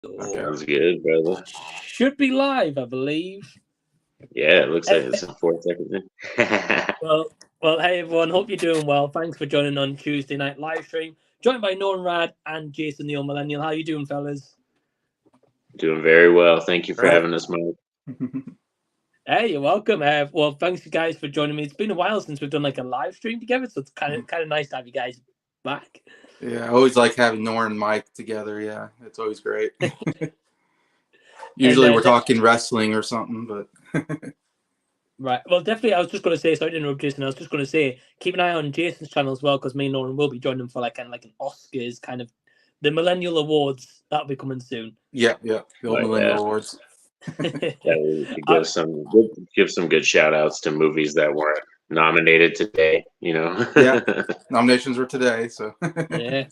Sounds good, brother. Should be live, I believe. Yeah, it looks like it's a 4 second thing. Well, hey everyone. Hope you're doing well. Thanks for joining on Tuesday night live stream. Joined by Norin Radd and Jason, the Old Millennial. How you doing, fellas? Doing very well. Thank you for Right. having us, Mike. Hey, you're welcome. Well, thanks you guys for joining me. It's been a while since we've done like a live stream together, so it's kind of nice to have you guys back. Yeah, I always like having Norin and Mike together. Yeah, it's always great. Usually we're talking wrestling or something, but right. Well, definitely. I was just going to say, sorry to interrupt, Jason. I was just going to say, keep an eye on Jason's channel as well, because me and Norin will be joining for like an Oscars kind of the Millennial Awards that'll be coming soon. Yeah, the Old Millennial Awards. Give some good shout outs to movies that weren't nominated today, Yeah, nominations were today, so yeah.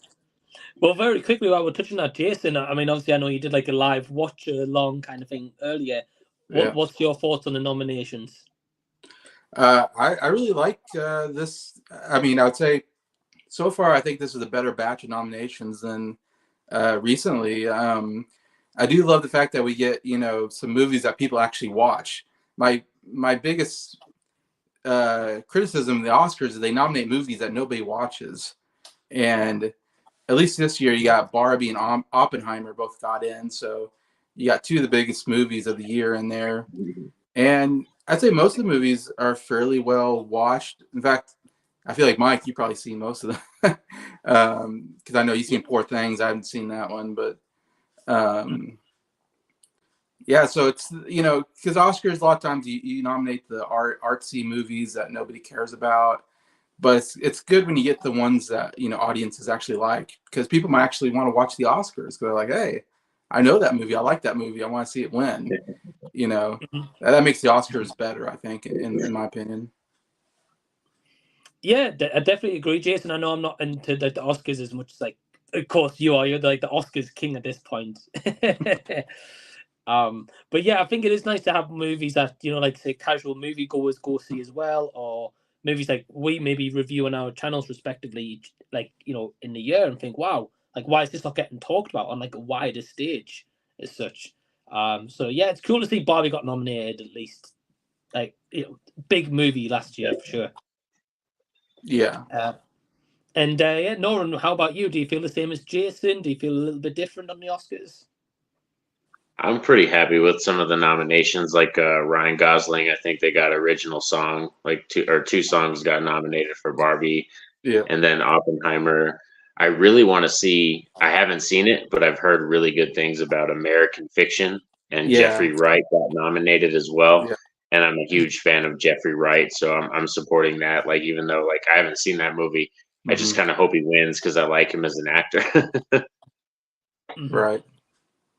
Well, very quickly while we're touching on Jason, I mean, obviously I know you did like a live watch along kind of thing earlier. What's your thoughts on the nominations? I really like this. I mean, I would say so far I think this is a better batch of nominations than recently. I do love the fact that we get some movies that people actually watch. My biggest criticism of the Oscars is they nominate movies that nobody watches, and at least this year you got Barbie and Oppenheimer both got in, so you got two of the biggest movies of the year in there. And I'd say most of the movies are fairly well watched. In fact, I feel like Mike, you probably seen most of them because I know you've seen Poor Things. I haven't seen that one, but yeah. So it's because Oscars a lot of times you nominate the artsy movies that nobody cares about, but it's good when you get the ones that audiences actually like, because people might actually want to watch the Oscars. They're like, hey, I know that movie. I like that movie. I want to see it win. That makes the Oscars better, I think, in my opinion. Yeah, I definitely agree, Jason. I know I'm not into the Oscars as much as, like, of course you are. You're like the Oscars king at this point. But yeah, I think it is nice to have movies that like say casual moviegoers go see as well, or movies like we maybe review on our channels respectively, like in the year, and think, wow, like why is this not getting talked about on like a wider stage as such? So yeah, it's cool to see Barbie got nominated at least. Like big movie last year for sure. Yeah. Yeah, Norin, how about you? Do you feel the same as Jason? Do you feel a little bit different on the Oscars? I'm pretty happy with some of the nominations. Like Ryan Gosling, I think they got original song, like two songs got nominated for Barbie. Yeah. And then Oppenheimer. I really want to see. I haven't seen it, but I've heard really good things about American Fiction, and Jeffrey Wright got nominated as well. Yeah. And I'm a huge fan of Jeffrey Wright, so I'm supporting that. Like, even though like I haven't seen that movie, I just kind of hope he wins because I like him as an actor. Right.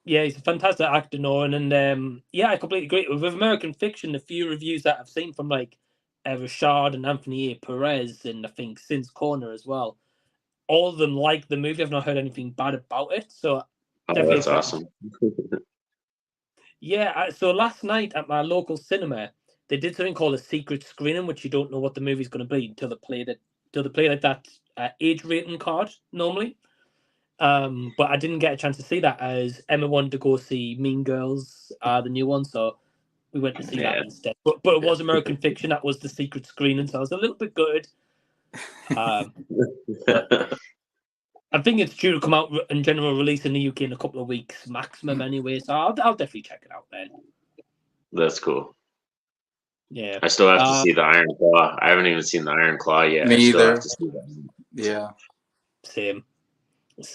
Yeah, he's a fantastic actor, Norin, and yeah, I completely agree. With American Fiction, the few reviews that I've seen from like Rashad and Anthony Perez, and I think Sin's Corner as well, all of them like the movie. I've not heard anything bad about it, so definitely that's awesome. Yeah, so last night at my local cinema, they did something called a secret screening, which you don't know what the movie's going to be until they play like that age rating card normally. But I didn't get a chance to see that, as Emma wanted to go see Mean Girls, the new one, so we went to see that instead. But it was American Fiction. That was the secret screening, so I was a little bit good. I think it's due to come out in general release in the UK in a couple of weeks maximum anyway, so I'll definitely check it out then. That's cool. Yeah. I still have to see the Iron Claw. I haven't even seen the Iron Claw yet. Me either. Still have to see that. Yeah. Same.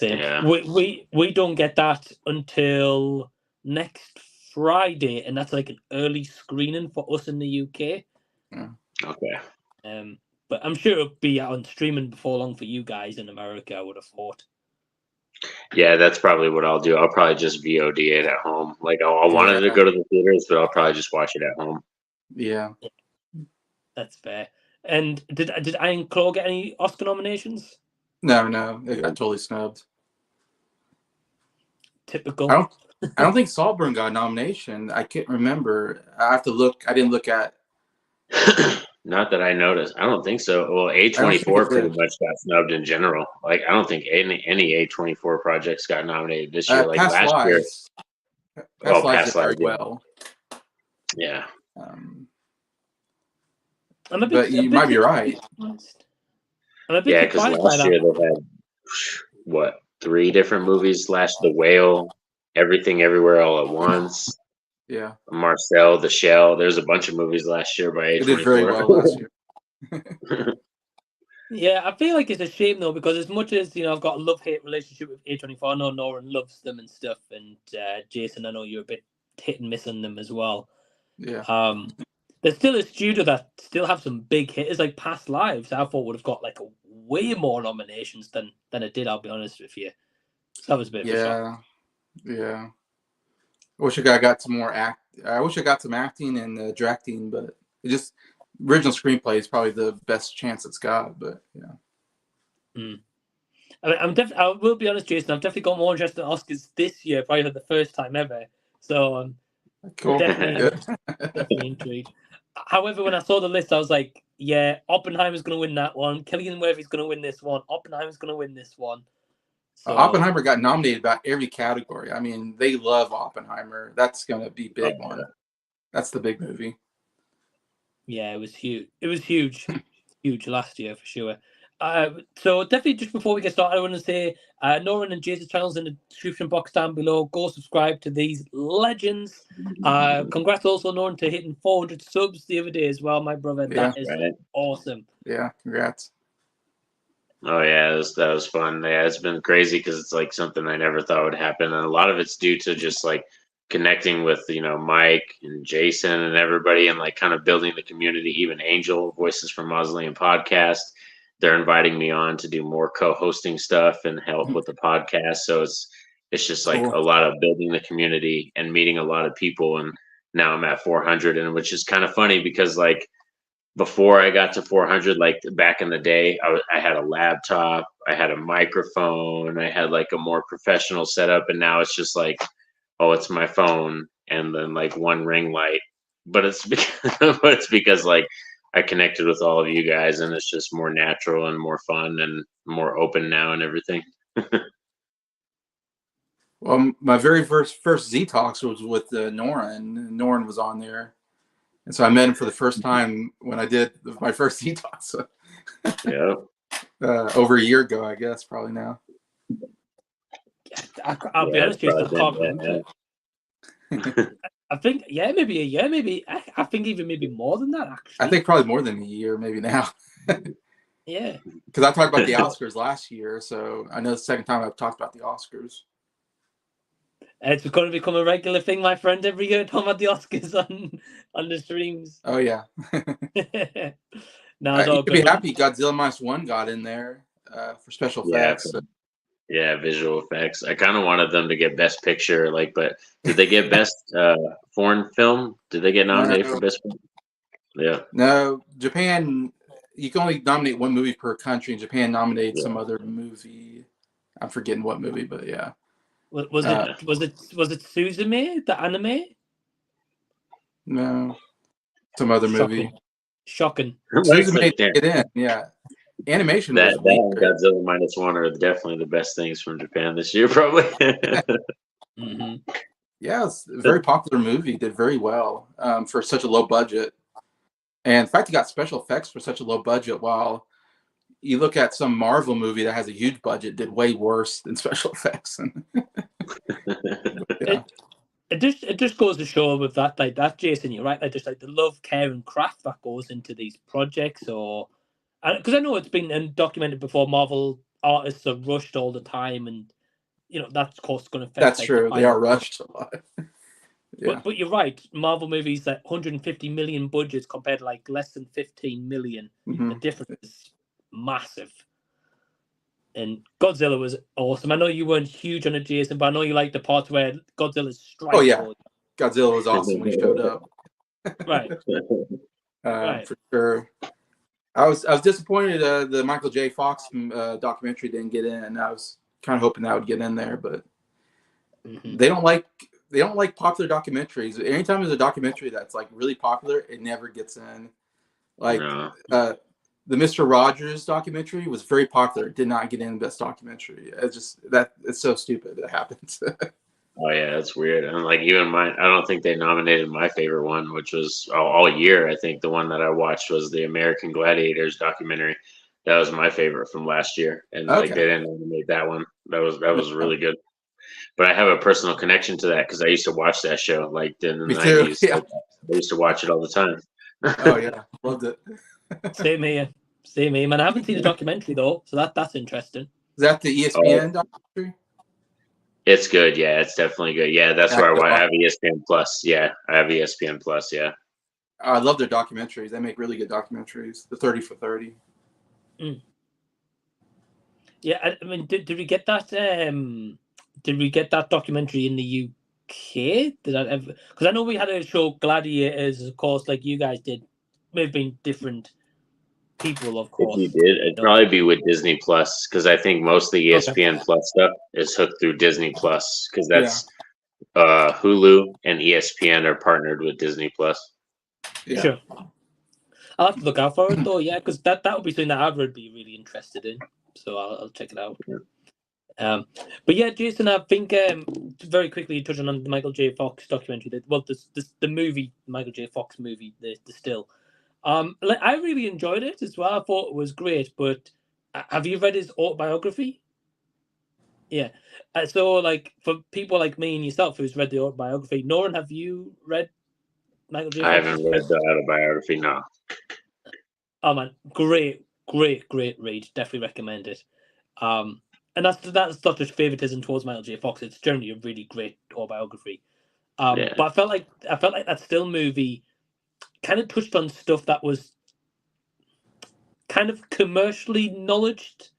Yeah. We don't get that until next Friday, and that's like an early screening for us in the UK. Yeah. Okay. But I'm sure it'll be out on streaming before long for you guys in America, I would have thought. Yeah, that's probably what I'll do. I'll probably just VOD it at home. Like I wanted to go to the theaters, but I'll probably just watch it at home. Yeah. That's fair. And did Iron Claw get any Oscar nominations? No, it got totally snubbed. Typical. I don't think Saltburn got a nomination. I can't remember. I have to look. I didn't look at Not that I noticed. I don't think so. Well, I don't think A24 it pretty did. much got snubbed in general. Like, I don't think any A24 projects got nominated this year. Like Past last year. Lives did Past very Lives, yeah. well. Yeah. But you might be right. I'm a bit Yeah, because surprised by last that. year they had what 3 different movies: The Whale, Everything Everywhere All at Once, Yeah, Marcel, The Shell. There's a bunch of movies last year by A24. it did very well last year. Yeah, I feel like it's a shame though, because as much as I've got a love-hate relationship with A24, I know Norin loves them and stuff, and Jason, I know you're a bit hit and miss on them as well. Yeah. There's still a studio that still have some big hitters, like Past Lives. I thought would have got like way more nominations than it did. I'll be honest with you. So that was a bit of a shock. Yeah. I wish I got some more I wish I got some acting and directing, but it just original screenplay is probably the best chance it's got. But I will be honest, Jason. I've definitely got more interest in Oscars this year, probably for the first time ever. So cool. definitely intrigued. However, when I saw the list, I was like, yeah, Oppenheimer's going to win that one. Cillian Murphy's going to win this one. Oppenheimer's going to win this one. So, Oppenheimer got nominated about every category. I mean, they love Oppenheimer. That's going to be big one. That's the big movie. Yeah, it was huge. It was huge. Huge last year for sure. So definitely, just before we get started, I want to say Norin and Jason's channels in the description box down below. Go subscribe to these legends. Congrats also, Norin, to hitting 400 subs the other day as well, my brother. Yeah, that is awesome. Yeah, congrats. Oh yeah, that was fun. Yeah, it's been crazy because it's like something I never thought would happen, and a lot of it's due to just like connecting with Mike and Jason and everybody, and like kind of building the community. Even Angel, Voices from Mausoleum podcast, they're inviting me on to do more co-hosting stuff and help with the podcast. So it's just like a lot of building the community and meeting a lot of people. And now I'm at 400, and which is kind of funny because like before I got to 400, like back in the day, I had a laptop, I had a microphone, I had like a more professional setup, and now it's just like, oh, it's my phone and then like one ring light. But it's because like I connected with all of you guys, and it's just more natural and more fun and more open now and everything. Well, my very first Z Talks was with Norin. Norin was on there. And so I met him for the first time when I did my first Z Talks. Yeah. Over a year ago, I guess, probably now. I'll be honest, Jason, I can't remember. I think, maybe a year, maybe. I think even maybe more than that, actually. I think probably more than a year, maybe now. Yeah. Because I talked about the Oscars last year, so I know the second time I've talked about the Oscars. It's going to become a regular thing, my friend, every year talking about the Oscars on the streams. Oh, yeah. No, it's all you could be happy Godzilla -1 got in there for special effects. Yeah, visual effects. I kind of wanted them to get Best Picture, but did they get Best Foreign Film? Did they get nominated for Best Film? Yeah. No, Japan, you can only nominate one movie per country, and Japan nominated some other movie. I'm forgetting what movie, but yeah. Was it Suzume, the anime? No, some other movie. Shocking. Suzume get in, yeah. Animation that was weak. Godzilla -1 are definitely the best things from Japan this year, probably. Yeah, it's a very popular movie. Did very well for such a low budget, and in fact, you got special effects for such a low budget. While you look at some Marvel movie that has a huge budget, did way worse than special effects. Yeah. It just goes to show with that, like that, Jason, you're right. Like just like the love, care, and craft that goes into these projects, or because I know it's been documented before. Marvel artists are rushed all the time, and that's of course going to affect. That's true. They are rushed a lot. Yeah. But you're right. Marvel movies like 150 million budgets compared to like less than 15 million. Mm-hmm. The difference is massive. And Godzilla was awesome. I know you weren't huge on it, Jason, but I know you liked the parts where Godzilla's strike. Oh yeah, Godzilla was awesome when he showed up. Right. Right. For sure. I was disappointed the Michael J. Fox documentary didn't get in. I was kind of hoping that would get in there, but they don't like popular documentaries. Anytime there's a documentary that's like really popular, it never gets in. Like No. The Mr. Rogers documentary was very popular. It did not get in Best Documentary. It's so stupid that happens. Oh yeah, that's weird. And like even mine, I don't think they nominated my favorite one, which was all year. I think the one that I watched was the American Gladiators documentary. That was my favorite from last year, and like they Okay. didn't nominate that one. That was really good. But I have a personal connection to that because I used to watch that show like in the Me too. 90s. Yeah. Like, I used to watch it all the time. Oh yeah, loved it. Same here. Same here, man. I haven't seen the documentary though, so that's interesting. Is that the ESPN documentary? It's good. Yeah, it's definitely good. Yeah, that's where I have ESPN Plus. Yeah, I have ESPN Plus. Yeah. I love their documentaries. They make really good documentaries. The 30 for 30. Mm. Yeah, I mean, did we get that? Did we get that documentary in the UK? Did that ever? Because I know we had a show Gladiators, of course, like you guys did. May have been different people, of course. If you did, it'd probably be with Disney Plus because I think most of the ESPN Plus stuff is hooked through Disney Plus because that's Hulu and ESPN are partnered with Disney Plus. Yeah. Sure. I'll have to look out for it though, yeah, because that would be something that I would be really interested in. So I'll check it out. Yeah. But yeah, Jason, I think very quickly touching on the Michael J. Fox documentary, the movie, Michael J. Fox movie, the Still. Like I really enjoyed it as well. I thought it was great. But have you read his autobiography? Yeah. So like for people like me and yourself who's read the autobiography, Norin, have you read Michael J. Fox? I haven't read the autobiography. No. Oh man, great read. Definitely recommend it. And that's not just favoritism towards Michael J. Fox. It's generally a really great autobiography. But I felt like that Still movie kind of touched on stuff that was kind of commercially acknowledged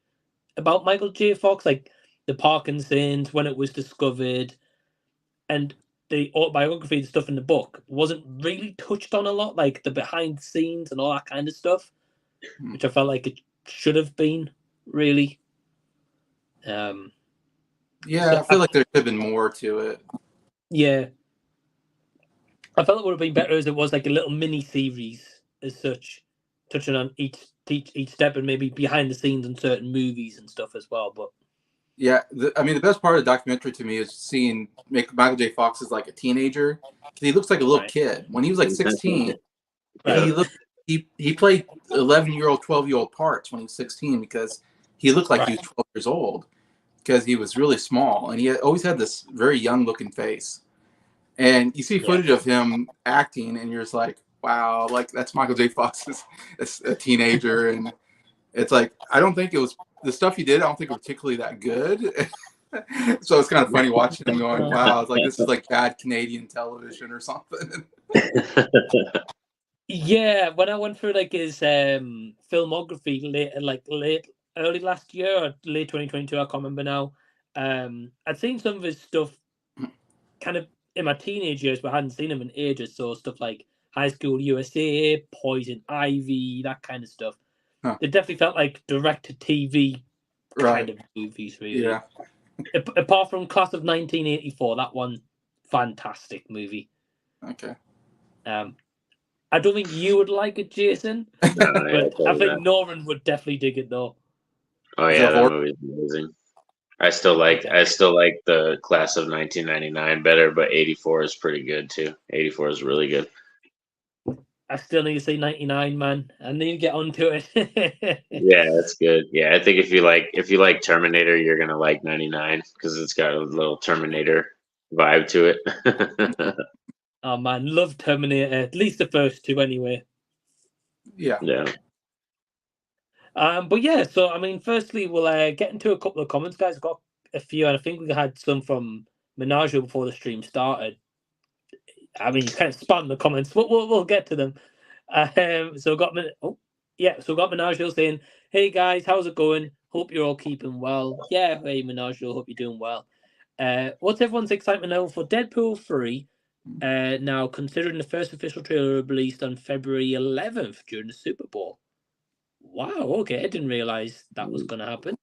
about Michael J. Fox, like the Parkinson's when it was discovered, and the autobiography, the stuff in the book wasn't really touched on a lot, like the behind the scenes and all that kind of stuff, which I felt like it should have been really. Yeah, I feel like there could have been more to it. Yeah, I felt it would have been better as it was like a little mini series as such, touching on each step and maybe behind the scenes in certain movies and stuff as well. But yeah, I mean, the best part of the documentary to me is seeing Michael J. Fox as like a teenager. He looks like a little kid. When he was like 16, he played 11-year-old, 12-year-old parts when he was 16 because he looked like he was 12 years old because he was really small and he always had this very young looking face. And you see footage of him acting and you're just like, wow, like that's Michael J. Fox as a teenager. And it's like, I don't think it was the stuff he did. I don't think it was particularly that good. So it's kind of funny watching him going, wow, it's like, this is like bad Canadian television or something. Yeah, when I went through like his filmography early last year or late 2022, I can't remember now. I'd seen some of his stuff kind of in my teenage years, but I hadn't seen him in ages. So stuff like High School USA, Poison Ivy, that kind of stuff. It definitely felt like direct-to-TV kind of movies, really. Yeah. Apart from Class of 1984, that one, fantastic movie. Okay. I don't think you would like it, Jason, but I think Norin would definitely dig it, though. Oh yeah, that movie's amazing. I still like the Class of 1999 better, but 84 is pretty good too. 84 is really good. I still need to say 99, man. I need to get onto it. Yeah, that's good. Yeah, I think if you like Terminator, you're gonna like 99 because it's got a little Terminator vibe to it. Oh man, love Terminator. At least the first two, anyway. Yeah. Yeah. But yeah, so I mean, firstly, we'll get into a couple of comments, guys. I've got a few, and I think we had some from Menagio before the stream started. I mean, you kind of spam the comments. We'll get to them. So we got Menagio saying, "Hey guys, how's it going? Hope you're all keeping well." Yeah, hey Menagio, hope you're doing well. What's everyone's excitement now for Deadpool 3? Now, considering the first official trailer released on February 11th during the Super Bowl. Wow, okay, I didn't realize that was going to happen.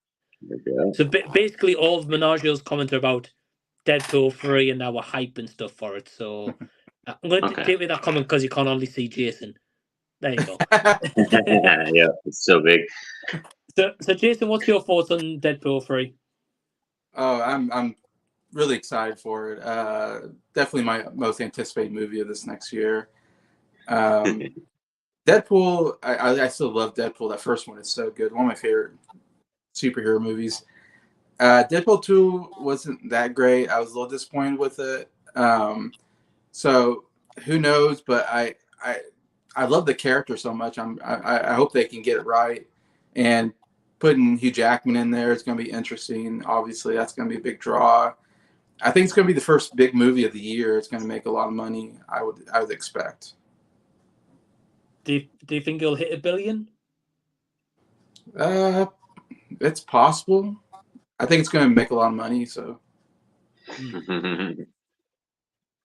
Okay. So basically, all of Menagio's comments are about Deadpool 3 and our hype and stuff for it. So I'm going to take away that comment because you can't only see Jason. There you go. Yeah, it's so big. So Jason, what's your thoughts on Deadpool 3? Oh, I'm really excited for it. Definitely my most anticipated movie of this next year. Deadpool, I still love Deadpool. That first one is so good. One of my favorite superhero movies. Deadpool 2 wasn't that great. I was a little disappointed with it. So who knows? But I love the character so much. I hope they can get it right. And putting Hugh Jackman in there is going to be interesting. Obviously, that's going to be a big draw. I think it's going to be the first big movie of the year. It's going to make a lot of money. I would expect. Do you think it'll hit $1 billion? It's possible. I think it's going to make a lot of money. So.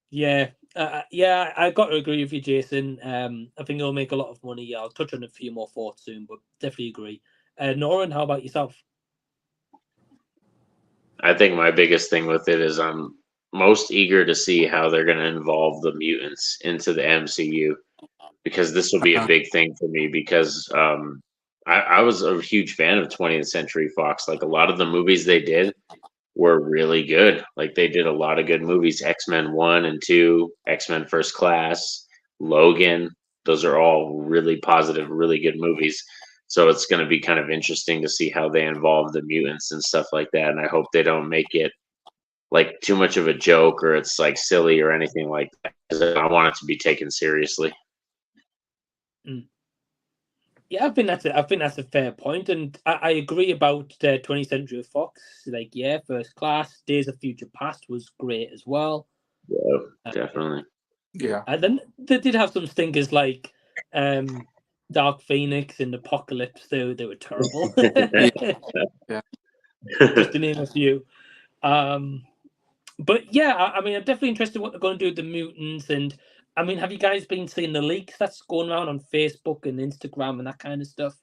Yeah, I got to agree with you, Jason. I think it'll make a lot of money. I'll touch on a few more thoughts soon, but definitely agree. Norin, how about yourself? I think my biggest thing with it is I'm most eager to see how they're going to involve the mutants into the MCU, because this will be a big thing for me, because I was a huge fan of 20th Century Fox. Like, a lot of the movies they did were really good. Like, they did a lot of good movies. X-Men 1 and 2, X-Men First Class, Logan. Those are all really positive, really good movies. So it's going to be kind of interesting to see how they involve the mutants and stuff like that. And I hope they don't make it like too much of a joke, or it's like silly or anything like that, 'cause I want it to be taken seriously. Yeah, I think that's a fair point, and I agree about 20th Century Fox. Like, yeah, First Class, Days of Future Past was great as well. Yeah, definitely. Yeah. And then they did have some stinkers like Dark Phoenix and Apocalypse. They were terrible. Yeah. Just to name a few. But yeah, I mean, I'm definitely interested in what they're going to do with the mutants. And I mean, have you guys been seeing the leaks that's going around on Facebook and Instagram and that kind of stuff?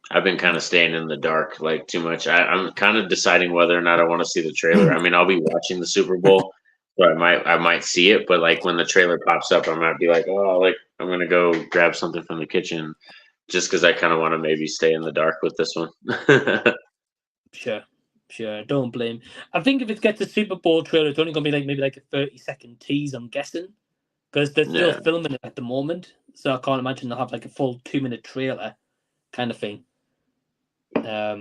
I've been kind of staying in the dark, like, too much. I'm kind of deciding whether or not I want to see the trailer. I mean, I'll be watching the Super Bowl, so I might see it. But like, when the trailer pops up, I might be like, oh, like, I'm gonna go grab something from the kitchen, just because I kind of want to maybe stay in the dark with this one. Sure. Don't blame. I think if it gets a Super Bowl trailer, it's only going to be maybe a 30-second tease, I'm guessing, because they're still filming it at the moment. So I can't imagine they'll have like a full 2-minute trailer kind of thing. Yeah,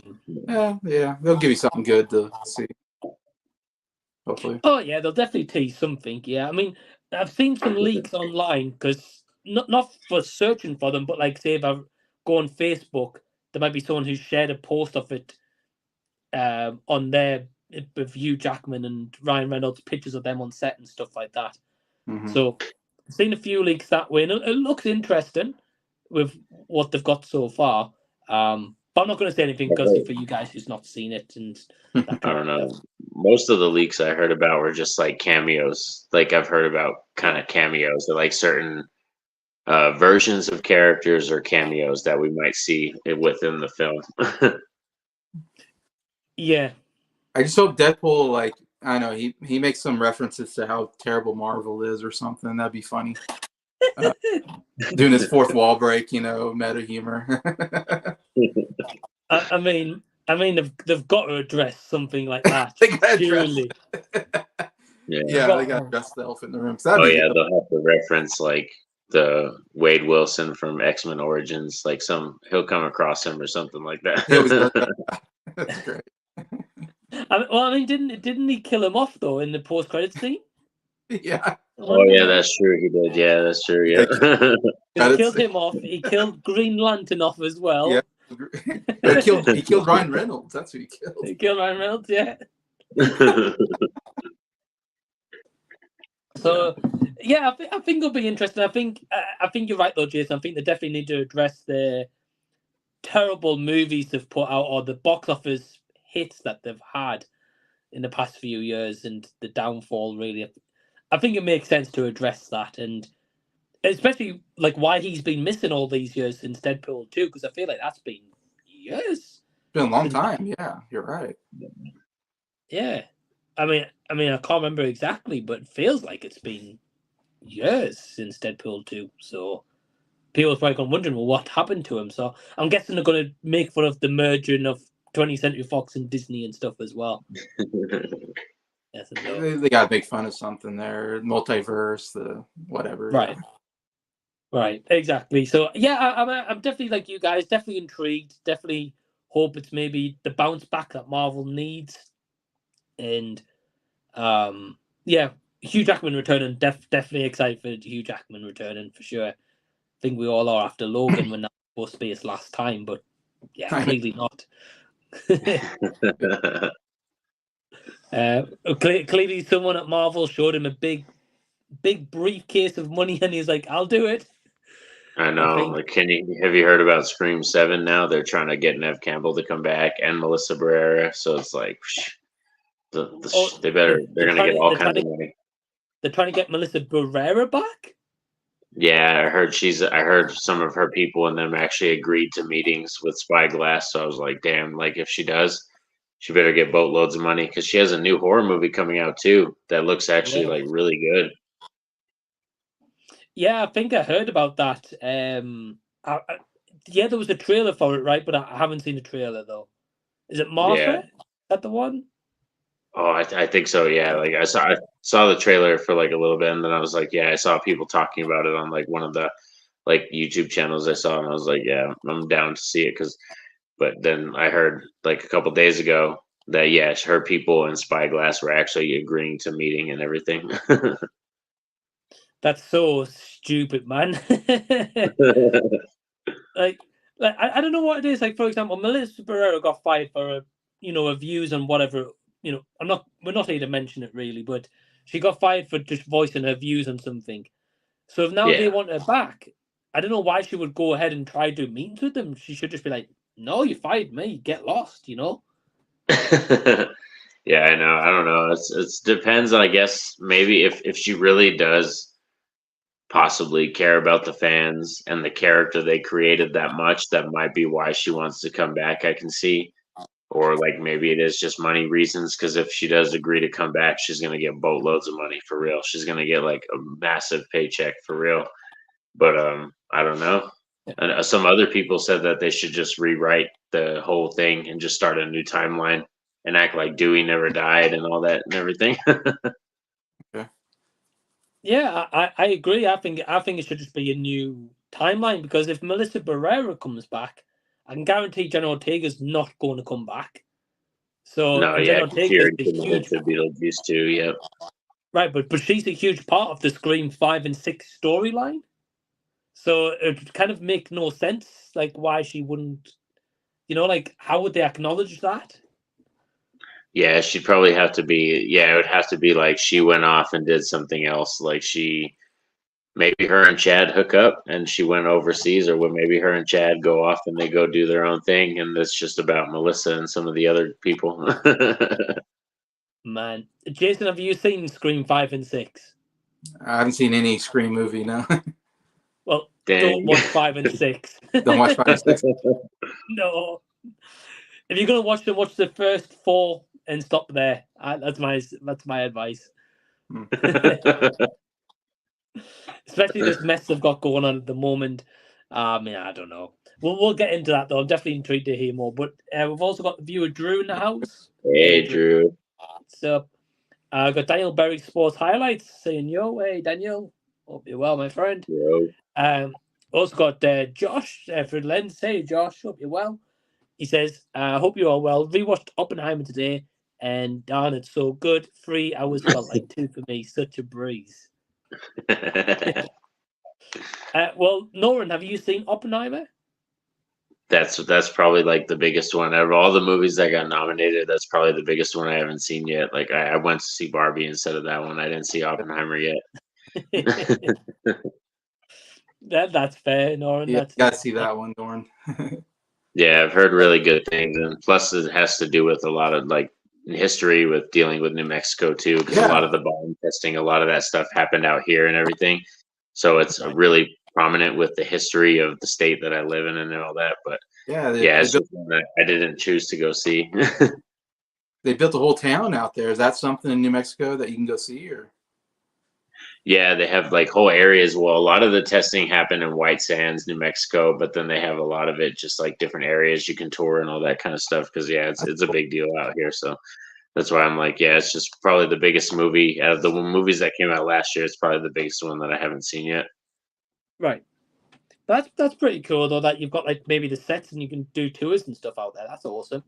they'll give you something good to see. Hopefully. Oh yeah, they'll definitely tease something. Yeah, I mean, I've seen some leaks online, because not for searching for them, but like, say if I go on Facebook, there might be someone who shared a post of it on there with Hugh Jackman and Ryan Reynolds, pictures of them on set and stuff like that. Mm-hmm. So I've seen a few leaks that way, and it looks interesting with what they've got so far. But I'm not going to say anything, because for you guys who's not seen it and that I don't know. Most of the leaks I heard about were just like cameos. Like, I've heard about kind of cameos, that like certain versions of characters or cameos that we might see within the film. Yeah. I just hope Deadpool, like, I know he makes some references to how terrible Marvel is or something. That'd be funny. Doing his fourth wall break, meta humor. I mean, they've got to address something like that. Surely. Yeah, they got to address the elephant in the room. They'll have to reference like the Wade Wilson from X-Men Origins, like he'll come across him or something like that. That's great. I mean, didn't he kill him off though in the post-credit scene? Yeah. Oh yeah, that's true. He did. Yeah, that's true. Yeah. He killed him off. He killed Green Lantern off as well. Yeah. He killed Ryan Reynolds. That's who he killed. He killed Ryan Reynolds. Yeah. So, yeah, I think it'll be interesting. I think you're right though, Jason. I think they definitely need to address the terrible movies they've put out, or the box office hits that they've had in the past few years, and the downfall. Really, I think it makes sense to address that, and especially like why he's been missing all these years since Deadpool 2, because I feel like that's been years. It's been a long time. Yeah, you're right. Yeah. I mean, I can't remember exactly, but it feels like it's been years since Deadpool 2. So, people's probably gone wondering, well, what happened to him? So I'm guessing they're going to make fun of the merging of 20th Century Fox and Disney and stuff as well. Yes and no. They got to make fun of something there. Multiverse, the whatever. Right. Yeah. Right, exactly. So yeah, I'm definitely like you guys, definitely intrigued. Definitely hope it's maybe the bounce back that Marvel needs. And yeah, Hugh Jackman returning. Definitely excited for Hugh Jackman returning for sure. I think we all are after Logan when that was supposed to be his last time, but yeah, clearly not. Clearly, someone at Marvel showed him a big briefcase of money, and he's like, "I'll do it." I know. Like, have you heard about Scream 7 now? They're trying to get Nev Campbell to come back and Melissa Barrera. So it's like, they're going to get all kinds of money. They're trying to get Melissa Barrera back? Yeah, I heard some of her people and them actually agreed to meetings with Spyglass. So I was like, damn, like if she does, she better get boatloads of money because she has a new horror movie coming out too that looks actually like really good. Yeah, I think I heard about that. Yeah, there was a trailer for it, right? But I haven't seen the trailer though. Is it Martha? Yeah. Is that the one? Oh, I think so. Yeah, like I saw the trailer for like a little bit, and then I was like, yeah, I saw people talking about it on like one of the like YouTube channels I saw, and I was like, yeah, I'm down to see it but then I heard like a couple days ago that yes, her people and Spyglass were actually agreeing to meeting and everything. That's so stupid, man. like I don't know what it is. Like, for example, Melissa Barrera got fired for her views on whatever. We're not here to mention it really, but she got fired for just voicing her views on something. So if now they want her back, I don't know why she would go ahead and try to do meetings with them. She should just be like, "No, you fired me. Get lost," Yeah, I know. I don't know. It's depends. I guess maybe if she really does possibly care about the fans and the character they created that much, that might be why she wants to come back. I can see, or like maybe it is just money reasons. Because if she does agree to come back, she's gonna get boatloads of money for real. She's gonna get like a massive paycheck for real. But I don't know. And some other people said that they should just rewrite the whole thing and just start a new timeline and act like Dewey never died and all that and everything. Okay. Yeah, I agree. I think it should just be a new timeline because if Melissa Barrera comes back, I can guarantee Jenna Ortega's not going to come back. So no, Jenna yeah, Ortega is a huge Beetlejuice too. Yep. Right, but she's a huge part of the Scream 5 and 6 storyline. So it kind of make no sense, like why she wouldn't, like how would they acknowledge that? Yeah, she'd probably have to be. Yeah, it would have to be like she went off and did something else. Like maybe her and Chad hook up and she went overseas, or maybe her and Chad go off and they go do their own thing, and it's just about Melissa and some of the other people. Man, Jason, have you seen Scream 5 and 6? I haven't seen any Scream movie, no. Well, Dang. don't watch 5 and 6. Don't watch 5 and 6. No. If you're gonna watch them, watch the first 4 and stop there. That's my advice. Especially this mess they've got going on at the moment. I don't know. We'll get into that though. I'm definitely intrigued to hear more. But we've also got the viewer Drew in the house. Hey, Drew. So I got Daniel Berry Sports Highlights saying, "Yo, hey Daniel, hope you're well, my friend." Yo. Also got Josh for Lens. Hey Josh, hope you're well. He says, "Hope you're all well. Rewatched Oppenheimer today, and darn, it's so good. 3 hours felt like 2 for me. Such a breeze." Well, Norin, have you seen Oppenheimer? That's probably like the biggest one out of all the movies that got nominated. That's probably the biggest one I haven't seen yet. Like I went to see Barbie instead of that one. I didn't see Oppenheimer yet. That's fair, Norin. Yeah, gotta see that one, Norin. Yeah, I've heard really good things, and plus it has to do with a lot of like history with dealing with New Mexico too, because a lot of the bomb testing, a lot of that stuff happened out here and everything. So it's really prominent with the history of the state that I live in and all that. But it's just one that I didn't choose to go see. They built a whole town out there. Is that something in New Mexico that you can go see, or? Yeah, they have like whole areas. Well, a lot of the testing happened in White Sands, New Mexico, but then they have a lot of it just like different areas you can tour and all that kind of stuff. Because yeah, it's a big deal out here. So that's why I'm like, yeah, it's just probably the biggest movie out of the movies that came out last year. It's probably the biggest one that I haven't seen yet. Right. That's pretty cool though. That you've got like maybe the sets and you can do tours and stuff out there. That's awesome.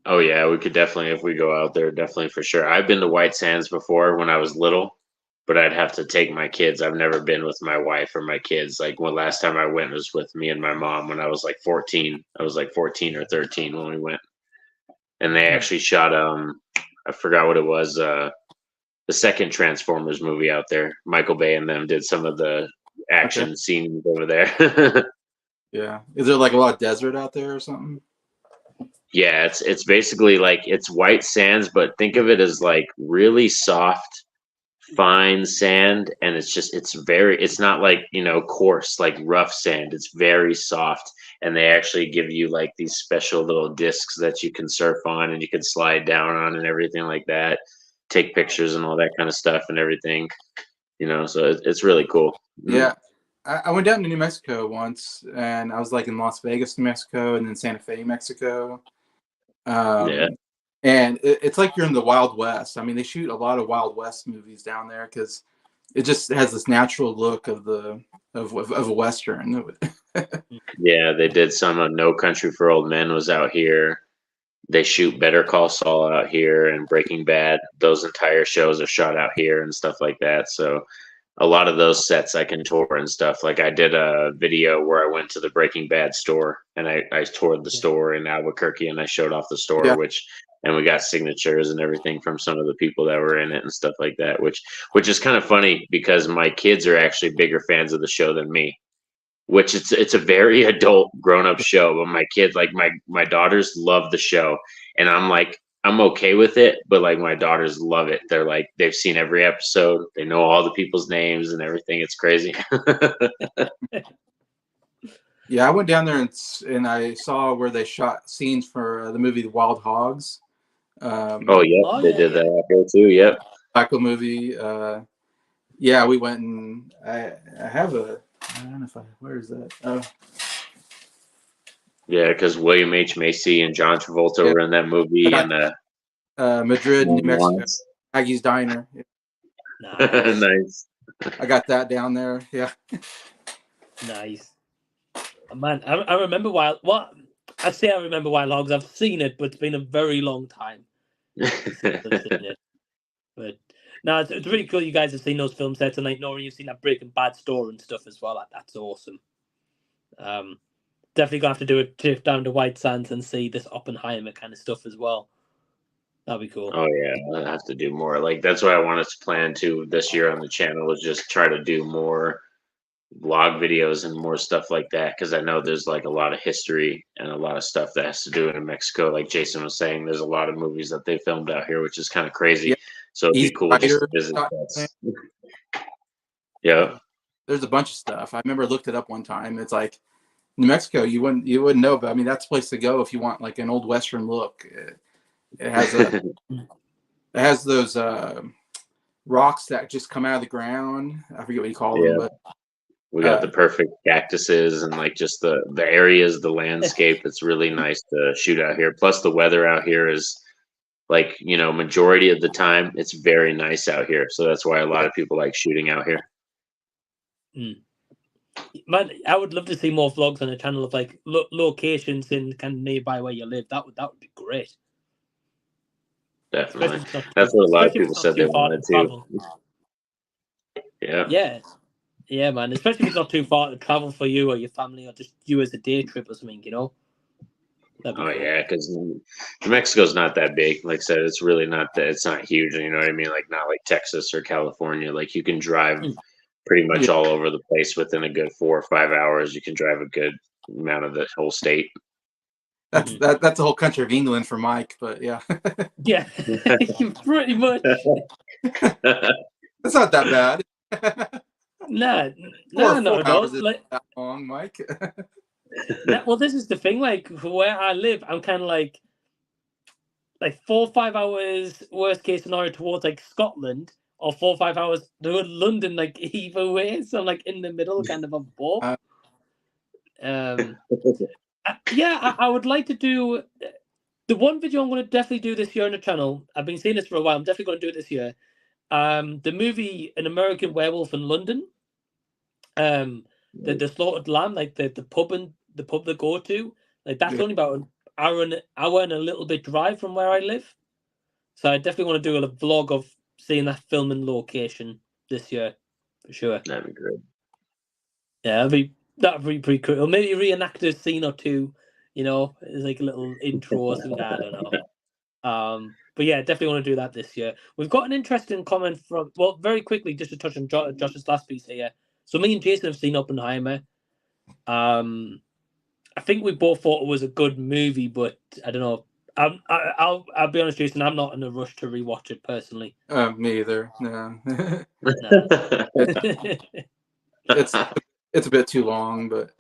Oh yeah, we could definitely, if we go out there, definitely for sure. I've been to White Sands before when I was little, but I'd have to take my kids. I've never been with my wife or my kids. Like when last time I went was with me and my mom when I was like 14. I was like 14 or 13 when we went. And they actually shot I forgot what it was, the second Transformers movie out there. Michael Bay and them did some of the action scenes over there. Yeah. Is there like a lot of desert out there or something? Yeah, it's basically like it's white sands, but think of it as like really soft, fine sand, and it's not like, coarse, like rough sand. It's very soft, and they actually give you like these special little discs that you can surf on and you can slide down on and everything like that, take pictures and all that kind of stuff and everything, so it's really cool. Yeah. I went down to New Mexico once, and I was like in Las Vegas, New Mexico, and then Santa Fe, Mexico. Yeah. And it's like you're in the Wild West. I mean, they shoot a lot of Wild West movies down there because it just has this natural look of a Western. Yeah, they did some of No Country for Old Men was out here. They shoot Better Call Saul out here and Breaking Bad. Those entire shows are shot out here and stuff like that. So a lot of those sets I can tour and stuff. Like I did a video where I went to the Breaking Bad store and I toured the store in Albuquerque and I showed off the store, and we got signatures and everything from some of the people that were in it and stuff like that, which is kind of funny because my kids are actually bigger fans of the show than me, which it's a very adult grown up show. But my kids, like my daughters love the show, and I'm like, I'm okay with it, but like my daughters love it. They're like, they've seen every episode. They know all the people's names and everything. It's crazy. Yeah, I went down there and I saw where they shot scenes for the movie The Wild Hogs. They did that out there too. Yep. Michael movie. Yeah, we went and I have a. I don't know if where is that? Oh. Yeah, because William H. Macy and John Travolta were in that movie, Madrid, New Mexico, Aggie's Diner. Yeah. Nice. I got that down there. Yeah. Nice. Man, I remember Wild. What I say, I remember Wild Hogs. I've seen it, but it's been a very long time since I've seen it. But no, it's really cool. You guys have seen those film sets, and like Norin, you've seen that Breaking Bad store and stuff as well. That's awesome. Definitely gonna have to do a trip down to White Sands and see this Oppenheimer kind of stuff as well. That'd be cool. Oh yeah, I'll have to do more. Like that's what I wanted to plan to this year on the channel, was just try to do more vlog videos and more stuff like that, because I know there's like a lot of history and a lot of stuff that has to do in Mexico. Like Jason was saying, there's a lot of movies that they filmed out here, which is kind of crazy. Yeah. So it'd be cool just to visit that. Yeah. There's a bunch of stuff. I remember I looked it up one time. It's like New Mexico, you wouldn't know, but I mean that's the place to go if you want like an old Western look. It has it has those rocks that just come out of the ground. I forget what you call them, but we got the perfect cactuses and like just the areas, the landscape. It's really nice to shoot out here. Plus the weather out here is like, majority of the time it's very nice out here. So that's why a lot of people like shooting out here. Man, I would love to see more vlogs on the channel of like locations in kind of nearby where you live. That would be great. Definitely. That's what a lot of people said they wanted to. Yeah. Yeah, man. Especially if it's not too far to travel for you or your family, or just you as a day trip or something, Oh, cool. Yeah, because New Mexico's not that big. Like I said, it's really not that. It's not huge. You know what I mean? Like not like Texas or California. Like you can drive pretty much all over the place within a good 4 or 5 hours. You can drive a good amount of the whole state. That's the whole country of England for Mike, but yeah. Yeah, pretty much. That's not that bad. No, not at all. Like, that long, Mike. Well, this is the thing. Like where I live, I'm kind of like 4 or 5 hours worst case scenario towards like Scotland or 4 or 5 hours to London, like either way. So I'm like in the middle, kind of both. I would like to do the one video I'm going to definitely do this year on the channel. I've been saying this for a while. I'm definitely going to do it this year. The movie An American Werewolf in London. The Slaughtered Lamb, like the pub they go to, like that's only about an hour and a little bit drive from where I live. So I definitely want to do a vlog of seeing that filming location this year for sure. That'd be great. Yeah, that'd be pretty cool. Or maybe reenact a scene or two, as like a little intro or something. I don't know. But yeah, definitely want to do that this year. We've got an interesting comment from, well, very quickly, just to touch on Josh's last piece here. So me and Jason have seen Oppenheimer. I think we both thought it was a good movie, but I don't know. I'll be honest, Jason. I'm not in a rush to rewatch it personally. Me either. No. No. It's a bit too long, but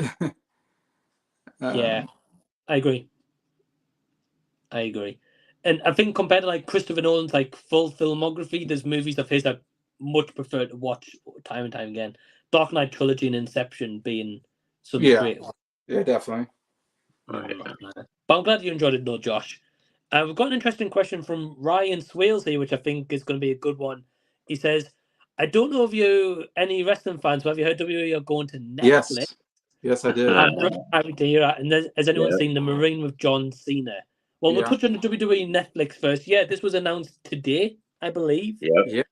yeah, I agree. And I think compared to like Christopher Nolan's like full filmography, there's movies of his I much prefer to watch time and time again. Dark Knight trilogy and Inception being some great ones. Yeah, definitely. But I'm glad you enjoyed it though, Josh. We've got an interesting question from Ryan Swales here, which I think is going to be a good one. He says, I don't know if you any wrestling fans, but have you heard WWE are going to Netflix? Yes, I did. I'm very happy to hear that. And has anyone seen The Marine with John Cena? Well, we'll touch on the WWE Netflix first. Yeah, this was announced today, I believe. Yeah.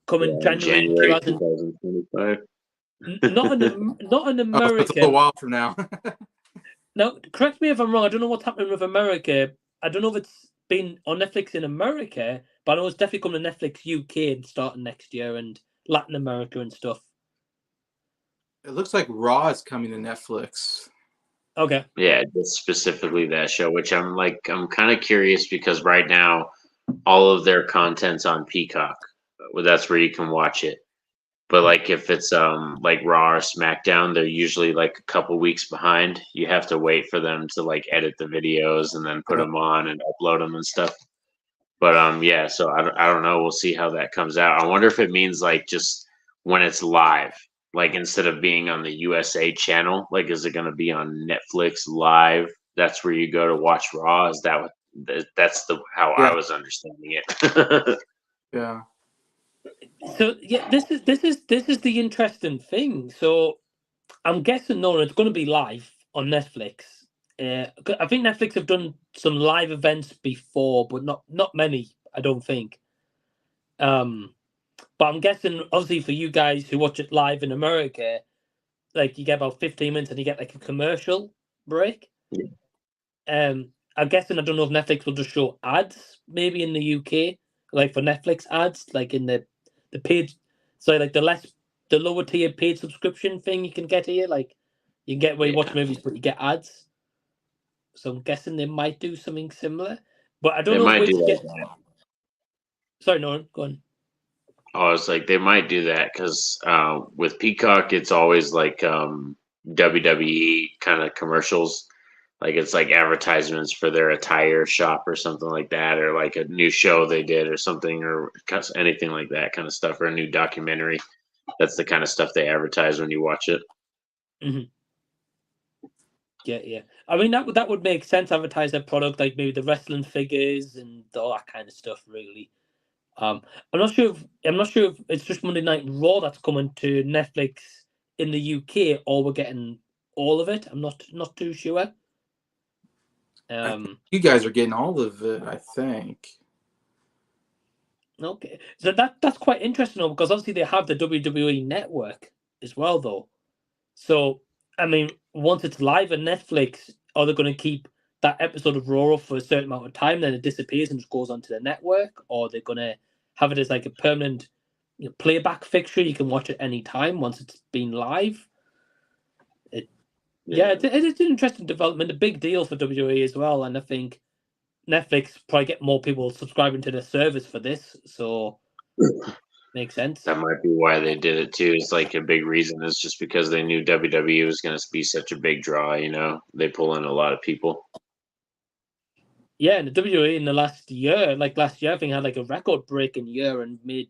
Coming January 2025. Not in America. It's a little while from now. Now, correct me if I'm wrong. I don't know what's happening with America. I don't know if it's been on Netflix in America, but I know it's definitely coming to Netflix UK and starting next year, and Latin America and stuff. It looks like Raw is coming to Netflix. Okay. Yeah, just specifically that show, which I'm kind of curious because right now all of their content's on Peacock. That's where you can watch it. But like if it's like Raw or SmackDown, they're usually like a couple weeks behind. You have to wait for them to like edit the videos and then put them on and upload them and stuff. But yeah, so I don't know. We'll see how that comes out. I wonder if it means like just when it's live, like instead of being on the USA channel, like is it going to be on Netflix live? That's where you go to watch Raw. Is that what? That's how I was understanding it. Yeah. So yeah, this is the interesting thing. So I'm guessing it's going to be live on Netflix. I think Netflix have done some live events before, but not many. I don't think. But I'm guessing, obviously, for you guys who watch it live in America, like you get about 15 minutes and you get like a commercial break. Yeah. I'm guessing, I don't know if Netflix will just show ads maybe in the UK, like for Netflix ads, like in the paid, so like the lower tier paid subscription thing you can get here, like you can get where you watch movies but you get ads. So I'm guessing they might do something similar, but I don't know if we get. Sorry, Norin, go on. Oh, it's like they might do that because with Peacock, it's always like WWE kind of commercials. Like it's like advertisements for their attire shop or something like that, or like a new show they did or something, or anything like that kind of stuff, or a new documentary. That's the kind of stuff they advertise when you watch it. Mm-hmm. Yeah. I mean that would make sense. Advertise their product, like maybe the wrestling figures and all that kind of stuff. Really. I'm not sure if it's just Monday Night Raw that's coming to Netflix in the UK, or we're getting all of it. I'm not too sure. You guys are getting all of it, I think. Okay, so that's quite interesting, though, because obviously they have the WWE Network as well, though. So I mean, once it's live on Netflix, are they going to keep that episode of Raw for a certain amount of time, then it disappears and just goes onto the network, or they're going to have it as like a permanent playback fixture? You can watch it any time once it's been live. It's an interesting development, a big deal for WWE as well, and I think Netflix probably get more people subscribing to their service for this, so makes sense. That might be why they did it too. It's like a big reason is just because they knew WWE was going to be such a big draw. They pull in a lot of people. Yeah, and the WWE in the last year, I think had like a record-breaking year and made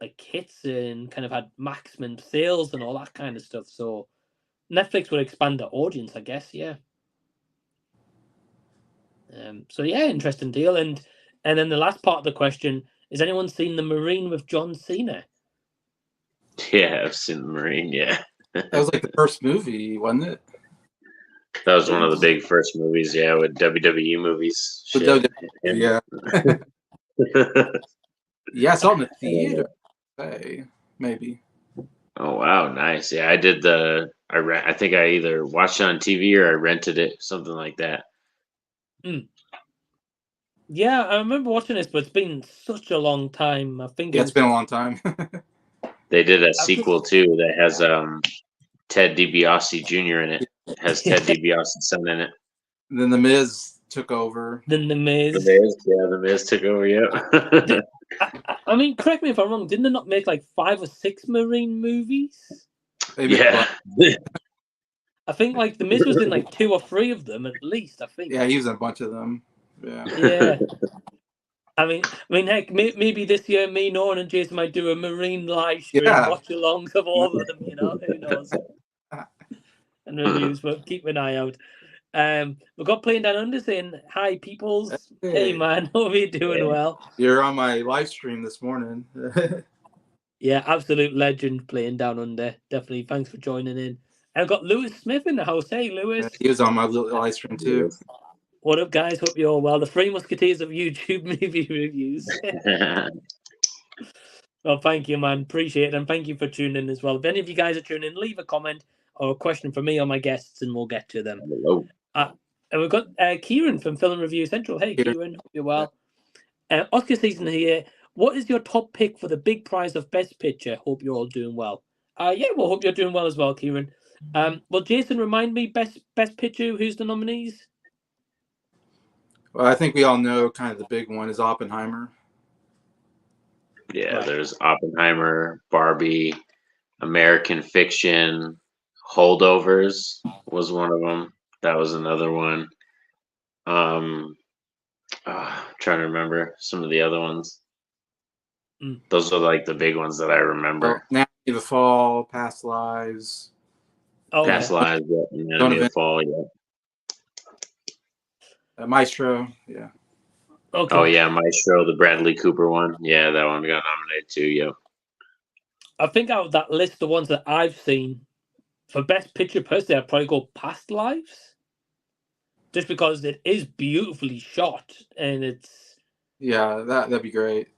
like hits and kind of had maximum sales and all that kind of stuff. So Netflix will expand the audience, I guess. Yeah. So yeah, interesting deal. And then the last part of the question is: anyone seen The Marine with John Cena? Yeah, I've seen The Marine. Yeah, That was like the first movie, wasn't it? that was one of the big first movies. Yeah, with WWE movies. With Shit. yeah. Yeah, I saw it in the theater. Hey, maybe. Oh wow, nice. Yeah, I did I think I either watched it on TV or I rented it, something like that. Yeah, I remember watching this, but it's been such a long time. I think It's been a long time. They did a sequel too that has Ted DiBiase Jr. in it. It has Ted DiBiase's son in it. And then The Miz took over. Then The Miz. The Miz took over. Yeah. I mean, correct me if I'm wrong. Didn't they not make like 5 or 6 Marine movies? Yeah. I think like The Miz was in like 2 or 3 of them at least. I think. Yeah, he was in a bunch of them. Yeah. Yeah. I mean, heck, maybe this year, me, Norin, and Jason might do a Marine live stream, watch-alongs of all of them. You know, who knows? And reviews, but keep an eye out. We've got Playing Down Under saying, "Hi, peoples. Hey, man, hope you're doing well." You're on my live stream this morning. Yeah, absolute legend, Playing Down Under. Definitely, thanks for joining in. And I've got Lewis Smith in the house. Hey, Lewis. He was on my little live stream too. What up, guys? Hope you're all well. The Three Musketeers of YouTube movie reviews. Well, thank you, man. Appreciate it. And thank you for tuning in as well. If any of you guys are tuning in, leave a comment or a question for me or my guests, and we'll get to them. Hello. And we've got Kieran from Film Review Central. Hey, Kieran. Hope you're well. Oscar season here. What is your top pick for the big prize of Best Picture? Hope you're all doing well. Yeah, well, hope you're doing well as well, Kieran. Well, Jason, remind me, Best Picture, who's the nominees? Well, I think we all know kind of the big one is Oppenheimer. Yeah, there's Oppenheimer, Barbie, American Fiction, Holdovers was one of them. That was another one. Trying to remember some of the other ones. Those are like the big ones that I remember. Anatomy of the Fall, Past Lives. Past Lives, yeah. Anatomy of the Fall, yeah. Maestro, yeah. Okay. Oh yeah, Maestro, the Bradley Cooper one. Yeah, that one got nominated too. Yeah. I think out of that list, the ones that I've seen for Best Picture, personally, I'd probably go Past Lives, just because it is beautifully shot and it's. Yeah, that'd be great.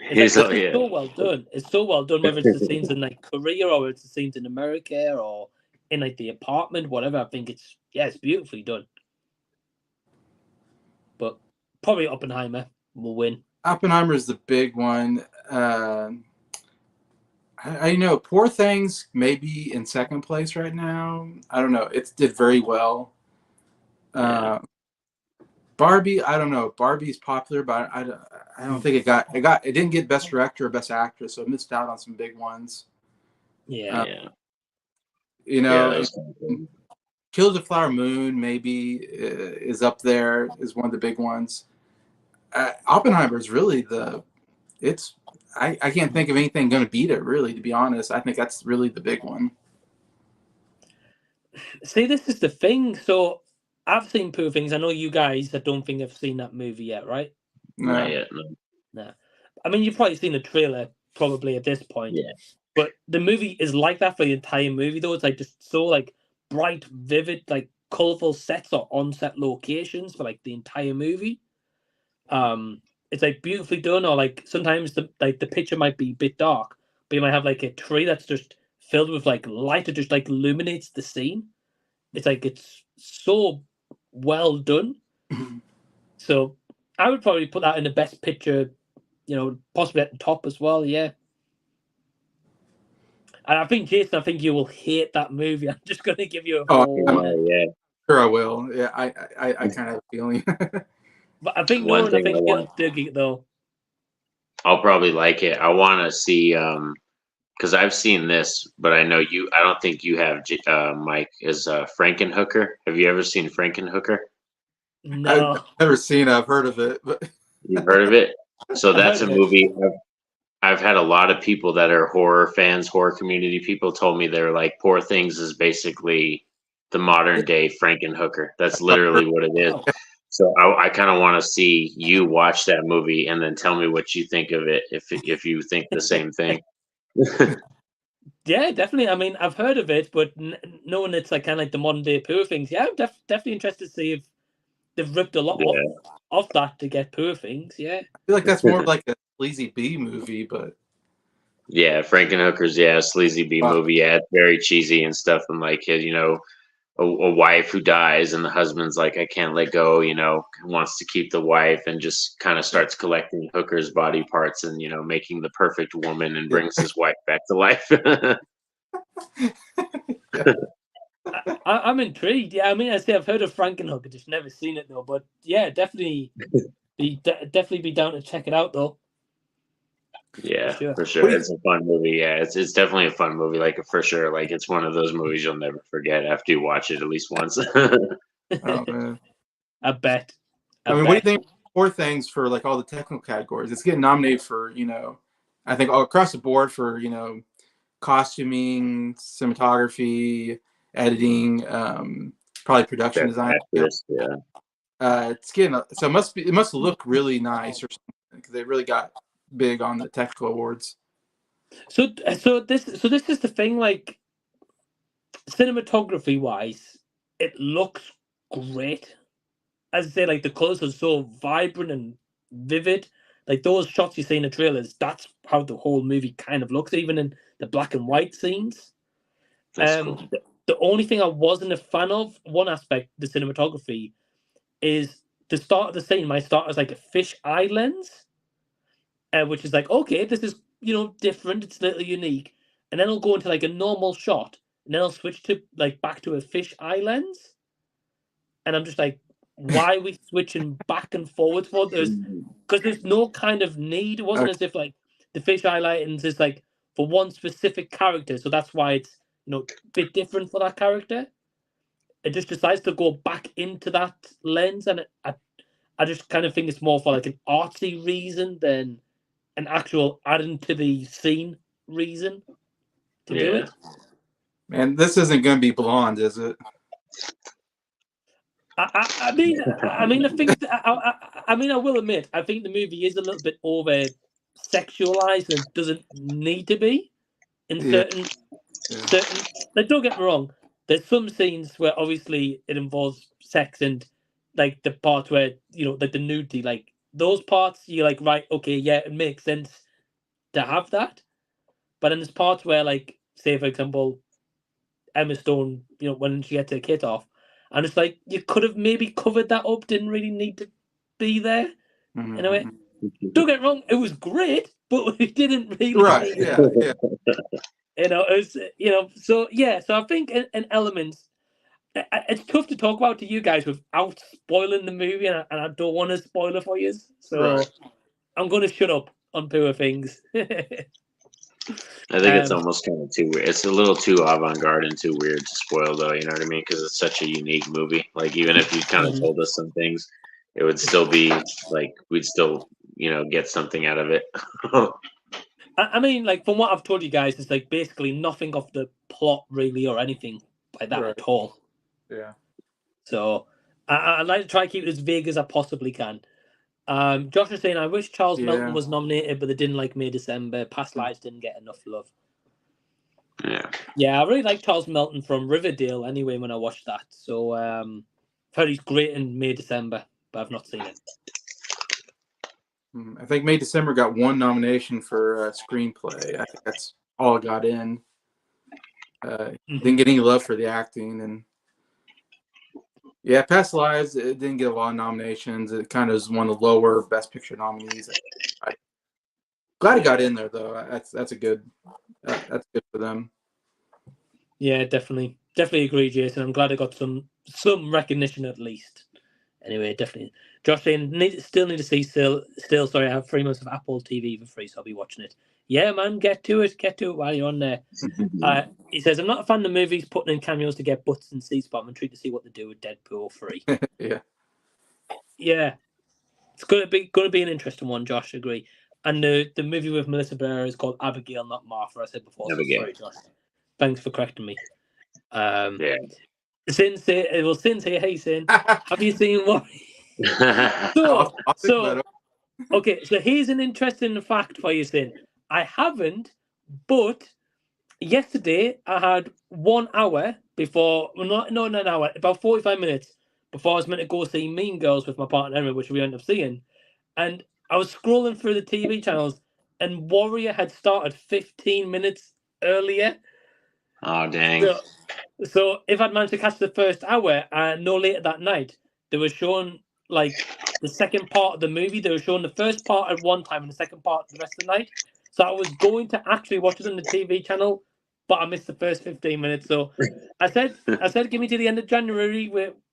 It's so well done. It's so well done, whether it's the scenes in like Korea or it's the scenes in America or in like the apartment, whatever. I think it's beautifully done. But probably Oppenheimer will win. Oppenheimer is the big one. I know Poor Things may be in second place right now. I don't know. It did very well. Barbie, I don't know. Barbie's popular, but I don't think it didn't get Best Director or Best Actress, so it missed out on some big ones. Yeah. You know, Kill the Flower Moon maybe is up there, is one of the big ones. Oppenheimer is really I can't think of anything going to beat it, really, to be honest. I think that's really the big one. See, this is the thing. So I've seen Poor Things. I know you guys, I don't think have seen that movie yet, right? No. Not yet, No. I mean, you've probably seen the trailer probably at this point. Yeah. But the movie is like that for the entire movie, though. It's like just so like bright, vivid, like colorful sets or on-set locations for like the entire movie. It's like beautifully done, or like sometimes the picture might be a bit dark, but you might have like a tree that's just filled with like light that just like illuminates the scene. It's like it's so well done. So I would probably put that in the Best Picture, possibly at the top as well. Yeah. And I think, Jason, you will hate that movie. I'm just going to give you a yeah. Sure, I will. Yeah, I kind of have a feeling. But I think you'll dig it, though. I'll probably like it. I want to see, because I've seen this, but I know I don't think you have, Mike, is Frankenhooker. Have you ever seen Frankenhooker? No. I've never seen it. I've heard of it. But You've heard of it? So that's a movie. I've had a lot of people that are horror fans, horror community people, told me they're like, Poor Things is basically the modern day Frankenhooker. That's literally what it is. Wow. So I kind of want to see you watch that movie and then tell me what you think of it, if you think the same thing. Yeah, definitely. I mean, I've heard of it, but knowing it's like kind of like the modern day Poor Things, yeah, I'm definitely interested to see if they've ripped a lot off that to get Poor Things. Yeah, I feel like that's more like a sleazy B movie, but Yeah, Frankenhooker's a sleazy B movie. Yeah, it's very cheesy and stuff, and like a wife who dies and the husband's like, I can't let go, wants to keep the wife and just kind of starts collecting hookers' body parts and making the perfect woman and brings his wife back to life. I'm intrigued. Yeah, I mean, I say I've heard of Frankenhooker, just never seen it though. But yeah, definitely be down to check it out though. Yeah, for sure. It's a fun movie. Yeah, it's definitely a fun movie. Like for sure. Like it's one of those movies you'll never forget after you watch it at least once. oh man, I bet. I mean, what do you think? Poor Things for like all the technical categories. It's getting nominated for I think all across the board for costuming, cinematography, editing, probably production design. Actress, yeah. It's getting so it must look really nice or something because they really got big on the technical awards. So this is the thing. Like cinematography wise, it looks great. As I say, like the colors are so vibrant and vivid. Like those shots you see in the trailers, that's how the whole movie kind of looks, even in the black and white scenes. Cool. The only thing I wasn't a fan of, one aspect, the cinematography, is the start of the scene might start as like a fish eye lens, which is like, okay, this is different, it's a little unique, and then it'll go into like a normal shot, and then it'll switch to like back to a fish eye lens, and I'm just like, why are we switching back and forwards for this? Because there's no kind of need. It wasn't as if like the fish eye lens is like for one specific character, so that's why it's a bit different for that character. It just decides to go back into that lens, and I just kind of think it's more for like an artsy reason than an actual adding to the scene reason to do it. Man, this isn't going to be Blonde, is it? I mean, I think. I mean, I will admit, I think the movie is a little bit over sexualized and doesn't need to be in certain. Like, don't get me wrong. There's some scenes where obviously it involves sex and like the parts where like the nudity, like those parts, you're like, right, okay, yeah, it makes sense to have that. But then there's parts where, like, say for example, Emma Stone, when she gets her kit off. And it's like, you could have maybe covered that up, didn't really need to be there. Mm-hmm. Anyway, don't get me wrong, it was great, but we didn't really need it. It was, so yeah, so I think in elements, it's tough to talk about to you guys without spoiling the movie, and I don't want to spoil it for you. So I'm going to shut up on Poor Things. I think it's almost kind of too weird. It's a little too avant-garde and too weird to spoil, though. You know what I mean? Because it's such a unique movie. Like, even if you kind of told us some things, it would still be like we'd still, get something out of it. I mean, like from what I've told you guys, it's like basically nothing of the plot really or anything like that at all. Yeah. So I'd like to try to keep it as vague as I possibly can. Josh is saying, I wish Charles Melton was nominated, but they didn't like May December. Past Lives didn't get enough love. Yeah, I really like Charles Melton from Riverdale anyway when I watched that. So I've heard he's great in May December, but I've not seen it. I think May December got one nomination for screenplay. I think that's all it got in. Didn't get any love for the acting, and Past Lives, it didn't get a lot of nominations. It kind of was one of the lower Best Picture nominees. I'm glad it got in there though. That's a good. That's good for them. Yeah, definitely agree, Jason. I'm glad it got some recognition at least. Anyway, definitely. Josh saying, still need to see still. Sorry, I have 3 months of Apple TV for free, so I'll be watching it. Yeah, man, get to it while you're on there. He says, I'm not a fan of the movies putting in cameos to get butts and seats, but I'm intrigued to see what they do with Deadpool 3. Yeah, it's going to be an interesting one. Josh, agree. And the movie with Melissa Blair is called Abigail, not Martha. I said before. So sorry, Josh. Thanks for correcting me. Yeah. Sin say, hey, Sin, have you seen what? Okay, so here's an interesting fact for you, Sin. I haven't, but yesterday I had 1 hour before, well, not an hour, about 45 minutes before I was meant to go see Mean Girls with my partner Emma, which we ended up seeing. And I was scrolling through the TV channels, and Warrior had started 15 minutes earlier. Oh, dang. So if I'd managed to catch the first hour, no later that night, they were showing like the second part of the movie. They were showing the first part at one time and the second part the rest of the night. So I was going to actually watch it on the TV channel, but I missed the first 15 minutes. So I said, give me to the end of January.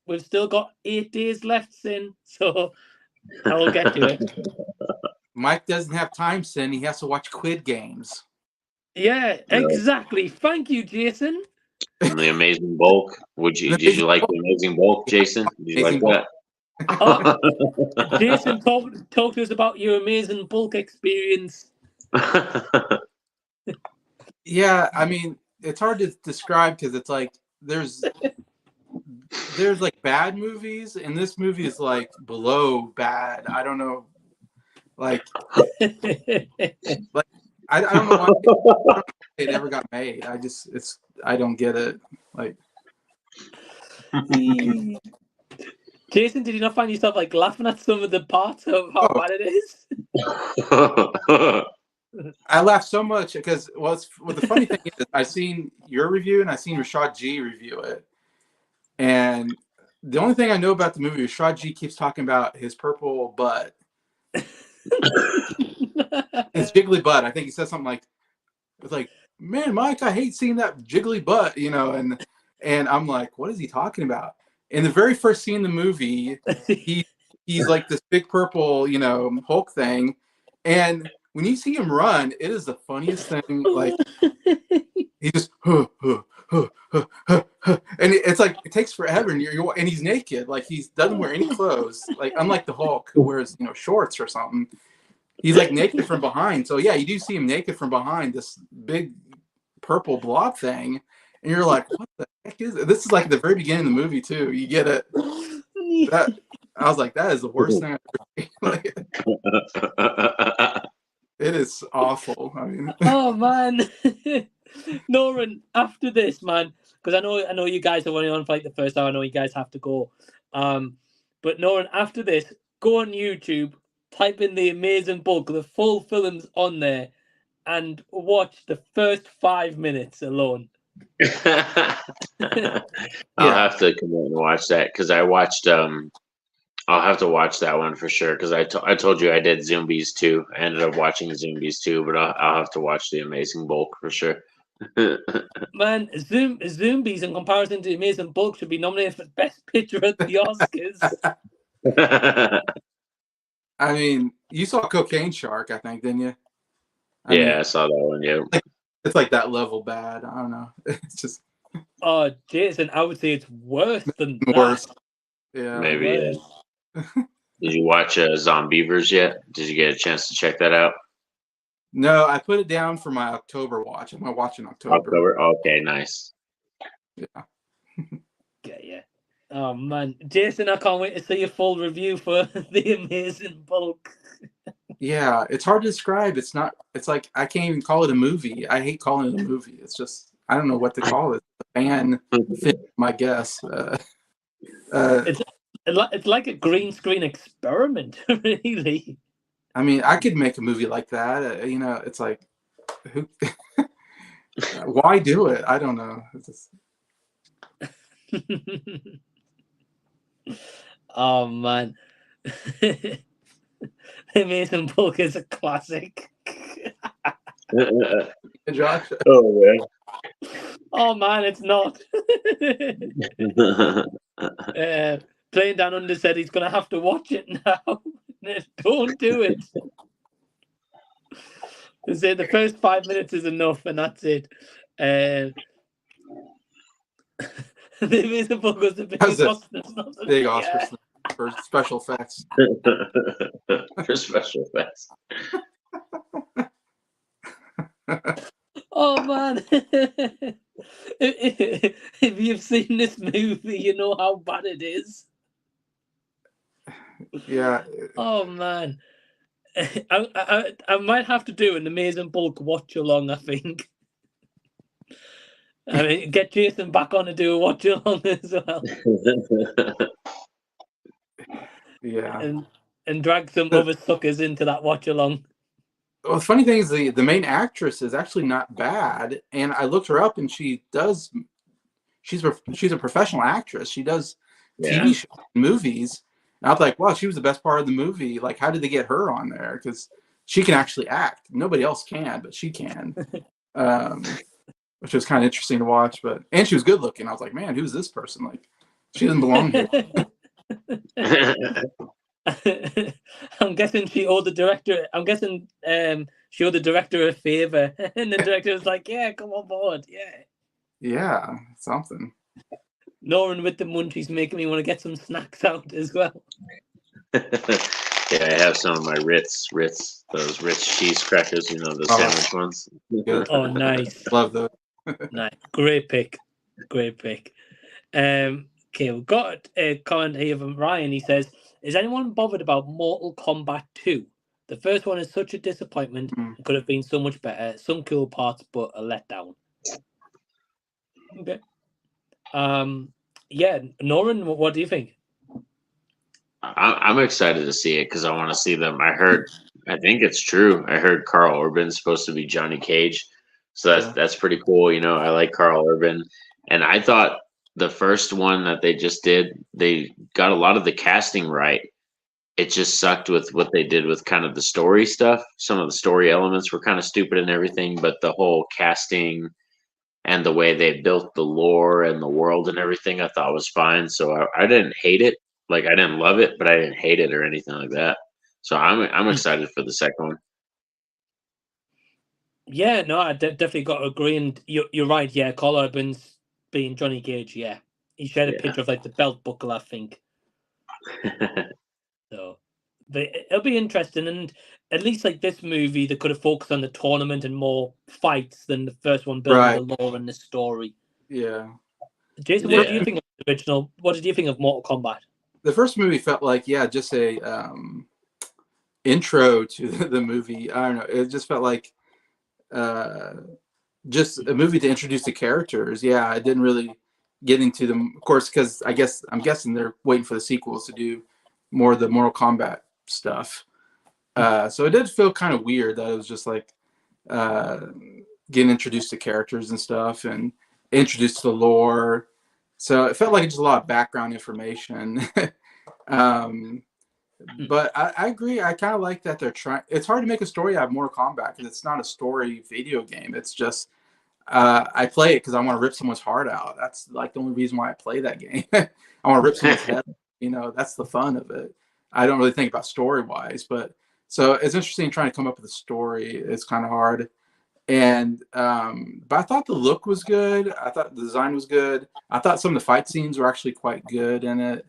We've still got 8 days left, Sin. So I will get to it. Mike doesn't have time, Sin. He has to watch Squid Games. Yeah, exactly. Thank you, Jason. And the Amazing Bulk. Did you like the Amazing Bulk, Jason? Did you like that? Jason, talk to us about your Amazing Bulk experience. Yeah, I mean, it's hard to describe because it's like there's like bad movies, and this movie is like below bad. I don't know, like I don't know why it ever got made. I don't get it. Like, Jason, did you not find yourself like laughing at some of the parts of how bad it is? I laughed so much because the funny thing is I've seen your review and I've seen Rashad G review it, and the only thing I know about the movie, Rashad G keeps talking about his purple butt. His jiggly butt. I think he said something like, "It's like, man, Mike, I hate seeing that jiggly butt," you know, and I'm like, what is he talking about? In the very first scene in the movie, he's like this big purple, you know, Hulk thing, and when you see him run, it is the funniest thing. Like, he just and it's like it takes forever, and and he's naked, like he doesn't wear any clothes, like unlike the Hulk who wears, you know, shorts or something. He's like naked from behind. So yeah, you do see him naked from behind this big purple blob thing, and you're like, what the heck is it? This is like the very beginning of the movie too. You get it. I was like, that is the worst thing I've ever seen. It is awful. I mean, oh man, Norin, after this, man, because I know you guys are only on for like the first hour. I know you guys have to go. But Norin, after this, go on YouTube, type in the Amazing Bulk. The full film's on there, and watch the first 5 minutes alone. I'll have to come in and watch that because I watched. I'll have to watch that one for sure because I told you I did Zombies too. I ended up watching Zombies too, but I'll have to watch the Amazing Bulk for sure. Man, Zombies in comparison to Amazing Bulk should be nominated for Best Picture at the Oscars. I mean, you saw Cocaine Shark, I think, didn't you? I saw that one. Yeah, it's like that level bad. I don't know. It's just. Oh, Jason, I would say it's worse than worse. That. Yeah, maybe. Yeah. Did you watch Zombievers yet? Did you get a chance to check that out? No, I put it down for my October watch. I'm gonna watch in October. Okay, nice. Yeah. Yeah. Oh man, Jason, I can't wait to see your full review for the Amazing Bulk. Yeah, it's hard to describe. It's like I can't even call it a movie. I hate calling it a movie. It's just I don't know what to call it. A fan film, I guess. It's like a green screen experiment, really. I mean, I could make a movie like that. You know, it's like, who? Why do it? I don't know. It's just... Oh man, Amazing Bulk is a classic. Josh. Oh man. Oh man, it's not. Playing Down Under said he's gonna have to watch it now. Don't do it. They say the first 5 minutes is enough, and that's it. The Amazing Bulk was the biggest big Oscar for special effects. For special effects. Oh man, if you've seen this movie, you know how bad it is. Yeah. Oh man, I might have to do an Amazing Bulk watch along. I think. I mean, get Jason back on and do a watch along as well, Yeah. and drag some other suckers into that watch along. Well, the funny thing is the main actress is actually not bad, and I looked her up, and she's a professional actress. She does TV shows, movies. And I was like, wow, she was the best part of the movie. Like, how did they get her on there? Because she can actually act. Nobody else can, but she can, which was kind of interesting to watch. And she was good looking. I was like, man, who's this person? Like, she doesn't belong here. I'm guessing she owed the director. I'm guessing she owed the director a favor, and the director was like, "Yeah, come on board, yeah." Yeah, something. Norin with the munchies making me want to get some snacks out as well. Yeah, I have some of my Ritz, those Ritz cheese crackers, you know, the sandwich ones. Oh, nice. Love those. Nice. Great pick. Okay, we've got a comment here from Ryan. He says, is anyone bothered about Mortal Kombat 2? The first one is such a disappointment. It could have been so much better. Some cool parts, but a letdown. Okay. Yeah, Norin, what do you think? I'm excited to see it because I want to see them. I think it's true. I heard Carl Urban's supposed to be Johnny Cage, so that's pretty cool. You know, I like Carl Urban, and I thought the first one that they just did, they got a lot of the casting right. It just sucked with what they did with kind of the story stuff. Some of the story elements were kind of stupid and everything, but the whole casting and the way they built the lore and the world and everything, I thought was fine. So I didn't hate it. Like, I didn't love it, but I didn't hate it or anything like that. So I'm excited for the second one. Yeah, no, I definitely got to agree. And you're right. Yeah, Carl Urban's being Johnny Cage. Yeah, he shared a picture of like the belt buckle, I think. So, but it'll be interesting. And at least like this movie, they could have focused on the tournament and more fights than the first one, building the lore and the story. Yeah. Jason, what do you think of the original? What did you think of Mortal Kombat? The first movie felt like, just a intro to the movie. I don't know. It just felt like just a movie to introduce the characters. Yeah, I didn't really get into them, of course, because I'm guessing they're waiting for the sequels to do more of the Mortal Kombat stuff. So it did feel kind of weird that it was just like getting introduced to characters and stuff and introduced to the lore. So it felt like just a lot of background information. But I agree. I kind of like that they're trying. It's hard to make a story out of Mortal Kombat because it's not a story video game. It's just I play it because I want to rip someone's heart out. That's like the only reason why I play that game. I want to rip someone's head. You know, that's the fun of it. I don't really think about story wise, but so it's interesting trying to come up with a story. It's kind of hard. And but I thought the look was good. I thought the design was good. I thought some of the fight scenes were actually quite good in it.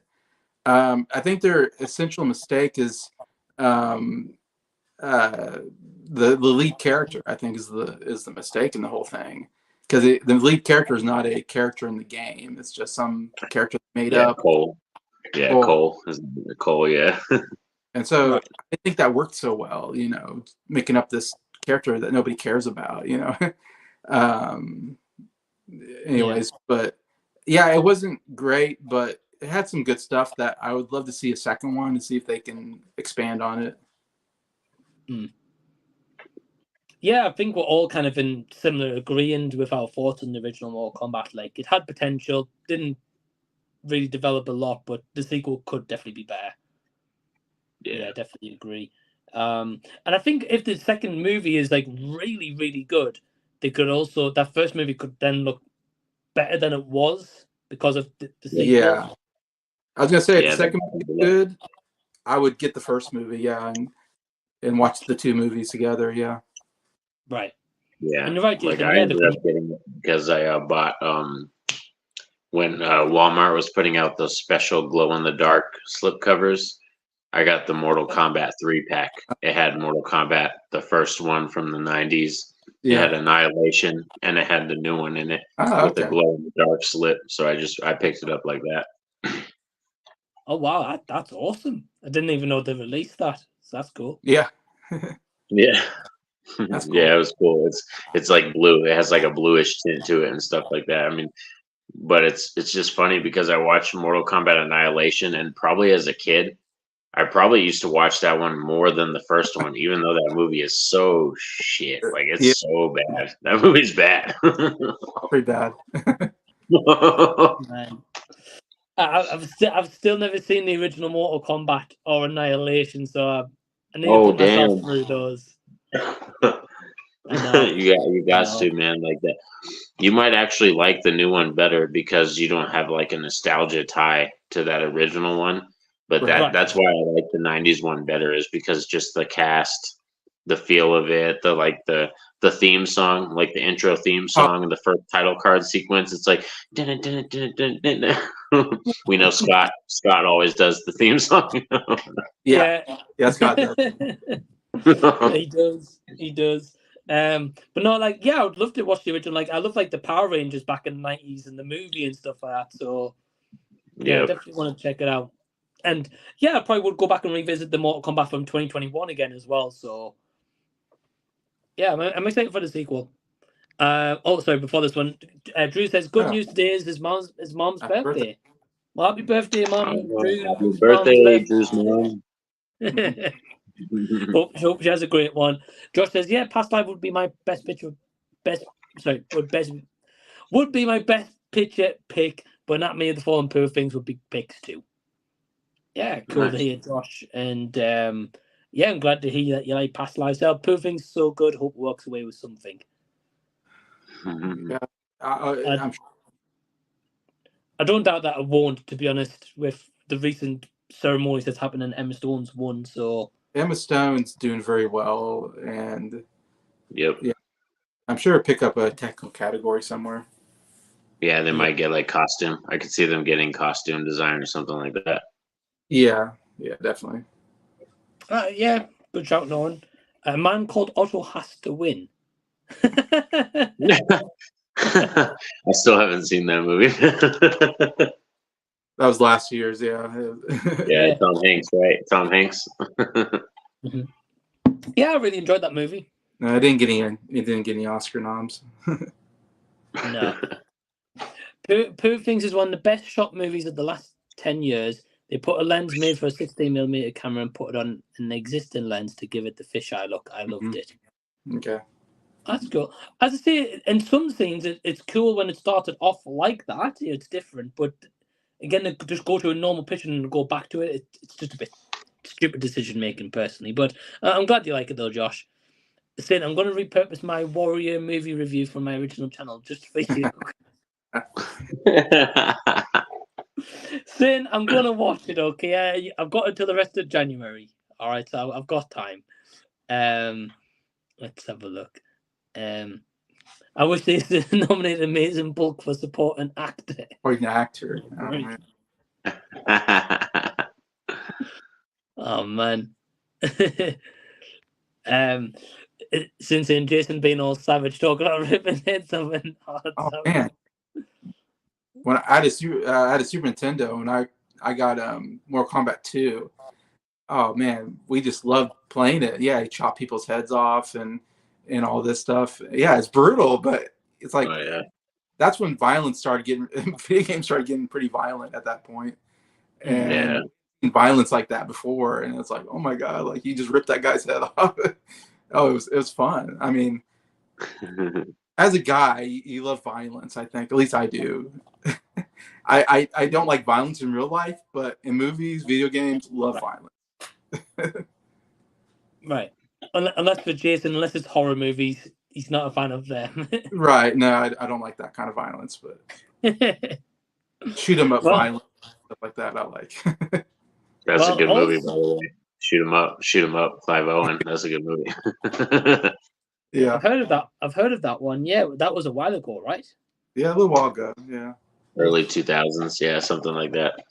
I think their essential mistake is the lead character. I think is the mistake in the whole thing, because the lead character is not a character in the game. It's just some character made up. Cole. Yeah, Cole. Cole. Yeah. And so I think that worked so well. You know, making up this character that nobody cares about. You know. Anyways, but yeah, it wasn't great, but it had some good stuff that I would love to see a second one to see if they can expand on it. Yeah, I think we're all kind of in similar agreement with our thoughts on the original Mortal Kombat. Like, it had potential, didn't really develop a lot, but the sequel could definitely be better. Yeah, definitely agree. And I think if the second movie is like really, really good, they could also, that first movie could then look better than it was because of the sequel. Yeah. I was gonna say, if the second movie is good, I would get the first movie, and watch the two movies together, Right. Yeah. And you're right, Like, Jason. I ended up getting it because I bought when Walmart was putting out those special glow in the dark slip covers. I got the Mortal Kombat 3-pack. It had Mortal Kombat, the first one from the 90s, It had Annihilation, and it had the new one in it with a glow in the dark slit. So I picked it up like that. Oh wow, that's awesome! I didn't even know they released that. So that's cool. Yeah. Yeah. That's cool. Yeah, it was cool. It's like blue. It has like a bluish tint to it and stuff like that. I mean, but it's just funny because I watched Mortal Kombat Annihilation, and probably as a kid, I probably used to watch that one more than the first one, even though that movie is so shit. Like it's so bad. That movie's bad. Pretty bad. Man. I've still never seen the original Mortal Kombat or Annihilation, so I need to put myself through those. You got to, man. Like that, you might actually like the new one better because you don't have like a nostalgia tie to that original one. But that's why I like the '90s one better, is because just the cast, the feel of it, the theme song, like the intro theme song and the first title card sequence. It's like, we know Scott always does the theme song. Yeah, Scott does. He does. But no, like, I would love to watch the original. Like, I love like the Power Rangers back in the '90s and the movie and stuff like that. So I definitely want to check it out. And I probably would go back and revisit the Mortal Kombat from 2021 again as well. So I'm excited for the sequel. Sorry, before this one, Drew says good news today is his mom's birthday. Well, happy birthday, Mom. Drew. Happy birthday, Drew's mom. Hope she has a great one. Josh says, Past Life would be my best picture. Would be my best picture pick, but not many of the following Poor Things would be picks too. Yeah, cool to hear, Josh. And I'm glad to hear that you like Past Lives. Poor Things so good. Hope it walks away with something. Yeah, I'm sure. I don't doubt that I won't, to be honest, with the recent ceremonies that's happened and Emma Stone's won. So Emma Stone's doing very well, and yeah, I'm sure pick up a technical category somewhere. Yeah, they might get like costume. I could see them getting costume design or something like that. Yeah, definitely. Good shout, Norin. A man called Otto has to win. I still haven't seen that movie. That was last year's, Tom Hanks, right? Tom Hanks. Mm-hmm. Yeah, I really enjoyed that movie. No, it didn't get any Oscar noms. No. Poor Things is one of the best shot movies of the last 10 years. They put a lens made for a 16mm camera and put it on an existing lens to give it the fisheye look. I loved it. Okay. That's cool. As I say, in some scenes, it's cool when it started off like that. It's different. But again, just go to a normal picture and go back to it. It's just a bit stupid decision-making, personally. But I'm glad you like it, though, Josh. Sin, I'm going to repurpose my Warrior movie review from my original channel just for you. Sin, I'm going to watch it, okay? I've got until the rest of January. All right, so I've got time. Let's have a look. I wish they nominated Amazing Bulk for supporting actor. Or an actor. Oh man. Since in Jason being all savage talking about ripping heads off and man. When I had a Super Nintendo and I got Mortal Kombat 2. Oh man, we just loved playing it. Yeah, he chopped people's heads off and all this stuff. Yeah, it's brutal, but it's like that's when violence started getting video games started getting pretty violent at that point. And violence like that before, and it's like, oh my god, like he just ripped that guy's head off. Oh, it was fun. I mean, as a guy, you love violence, I think. At least I do. I don't like violence in real life, but in movies, video games, love violence. Right. Unless for Jason, unless it's horror movies, he's not a fan of them. Right. No, I don't like that kind of violence, but shoot 'em up violence, stuff like that, I like. That's a good movie, by the way. Shoot 'em up, Clive Owen. That's a good movie. Yeah. I've heard of that one. Yeah, that was a while ago, right? Yeah, a little while ago. Yeah. Early 2000s, yeah, something like that.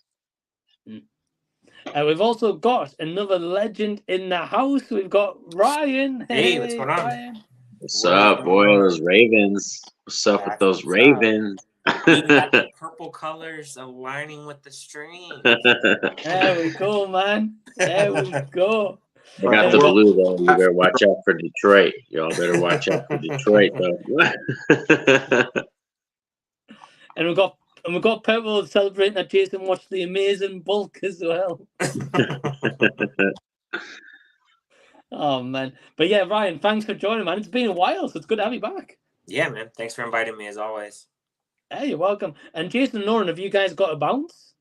We've also got another legend in the house. We've got Ryan. Hey, what's going on? Ryan. What's up, boy? Those Ravens. What's up with those Ravens? You got the purple colors aligning with the stream. There we go, man. There we go. I got the blue though. You better watch out for Detroit. Y'all better watch out for Detroit though. And we've got purple celebrating that Jason watched the amazing Bulk as well. Oh man. But yeah, Ryan, thanks for joining, man. It's been a while, so it's good to have you back. Yeah, man. Thanks for inviting me as always. Hey, you're welcome. And Jason and Norin, have you guys got a bounce?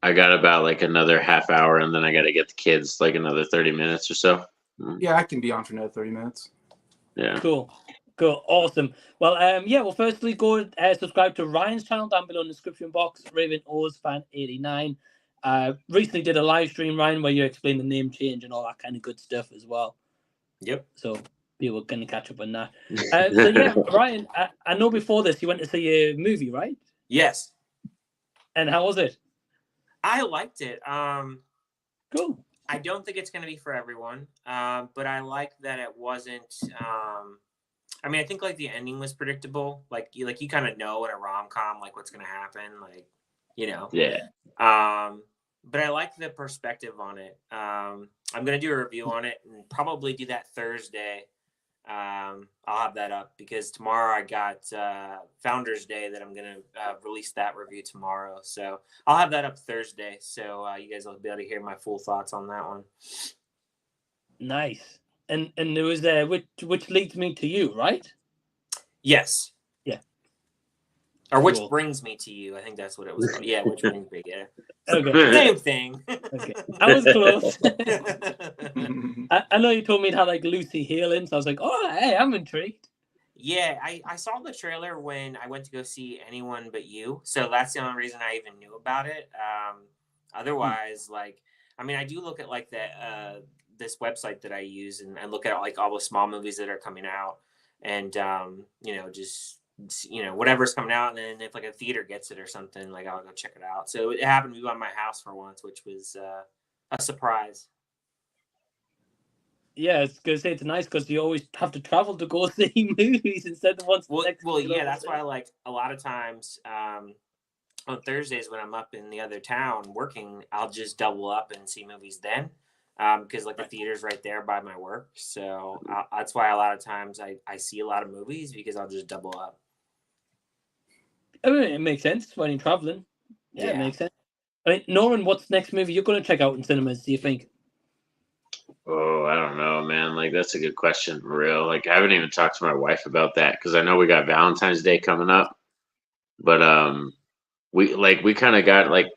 I got about like another half hour, and then I got to get the kids like another 30 minutes or so. Yeah, I can be on for another 30 minutes. Yeah. Cool. Awesome. Well, well, firstly, go subscribe to Ryan's channel down below in the description box, RavensOsFan89. Recently did a live stream, Ryan, where you explain the name change and all that kind of good stuff as well. Yep. So people are going to catch up on that. So yeah, Ryan, I know before this you went to see a movie, right? Yes. And how was it? I liked it. Cool. I don't think it's going to be for everyone, but I like that it wasn't. I mean, I think like the ending was predictable. Like you kind of know in a rom-com like what's going to happen, like Yeah. But I like the perspective on it. I'm going to do a review on it and probably do that Thursday. I'll have that up because tomorrow I got Founders Day that I'm going to release that review tomorrow. So I'll have that up Thursday. So you guys will be able to hear my full thoughts on that one. Nice. And there was which leads me to you, right? Yes. Yeah. Or which Cool. brings me to you. I think that's what it was called. Yeah, which brings me. Yeah. Okay. Same thing. Okay. I was close. I know you told me it had like Lucy Hale, so I was like, oh, hey, I'm intrigued. Yeah, I saw the trailer when I went to go see Anyone But You. So that's the only reason I even knew about it. Otherwise, like, I mean, I do look at like this website that I use and look at like all the small movies that are coming out and, just, whatever's coming out. And then if like a theater gets it or something, like I'll go check it out. So it happened to be by my house for once, which was a surprise. Yeah, it's gonna say it's nice because you always have to travel to go see movies instead of once. Well, yeah, that's why like a lot of times on Thursdays when I'm up in the other town working, I'll just double up and see movies then because like the theater's right there by my work. So that's why a lot of times I see a lot of movies because I'll just double up. I mean, it makes sense when you're traveling. Yeah, it makes sense. I mean, Norin, what's the next movie you're going to check out in cinemas, do you think? Oh, I don't know, man. Like, that's a good question for real. Like, I haven't even talked to my wife about that because I know we got Valentine's Day coming up. But we kind of got like,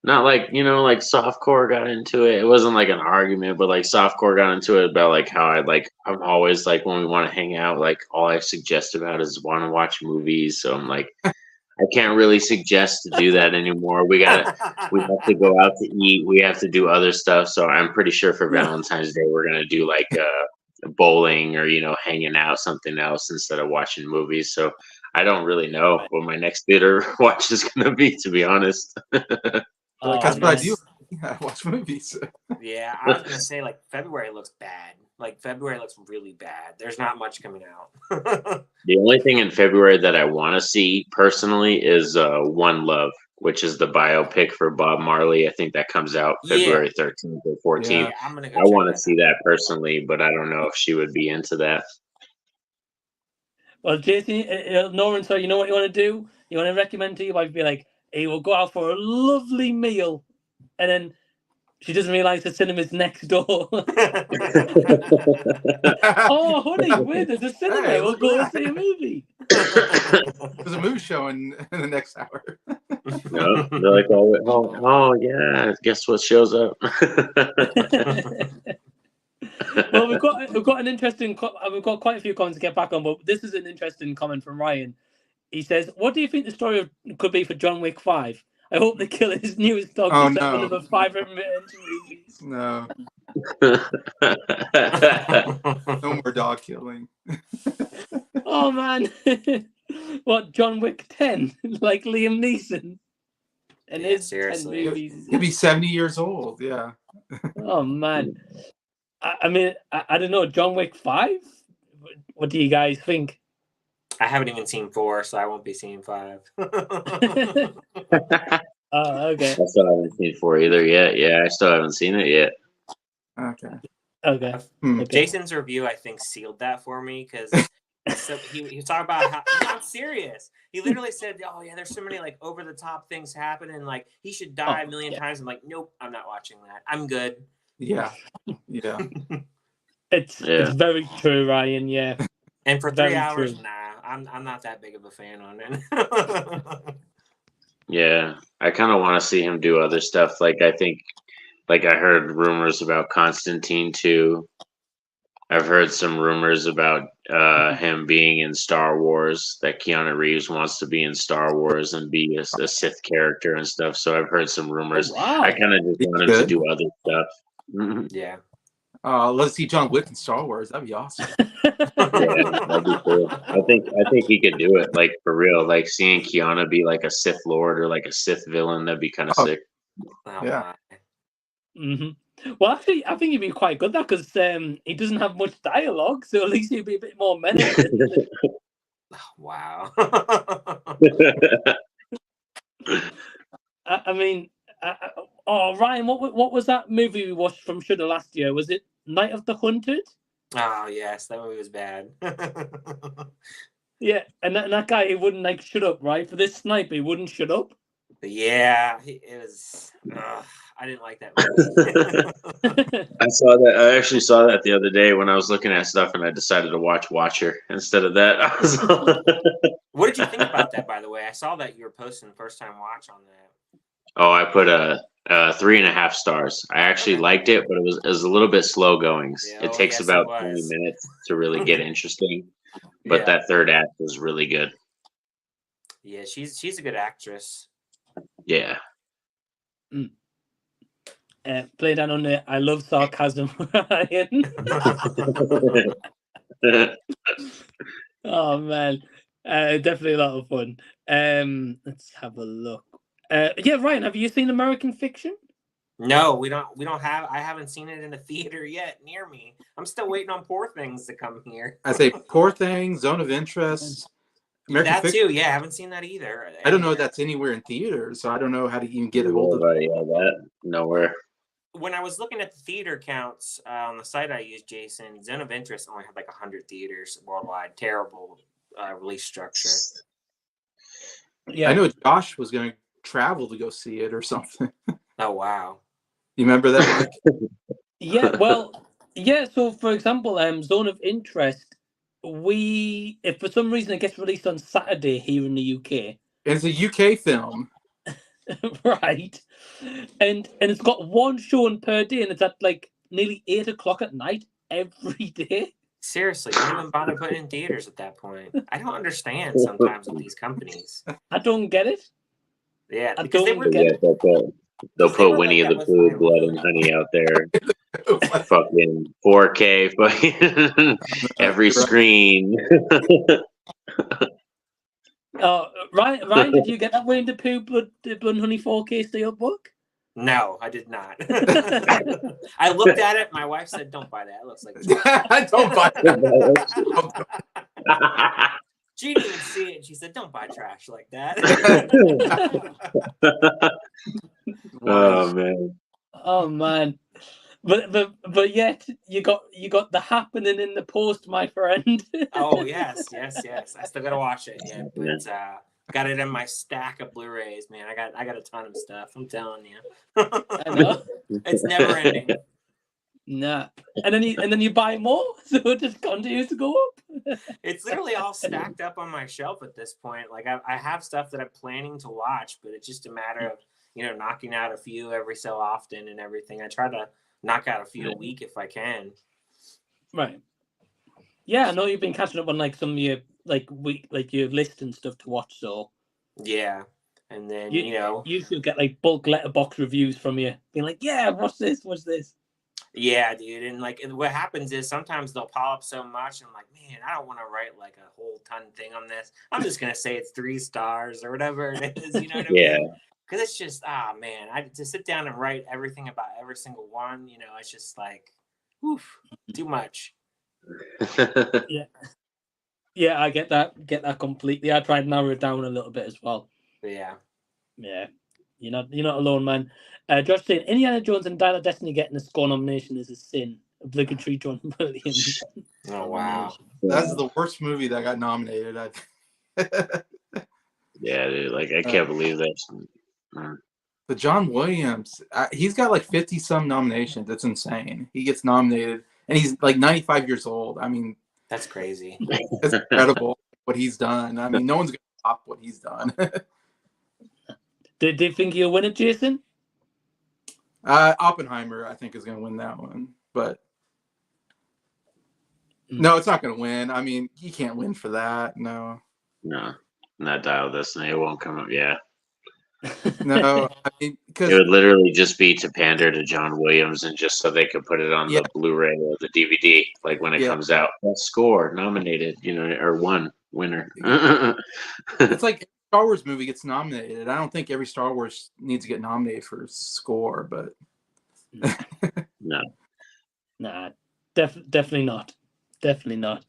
not like, like softcore got into it. It wasn't like an argument, but like softcore got into it about like how I'm always like when we want to hang out, like all I suggest about is want to watch movies. So I'm like, I can't really suggest to do that anymore. We have to go out to eat. We have to do other stuff. So I'm pretty sure for Valentine's Day, we're going to do like bowling or, hanging out, something else instead of watching movies. So I don't really know what my next theater watch is going to be, to be honest. That's what I do. I watch movies. Yeah, I was going to say like February looks bad. Like February looks really bad. There's not much coming out. The only thing in February that I want to see personally is One Love, which is the biopic for Bob Marley. I think that comes out February 13th or 14th. Yeah, I'm gonna go I want to see that personally, but I don't know if she would be into that. Well, Jason, Norin, so you know what you want to do? You want to recommend to your wife, be like, hey, we'll go out for a lovely meal. And then she doesn't realize the cinema's next door. Oh, honey, wait, there's a cinema. Hey, we'll go and see a movie. There's a movie show in the next hour. No, they're like, oh, yeah. Guess what shows up? Well, we've got an interesting. We've got quite a few comments to get back on, but this is an interesting comment from Ryan. He says, "What do you think the story could be for John Wick 5? I hope they kill his newest dog to set up another 500 movies." No. No more dog killing. Oh man. What, John Wick 10? Like Liam Neeson? And his 10 movies. He'll be 70 years old, yeah. Oh man. I mean, I don't know, John Wick 5? what do you guys think? I haven't even seen 4, so I won't be seeing 5. Oh, okay. I still haven't seen 4 either yet. Yeah, I still haven't seen it yet. Okay. Okay. Jason's review, I think, sealed that for me because so he was talking about how I'm serious. He literally said, "Oh yeah, there's so many like over the top things happen, and like he should die a million times." I'm like, nope, I'm not watching that. I'm good. Yeah. It's very true, Ryan. Yeah. And for Very 3 hours, true. nah, I'm not that big of a fan on it. Yeah, I kind of want to see him do other stuff. Like I think, like I heard rumors about Constantine 2. I've heard some rumors about him being in Star Wars. That Keanu Reeves wants to be in Star Wars and be a Sith character and stuff. So I've heard some rumors. Oh, wow. I kind of just want him to do other stuff. Yeah. Let's see John Wick in Star Wars. That'd be awesome. Yeah, that'd be cool. I think he could do it, like for real. Like seeing Keanu be like a Sith Lord or like a Sith villain, that'd be kind of sick. Oh, Yeah. Well, actually, I think he'd be quite good at that because he doesn't have much dialogue, so at least he'd be a bit more menacing. Wow. I mean, Ryan, what was that movie we watched from Shudder last year? Was it Night of the Hunted? Oh yes, that movie was bad. Yeah, and that guy, he wouldn't like shut up, right? For this sniper, he wouldn't shut up. Yeah, it was. I didn't like that movie. I saw that. I actually saw that the other day when I was looking at stuff, and I decided to watch Watcher instead of that. What did you think about that, by the way? I saw that you were posting first time watch on that. Oh, I put a 3.5 stars. I actually liked it, but it was a little bit slow going. Yeah, it takes about 20 minutes to really get interesting. But that third act was really good. Yeah, she's a good actress. Yeah. Play that on the I love sarcasm, Ryan. Oh man, definitely a lot of fun. Let's have a look. Yeah, Ryan, have you seen American Fiction? No, we don't have. I haven't seen it in a theater yet near me. I'm still waiting on Poor Things to come here. I say Poor Things, Zone of Interest. American Fiction. Too, yeah, I haven't seen that either. I don't know if that's anywhere in theaters, so I don't know how to even get a hold of it. Yeah, that nowhere. When I was looking at the theater counts on the site I used, Jason, Zone of Interest only had like 100 theaters worldwide. Terrible release structure. Yeah, I know Josh was going to travel to go see it or something. Oh wow! You remember that? Yeah, well, yeah. So, for example, Zone of Interest, if for some reason it gets released on Saturday here in the UK, and it's a UK film. Right, and it's got one showing per day, and it's at like nearly 8 o'clock at night every day. Seriously, don't even bother putting in theaters at that point. I don't understand sometimes with these companies. I don't get it. Yeah, I don't get it. They'll put Winnie the Pooh, Blood and Honey out there. Fucking 4K, fucking every screen. Ryan, did you get that Winnie the Pooh, Blood and Honey 4K Steelbook? No, I did not. I looked at it. My wife said, "Don't buy that. It looks like." Don't buy that. She didn't even see it. She said, "Don't buy trash like that." Oh man. Oh man. But yet you got the happening in the post, my friend. Oh yes. I still gotta watch it. Yeah, but got it in my stack of Blu-rays, man. I got a ton of stuff. I'm telling you. I know. It's never ending. Nah. And then you buy more, so it just continues to go up. It's literally all stacked up on my shelf at this point. Like I have stuff that I'm planning to watch, but it's just a matter of knocking out a few every so often and everything. I try to knock out a few a week if I can. Right. Yeah, I know you've been catching up on like some of your your list and stuff to watch. So yeah, and then you should get like bulk letterbox reviews from you, being like, yeah, what's this? Yeah, dude. And like what happens is sometimes they'll pile up so much and I'm like, man, I don't want to write like a whole ton thing on this. I'm just gonna say it's 3 stars or whatever it is, you know what I mean? Because it's just man, I to sit down and write everything about every single one, it's just like oof, too much. Yeah, I get that completely. I tried to narrow it down a little bit as well. Yeah. You're not alone, man. Josh saying Indiana Jones and Dial of Destiny getting a score nomination is a sin. Obligatory John Williams. Oh wow. That's the worst movie that got nominated. Yeah, dude, like I can't believe that. But John Williams, he's got like 50 some nominations. That's insane. He gets nominated, and he's like 95 years old. I mean, that's crazy. It's incredible what he's done. I mean, no one's gonna top what he's done. Do you think he'll win it, Jason? Oppenheimer, I think, is gonna win that one, but no, it's not gonna win. I mean, he can't win for that. No, not Dial of Destiny. It won't come up. Yeah. No, I mean, because it would literally just be to pander to John Williams and just so they could put it on the Blu-ray or the DVD, like when it comes out. Best score nominated, or one winner. It's like every Star Wars movie gets nominated. I don't think every Star Wars needs to get nominated for score, but no, nah, definitely not. Definitely not.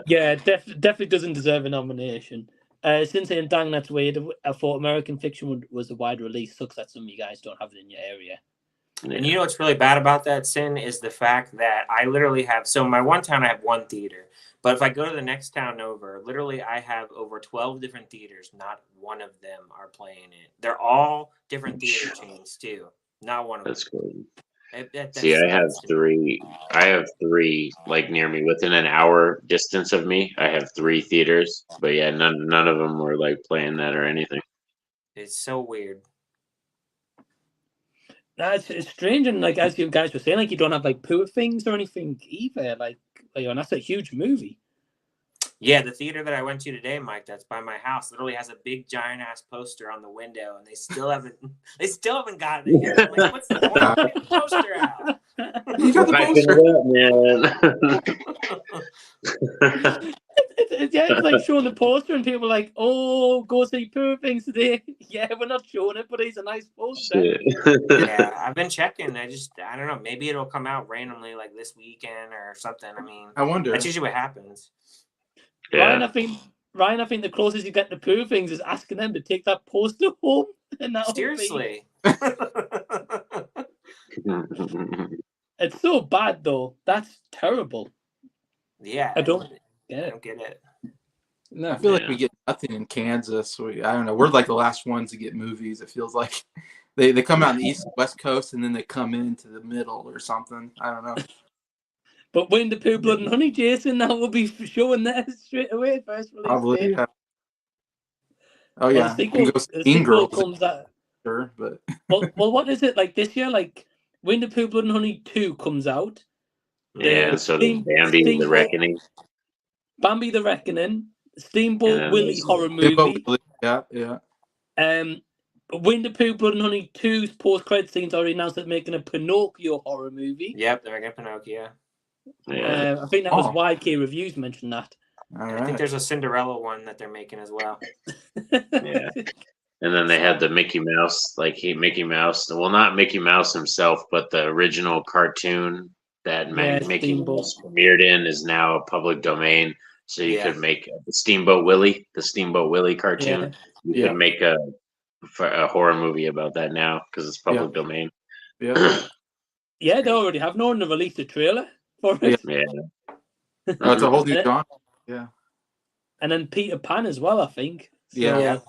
Yeah, definitely doesn't deserve a nomination. Since saying dang, that's weird. I thought American Fiction was a wide release. Sucks that some of you guys don't have it in your area. Yeah. And you know what's really bad about that, Sin, is the fact that I literally have, so in my one town I have one theater, but if I go to the next town over, literally I have over 12 different theaters. Not one of them are playing it. They're all different theater chains too. Not one of them. That's cool. That's See, I have three. Like near me, within an hour distance of me. I have 3 theaters, but yeah, none of them were like playing that or anything. It's so weird. It's strange, and like as you guys were saying, like you don't have like poor things or anything either. Like and that's a huge movie. Yeah, the theater that I went to today, Mike, that's by my house, literally has a big giant ass poster on the window, and they still haven't gotten it yet. I'm like, what's the point of getting the poster out? You got the poster, man. It's like showing the poster, and people are like, "Oh, go see Poor Things today." Yeah, we're not showing it, but it's a nice poster. Yeah, I've been checking. I don't know. Maybe it'll come out randomly, like this weekend or something. I mean, I wonder. That's usually what happens. Yeah. Ryan, I think the closest you get to Poor Things is asking them to take that poster home. And seriously. It's so bad, though. That's terrible. Yeah, I don't get it. No, I feel like we get nothing in Kansas. I don't know. We're like the last ones to get movies. It feels like they come out on the East and West Coast, and then they come into the middle or something. I don't know. But Winnie the Pooh, Blood and Honey, Jason, that will be showing there straight away. First release. Probably, yeah. Oh, yeah. The sequel comes out. Sure, but... well, what is it? Like this year, like Winnie the Pooh, Blood and Honey 2 comes out. Yeah, so Bambi, The Reckoning. Bambi, The Reckoning. Steamboat Willie horror movie. Yeah. Winnie the Pooh, Blood and Honey 2's post-credit scenes already announced that making a Pinocchio horror movie. Yep, they're making Pinocchio. Yeah. I think that was YK Reviews mentioned that. I think there's a Cinderella one that they're making as well. Yeah. And then they had the Mickey Mouse, Mickey Mouse. Well, not Mickey Mouse himself, but the original cartoon that Mickey Mouse premiered in is now a public domain. So you could make the Steamboat Willie cartoon. You could make a horror movie about that now because it's public domain. Yeah. Yeah, they already have. Norin released a trailer for it. Yeah. Oh, it's a whole new genre. Yeah. And then Peter Pan as well, I think. So, yeah.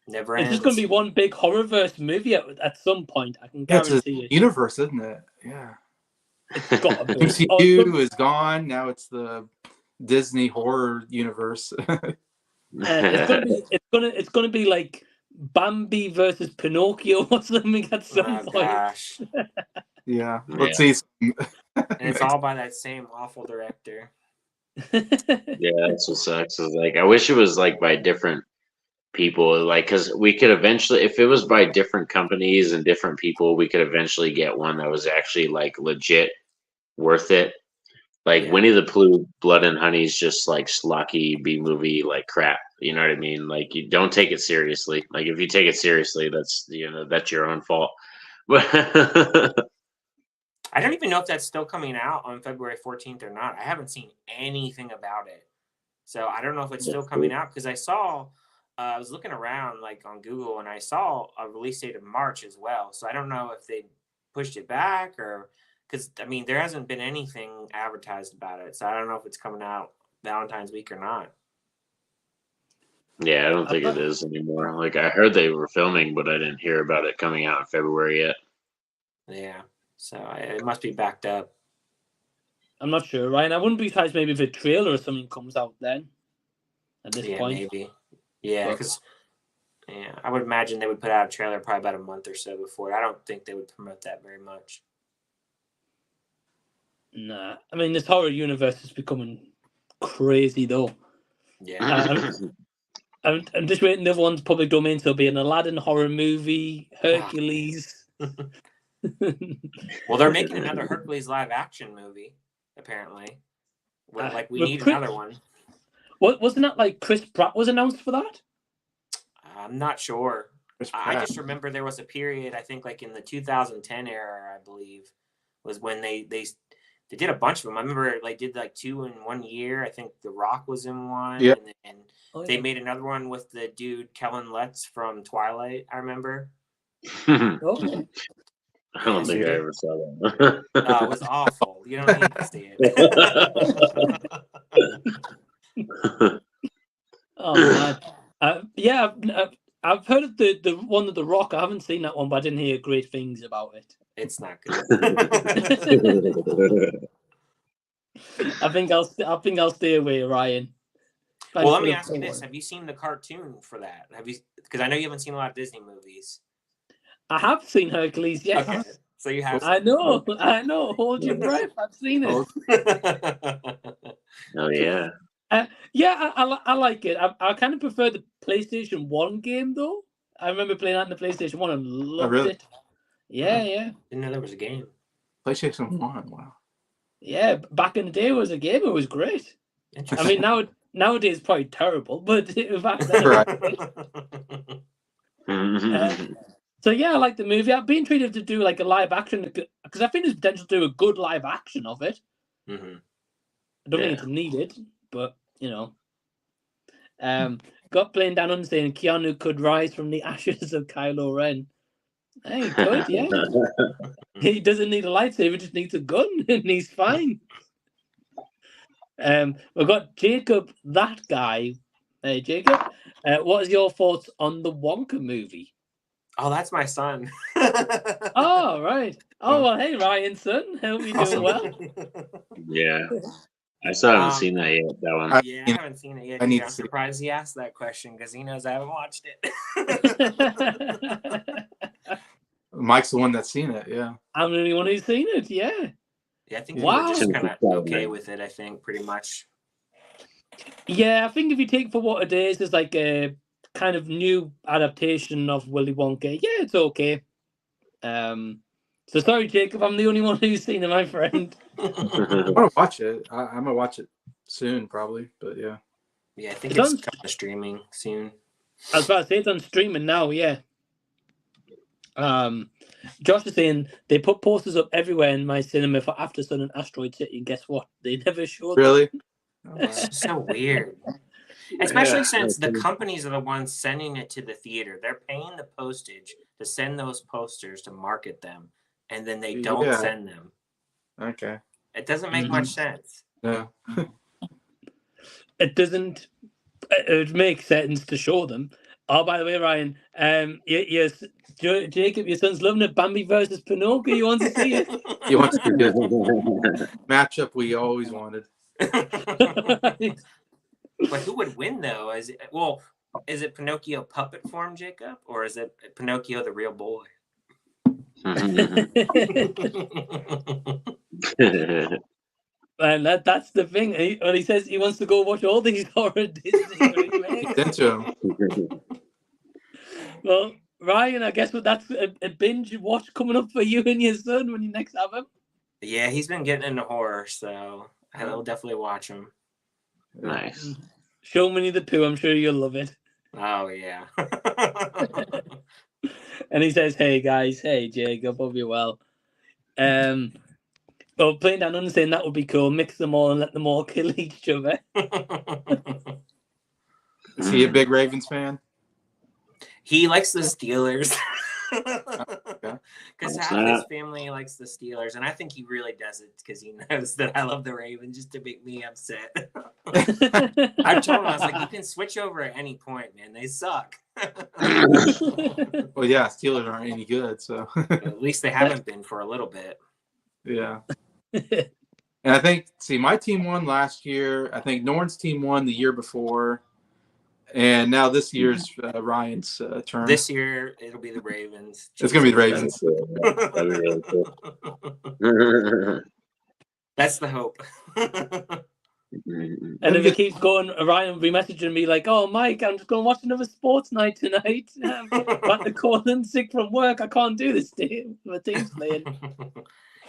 Never it's ends. just going to be one big horrorverse movie at some point. I can guarantee it's a universe, isn't it? Yeah. It's got to be. MCU is gone. Now it's the Disney horror universe. It's gonna be like Bambi versus Pinocchio or something at some point. Gosh. Yeah. Let's see. And it's all by that same awful director. Yeah, that's what sucks. Is like I wish it was like by different people, like because we could eventually, if it was by different companies and different people, we could eventually get one that was actually like legit worth it. Like Yeah. Winnie the Pooh, Blood and Honey is just like schlocky B movie like crap. You know what I mean? Like you don't take it seriously. Like if you take it seriously, that's that's your own fault. But I don't even know if that's still coming out on February 14th or not. I haven't seen anything about it. So I don't know if it's still coming out because I was looking around like on Google and I saw a release date of March as well. So I don't know if they pushed it back or because I mean there hasn't been anything advertised about it. So I don't know if it's coming out Valentine's week or not. yeah, I don't think it is anymore. Like I heard they were filming, but I didn't hear about it coming out in February yet. Yeah. So it must be backed up. I'm not sure, Ryan. I wouldn't be surprised maybe if a trailer or something comes out then. At this point, Maybe. Yeah, because I would imagine they would put out a trailer probably about a month or so before. I don't think they would promote that very much. Nah, I mean this horror universe is becoming crazy though. Yeah. I'm just waiting the other one's public domain, so it'll be an Aladdin horror movie, Hercules. Well, they're making another Hercules live action movie, apparently. Well, we need another one. Wasn't that like Chris Pratt was announced for that? I'm not sure. I just remember there was a period, I think like in the 2010 era, I believe, was when they did a bunch of them. I remember like did like 2 in 1 year. I think The Rock was in one. Yeah. And they made another one with the dude Kellen Lutz from Twilight, I remember. Okay. I don't think I ever saw that. It was awful. You don't need to see it. Oh man. Yeah, I've heard of the one of The Rock. I haven't seen that one, but I didn't hear great things about it. It's not good. I think I'll stay away, Ryan. Thanks well, let for me the ask you forward. this: have you seen the cartoon for that? Have you? Because I know you haven't seen a lot of Disney movies. I have seen Hercules. Yes. Okay. So you have. I know. Hold your breath. I've seen it. Oh yeah. Yeah, I like it. I kind of prefer the PlayStation 1 game though. I remember playing that in the PlayStation 1 and loved it. Yeah, yeah. Didn't know there was a game. PlayStation 1, wow. Yeah, back in the day it was a game. It was great. I mean, nowadays it's probably terrible, but back then. So yeah, I like the movie. I've been treated to do like a live action because I think there's potential to do a good live action of it. Mm-hmm. I don't think it's needed, but got playing down under saying Keanu could rise from the ashes of Kylo Ren. Hey, he could, yeah. He doesn't need a lightsaber; just needs a gun, and he's fine. We've got Jacob, that guy. Hey, Jacob, what is your thoughts on the Wonka movie? Oh, that's my son. Oh, right. Oh, well, hey, Ryan, son. Hope you're doing well. Yeah. I still haven't seen that yet, that one. I haven't seen it yet. I'm surprised he asked that question because he knows I haven't watched it. Mike's the one that's seen it, yeah. I'm the only one who's seen it, yeah. Yeah, I think we're just kind of okay with it, I think, pretty much. Yeah, I think if you take for what it is, it's like a kind of new adaptation of Willy Wonka. Yeah, it's okay. So sorry, Jacob, I'm the only one who's seen it, my friend. I want to watch it. I'm gonna watch it soon, probably. But yeah. Yeah, I think it's kind of streaming soon. I was about to say it's on streaming now. Yeah. Josh is saying they put posters up everywhere in my cinema for After Sun and Asteroid City, and guess what? They never showed. Really? It's so weird. Especially since the companies are the ones sending it to the theater. They're paying the postage to send those posters to market them, and then they don't send them. Okay. It doesn't make much sense. No. It doesn't. It makes sense to show them. Oh, by the way, Ryan, yes, Jacob, your son's loving it. Bambi versus Pinocchio. You want to see it? He wants to do this matchup we always wanted. But who would win though? Is it Pinocchio puppet form, Jacob, or is it Pinocchio the real boy? And that's the thing. He says he wants to go watch all these horror Disney remakes. Into him. Well, Ryan, I guess that's a binge watch coming up for you and your son when you next have him. Yeah, he's been getting into horror, so I'll definitely watch them. Nice. Show me the 2. I'm sure you'll love it. Oh yeah. And he says, "Hey guys, hey Jacob, hope you're well." But playing down under saying that would be cool. Mix them all and let them all kill each other. Is he a big Ravens fan? He likes the Steelers. Okay. Because What's half his that? family likes the Steelers, and I think he really does it because he knows that I love the Ravens just to make me upset. I told him, I was like, you can switch over at any point, man. They suck. Well, yeah, Steelers aren't any good, so At least they haven't been for a little bit. yeah. And I think, my team won last year. I think Norin's team won the year before. And now this year's Ryan's turn. This year, it'll be the Ravens. It's going to be the Ravens. That'd be really cool. That's the hope. And if it keeps going, Ryan will be messaging me like, "Oh, Mike, I'm just going to watch another sports night tonight. I'm about to call in sick from work. I can't do this day. My team's playing."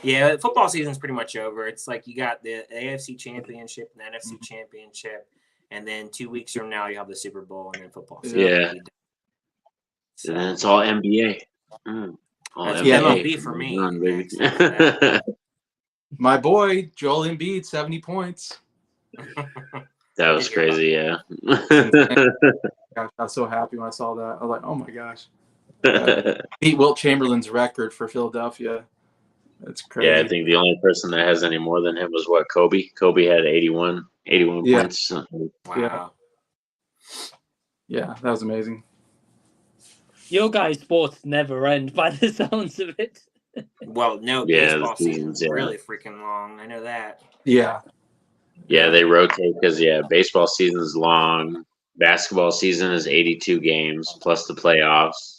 Yeah, football season's pretty much over. It's like you got the AFC Championship and the NFC Championship, and then 2 weeks from now you have the Super Bowl and then football season. Yeah. So, And then it's all NBA. All that's NBA. MLB for me. Come on, baby. My boy, Joel Embiid, 70 points. That was crazy, yeah. Gosh, I was so happy when I saw that. I was like, oh my gosh. Beat Wilt Chamberlain's record for Philadelphia. That's crazy. Yeah, I think the only person that has any more than him was what, Kobe? Kobe had 81 Yeah. points. Wow. Yeah, that was amazing. Your guys' sports never end by the sounds of it. Well, no, Yeah, baseball the season's seasons, yeah. really freaking long. I know that. Yeah. Yeah, they rotate because, baseball season's long. Basketball season is 82 games plus the playoffs.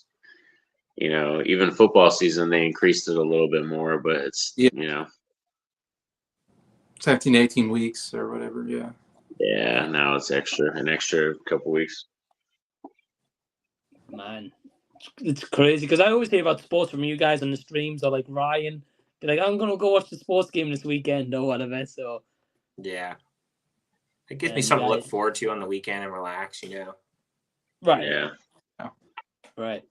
You know, even football season, they increased it a little bit more, but it's, 17, 18 weeks or whatever, yeah. Yeah, now it's an extra couple weeks. Man, it's crazy because I always hear about sports from you guys on the streams, or like Ryan be like, "I'm gonna go watch the sports game this weekend" or whatever. So Yeah. It gives me Yeah, something to look guys- forward to on the weekend and relax, right, Yeah. right.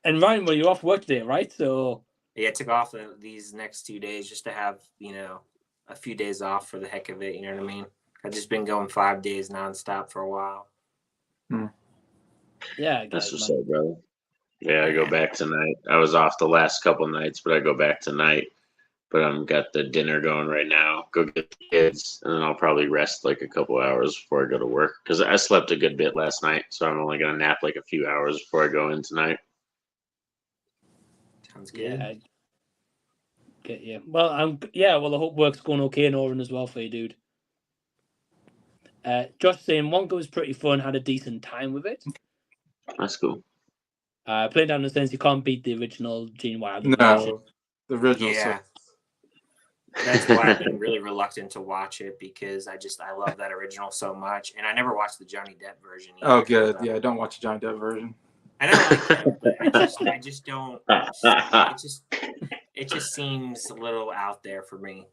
And Ryan, well, you're off work today, right? So Yeah, I took off these next 2 days just to have, a few days off for the heck of it. You know what I mean? I've just been going 5 days nonstop for a while. yeah, That's guys, what's man. up, brother. Yeah, I go back tonight. I was off the last couple nights, but I go back tonight. But I'm got the dinner going right now. Go get the kids, and then I'll probably rest like a couple hours before I go to work because I slept a good bit last night. So I'm only gonna nap like a few hours before I go in tonight. Sounds good. Yeah, I get you. Well, Well, I hope work's going okay in Oren as well for you, dude. Josh saying Wonka was pretty fun. Had a decent time with it. That's cool. Playing down the sense you can't beat the original Gene Wilder version. No, the original. Yeah. That's why I've been really reluctant to watch it because I love that original so much, and I never watched the Johnny Depp version either. Oh, good. Yeah, don't watch the Johnny Depp version. I don't like it, but I just don't. It just seems a little out there for me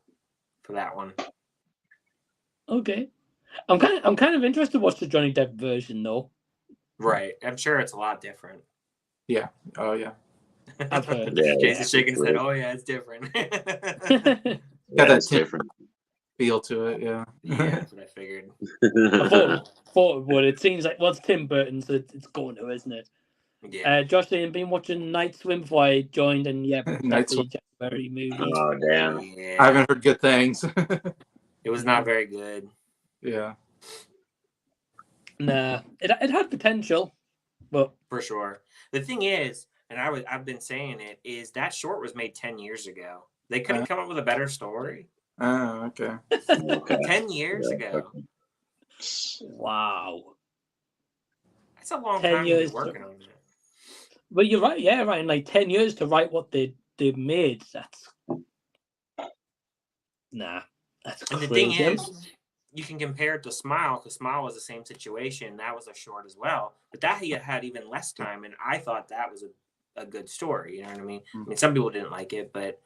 for that one. Okay, I'm kind of interested to watch the Johnny Depp version though. Right, I'm sure it's a lot different. Yeah. Oh, yeah. I've heard. Yeah, Jason's shaking his head. Oh yeah, it's different. Got that it's different. feel to it, yeah. Yeah, that's what I figured. I thought it would. It seems like it's Tim Burton, so it's going to, isn't it? Yeah. Josh saying been watching Night Swim before I joined, and Night Swim. January movie. Oh damn! Yeah. I haven't heard good things. It was not very good. Yeah. Nah, it had potential, but For sure. The thing is, and I've been saying it, is that short was made 10 years ago. They couldn't come up with a better story. Oh, okay. Okay. 10 years ago. wow. That's a long 10 time to years be working on that. But you're right, yeah, right. In like 10 years to write what they made, that's And crazy. the thing is, you can compare it to Smile, because Smile was the same situation. That was a short as well. But that had even less time, and I thought that was a good story. You know what I mean? I mean, some people didn't like it, but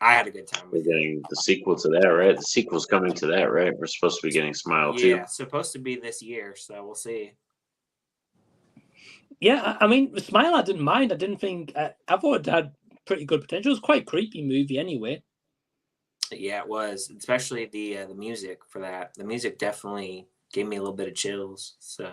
I had a good time We're with it. getting the sequel to that, right? The sequel's coming to that, right? We're supposed to be getting Smile too. Yeah, supposed to be this year, so we'll see. Yeah, I mean, Smile, I didn't mind. I didn't think I thought it had pretty good potential. It was quite a creepy movie anyway. Yeah, it was, especially the music for that. The music definitely gave me a little bit of chills. So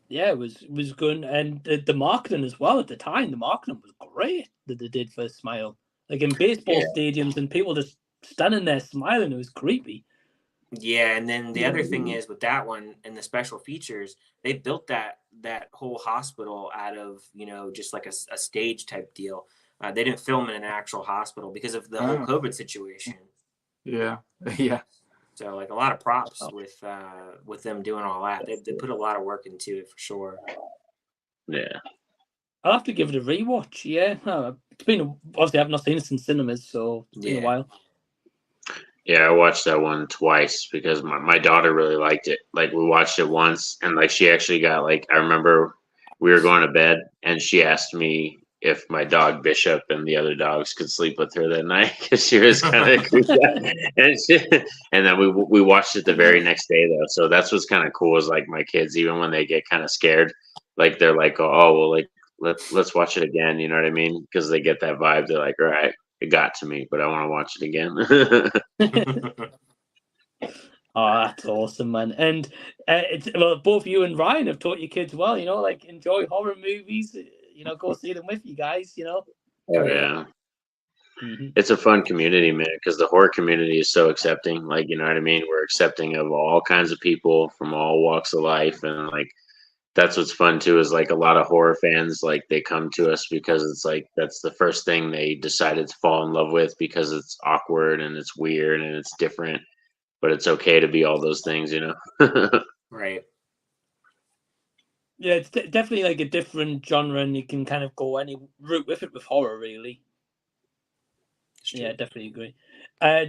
yeah, it was good, and the marketing as well at the time. The marketing was great that they did for Smile, like in baseball stadiums and people just standing there smiling. It was creepy. yeah, and then the other thing is with that one and the special features, they built that whole hospital out of just like a stage type deal. They didn't film in an actual hospital because of the whole COVID situation. Yeah, yeah. So like a lot of props with them doing all that. They put a lot of work into it for sure. Yeah. I'll have to give it a rewatch. Yeah, it's been obviously I've not seen it in cinemas, so it's been a while. Yeah, I watched that one twice because my daughter really liked it. Like we watched it once, and like she actually got like I remember we were going to bed, and she asked me if my dog Bishop and the other dogs could sleep with her that night because she was kind of creeped out. And then we watched it the very next day though. So that's what's kind of cool is like my kids, even when they get kind of scared, like they're like, oh well, like let's watch it again. You know what I mean? Because they get that vibe. They're like, all right, it got to me, but I want to watch it again. Oh, that's awesome, man! And both you and Ryan have taught your kids well. Like enjoy horror movies. Go see them with you guys. Oh yeah. It's a fun community, man, because the horror community is so accepting. Like, you know what I mean? We're accepting of all kinds of people from all walks of life, and like that's what's fun too. Is like a lot of horror fans, like they come to us because it's like that's the first thing they decided to fall in love with because it's awkward and it's weird and it's different, but it's okay to be all those things, Right. Yeah, it's definitely like a different genre, and you can kind of go any route with it with horror, really. Yeah, definitely agree.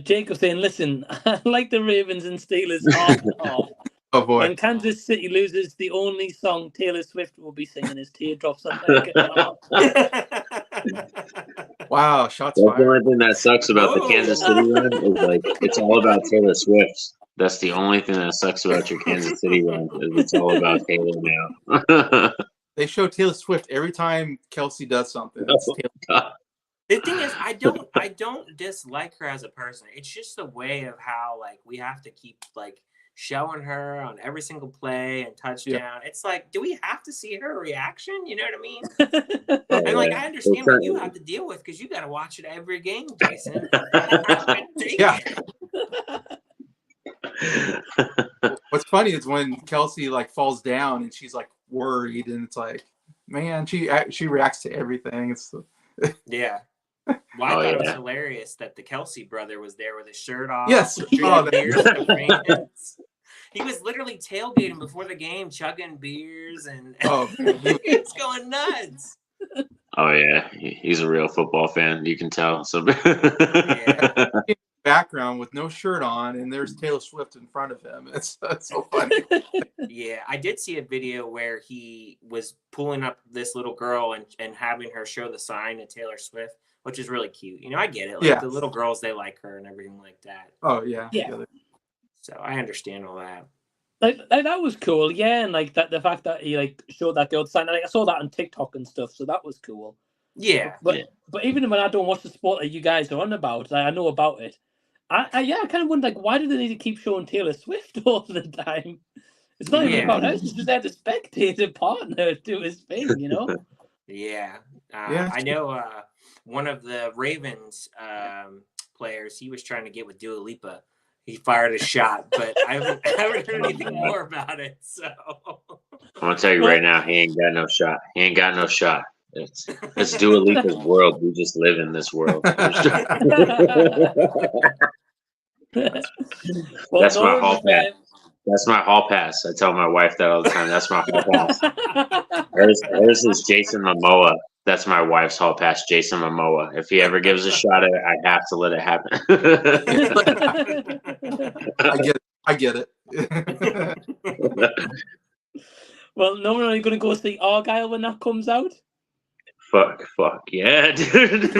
Jacob saying, listen, I like the Ravens and Steelers half and half. Oh boy! When Kansas City loses, the only song Taylor Swift will be singing is "Teardrops on My Guitar." Wow, shots That's the fired. only thing that sucks about the Kansas City run is like it's all about Taylor Swift. That's the only thing that sucks about your Kansas City run is it's all about Taylor now. They show Taylor Swift every time Kelsey does something. The thing is, I don't dislike her as a person. It's just the way of how like we have to keep like showing her on every single play and touchdown. Yeah. It's like, do we have to see her reaction? You know what I mean? And like, I understand what you have to deal with because you got to watch it every game, Jason. Yeah. What's funny is when Kelsey like falls down and she's like worried, and it's like, man, she reacts to everything. It's yeah. Well, I thought it was hilarious that the Kelsey brother was there with his shirt off. Yes. Beers he was literally tailgating before the game, chugging beers, and it's going nuts. Oh yeah, he's a real football fan. You can tell. So background with no shirt on, and there's Taylor Swift in front of him. It's so funny. Yeah, I did see a video where he was pulling up this little girl and having her show the sign to Taylor Swift, which is really cute. I get it. Like the little girls, they like her and everything like that. Oh yeah. So I understand all that. Like that was cool, yeah, and like that the fact that he like showed that girl the sign. Like I saw that on TikTok and stuff, so that was cool. Yeah. But even when I don't watch the sport that you guys are on about, like I know about it. I kind of wonder like why do they need to keep showing Taylor Swift all the time? It's not even about us. It's just there to spectate a partner do his thing, Yeah. I know one of the Ravens players, he was trying to get with Dua Lipa. He fired a shot, but I haven't heard anything more about it. So I'm gonna tell you right now, he ain't got no shot. He ain't got no shot. It's Dua Lipa's world. We just live in this world. That's my hall pass. That's my hall pass. I tell my wife that all the time. That's my hall pass. Hers is Jason Momoa. That's my wife's hall pass, Jason Momoa. If he ever gives a shot at it, I have to let it happen. I get it. Well, Norin, are you going to go see Argyle when that comes out? Fuck, yeah, dude.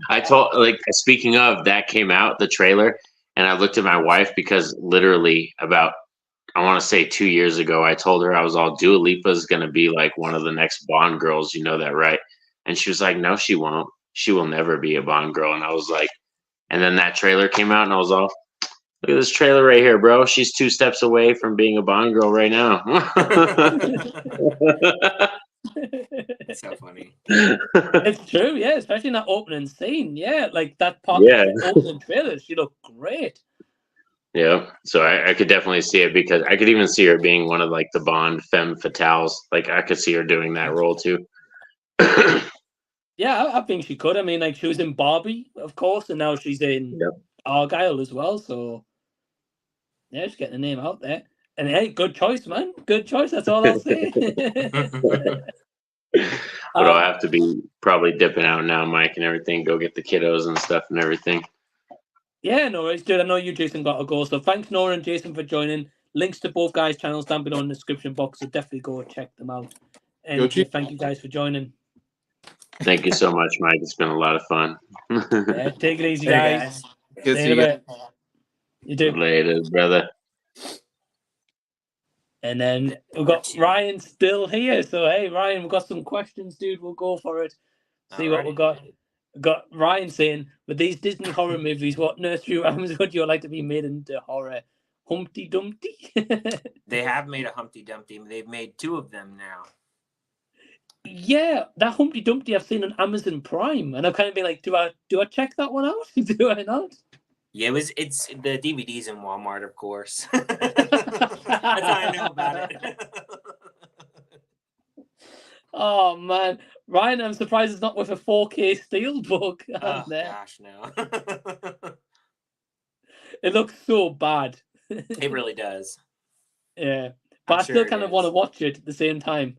I told, like, speaking of, that came out, the trailer, and I looked at my wife because literally about, I want to say 2 years ago, I told her, I was all, Dua Lipa's going to be like one of the next Bond girls. You know that, right? And she was like, no, she won't. She will never be a Bond girl. And I was like, and then that trailer came out, and I was all, look at this trailer right here, bro. She's 2 steps away from being a Bond girl right now. It's so funny. It's true, yeah, especially in that opening scene. Yeah, like that part Yeah. of the opening trailer, she looked great. Yeah, so I could definitely see it, because I could even see her being one of like the Bond femme fatales. Like I could see her doing that role too. Yeah, I think she could. I mean, like she was in Barbie, of course, and now she's in Yep. Argyle as well. So yeah, she's getting the name out there. And hey, good choice, man. Good choice. That's all I'll say. But I'll have to be probably dipping out now, Mike, and everything. Go get the kiddos and stuff and everything. Yeah, no worries, dude. I know you, Jason, got to go. So thanks, Nora and Jason, for joining. Links to both guys' channels down below in the description box. So definitely go check them out. And thank you guys for joining. Thank you so much, Mike. It's been a lot of fun. Yeah, take it easy, guys. Good See to you see in a you. bit. You do. Later, brother. And then we've got Ryan still here. So hey, Ryan, we've got some questions, dude. We'll go for it. See what we got. We've got Ryan saying, with these Disney horror movies, what nursery rhymes would you like to be made into horror? Humpty Dumpty? They have made a Humpty Dumpty. They've made 2 of them now. Yeah, that Humpty Dumpty I've seen on Amazon Prime, and I've kind of been like, do I check that one out? Do I not? Yeah, it's the DVD's in Walmart, of course. That's how I know about it. Oh man, Ryan, I'm surprised it's not with a 4K steelbook. Oh there. gosh, no. It looks so bad. It really does. Yeah, but I still kind of want to watch it at the same time.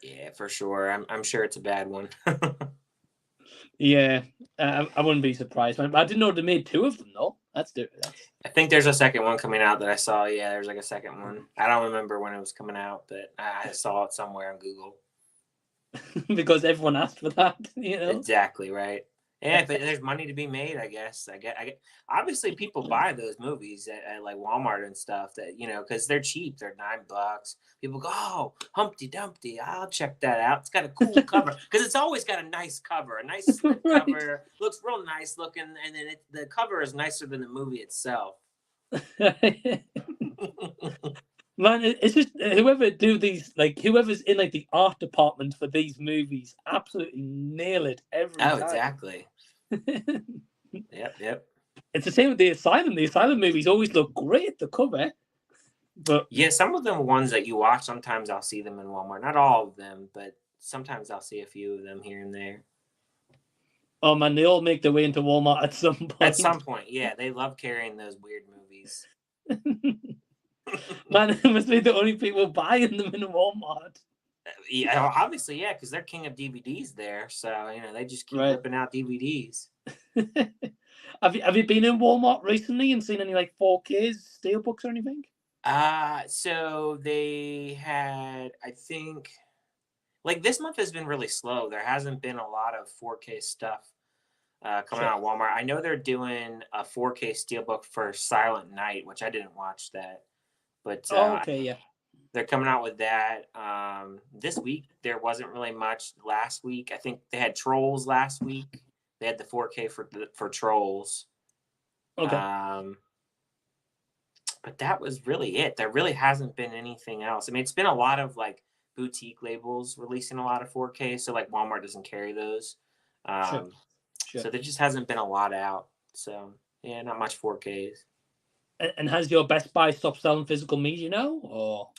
Yeah, for sure. I'm sure it's a bad one. Yeah, I wouldn't be surprised, man. I didn't know they made 2 of them though. That's I think there's a second one coming out that I saw. Yeah, there's like a second one. I don't remember when it was coming out, but I saw it somewhere on Google. Because everyone asked for that, you know. Exactly right. Yeah, if there's money to be made, I guess. I get. Obviously, people buy those movies at like Walmart and stuff. That because they're cheap. They're $9. People go, oh, Humpty Dumpty. I'll check that out. It's got a cool cover because it's always got a nice cover, a nice cover. Looks real nice looking, and then the cover is nicer than the movie itself. Man, it's just whoever's in like the art department for these movies absolutely nail it every time. Oh, exactly. Yep. It's the same with the Asylum. The Asylum movies always look great, the cover. But yeah, some of them ones that you watch, sometimes I'll see them in Walmart. Not all of them, but sometimes I'll see a few of them here and there. Oh man, they all make their way into Walmart at some point. At some point, yeah. They love carrying those weird movies. Man, it must be the only people buying them in Walmart. Yeah, obviously, yeah, because they're king of DVDs there. So, they just keep ripping out DVDs. Have you been in Walmart recently and seen any like 4Ks, steelbooks or anything? So they had, I think, like this month has been really slow. There hasn't been a lot of 4K stuff coming out of Walmart. I know they're doing a 4K steelbook for Silent Night, which I didn't watch that. But yeah. They're coming out with that. This week, there wasn't really much. Last week, I think they had Trolls last week. They had the 4K for Trolls. Okay. But that was really it. There really hasn't been anything else. I mean, it's been a lot of like boutique labels releasing a lot of 4K. So like Walmart doesn't carry those. Sure. So there just hasn't been a lot out. So yeah, not much 4Ks. And has your Best Buy stopped selling physical media now? Or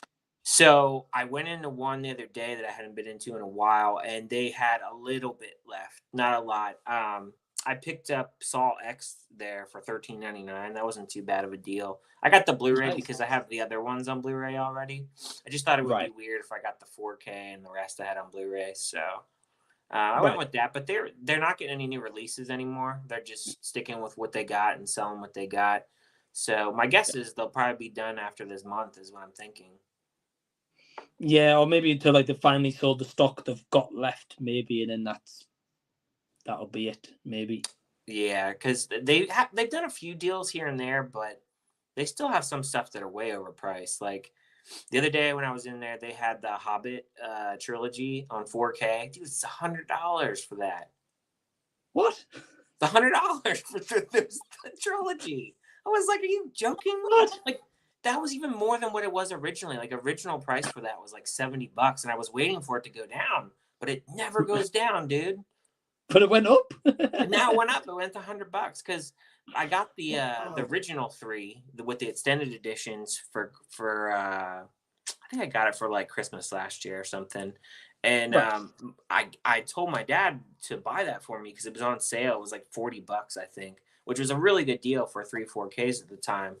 so I went into one the other day that I hadn't been into in a while, and they had a little bit left, not a lot. I picked up Saw X there for $13.99. That wasn't too bad of a deal. I got the Blu-ray because I have the other ones on Blu-ray already. I just thought it would be weird if I got the 4K and the rest I had on Blu-ray. So I went with that. But they're not getting any new releases anymore. They're just sticking with what they got and selling what they got. So my guess is they'll probably be done after this month is what I'm thinking. Yeah, or maybe until like they finally sold the stock they've got left, maybe, and then that'll be it, maybe. Yeah, because they've done a few deals here and there, but they still have some stuff that are way overpriced. Like the other day when I was in there, they had the Hobbit trilogy on 4K. Dude, it's $100 for that. What? It's $100 for the trilogy. I was like, are you joking? What? Like, that was even more than what it was originally. Like, original price for that was like $70, and I was waiting for it to go down, but it never goes down, dude. But it went up. And now it went up. It went to $100 because I got the original 3 with the extended editions for I think I got it for like Christmas last year or something. And I told my dad to buy that for me because it was on sale. It was like $40, I think, which was a really good deal for 3 4Ks at the time.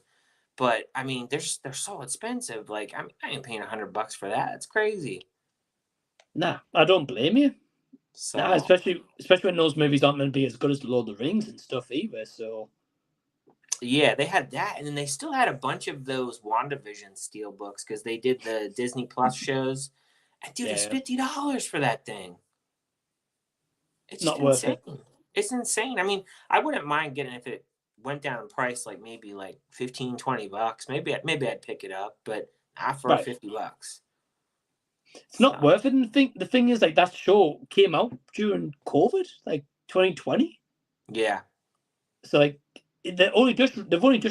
But I mean, they're so expensive. Like I ain't paying $100 for that. It's crazy. Nah, I don't blame you. So nah, especially when those movies aren't meant to be as good as Lord of the Rings and stuff either. So yeah, they had that, and then they still had a bunch of those WandaVision steel books because they did the Disney Plus shows. And dude, it's $50 for that thing. It's not worth it. It's insane. I mean, I wouldn't mind getting if it went down in price, like maybe like $15-$20. Maybe I'd pick it up, but not for $50. It's not worth it. And the thing is, like, that show came out during COVID, like 2020. Yeah. So like they've only just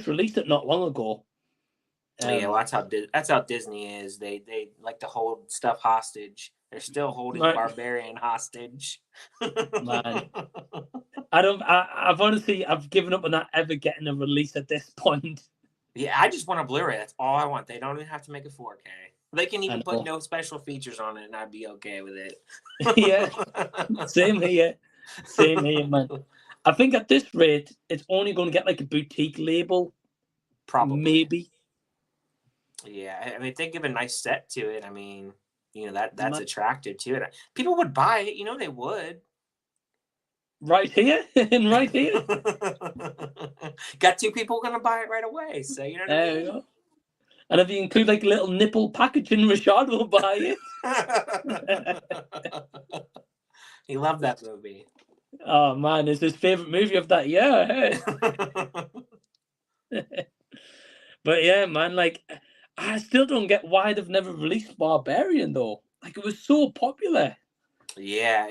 released it not long ago. Yeah, well, that's how Disney is. They like to hold stuff hostage. They're still holding Barbarian hostage. Man, I've given up on that ever getting a release at this point. Yeah, I just want a Blu-ray. That's all I want. They don't even have to make a 4K. They can even put no special features on it, and I'd be okay with it. Yeah, same here, man. I think at this rate, it's only going to get like a boutique label, probably, maybe. Yeah, I mean, if they give a nice set to it, I mean, you know, that's attractive to it. People would buy it, you know, they would. Right here and right here. Got 2 people gonna buy it right away, so you know what I mean? And if you include like a little nipple packaging, Rashad will buy it. He loved that movie. Oh man, it's his favorite movie of that year. But yeah, man, like I still don't get why they've never released Barbarian though. Like it was so popular. Yeah,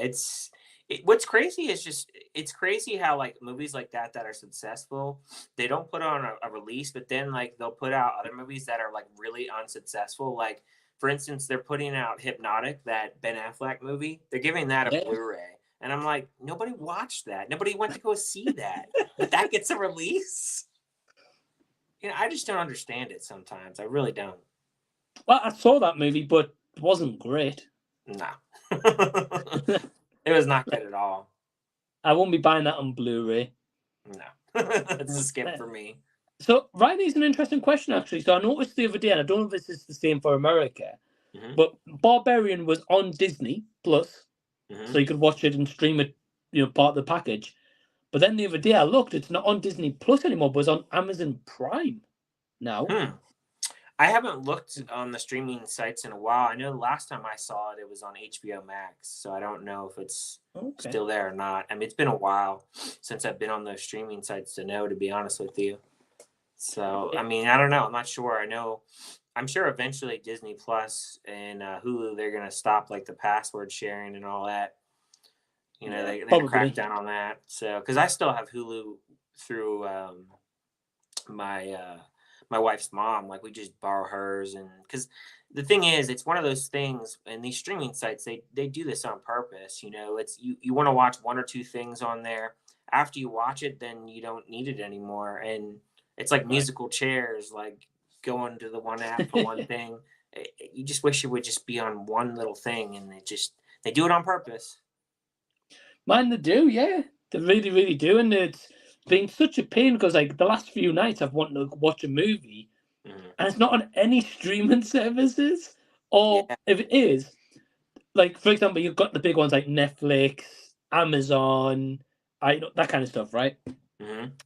what's crazy is it's crazy how like movies like that are successful, they don't put on a release, but then like they'll put out other movies that are like really unsuccessful. Like for instance, they're putting out Hypnotic, that Ben Affleck movie. They're giving that a Blu-ray, and I'm like, nobody watched that. Nobody went to go see that, but that gets a release. You know, I just don't understand it sometimes. I really don't. Well, I saw that movie, but it wasn't great. No. It was not good at all. I won't be buying that on Blu-ray. No. It's a skip for me. So, Riley's an interesting question, actually. So I noticed the other day, and I don't know if this is the same for America, but Barbarian was on Disney Plus, so you could watch it and stream it, you know, part of the package. But then the other day I looked, it's not on Disney Plus anymore, but it's on Amazon Prime now. I haven't looked on the streaming sites in a while. I know the last time I saw it, it was on HBO Max. So I don't know if it's still there or not. I mean, it's been a while since I've been on those streaming sites to know, to be honest with you. So, I mean, I don't know. I'm not sure. I'm sure eventually Disney Plus and Hulu, they're going to stop like the password sharing and all that. You know, they're going to crack down on that. So, because I still have Hulu through my wife's mom. Like we just borrow hers, and because the thing is, it's one of those things, and these streaming sites, they do this on purpose. You know, it's you want to watch 1 or 2 things on there. After you watch it, then you don't need it anymore. And it's like musical chairs, like going to the one app for one thing. You just wish it would just be on one little thing, and they do it on purpose. Man, they do, yeah. They really, really do. And it's been such a pain because like the last few nights I've wanted to watch a movie and it's not on any streaming services, or if it is, like for example, you've got the big ones like Netflix, Amazon, that kind of stuff, right?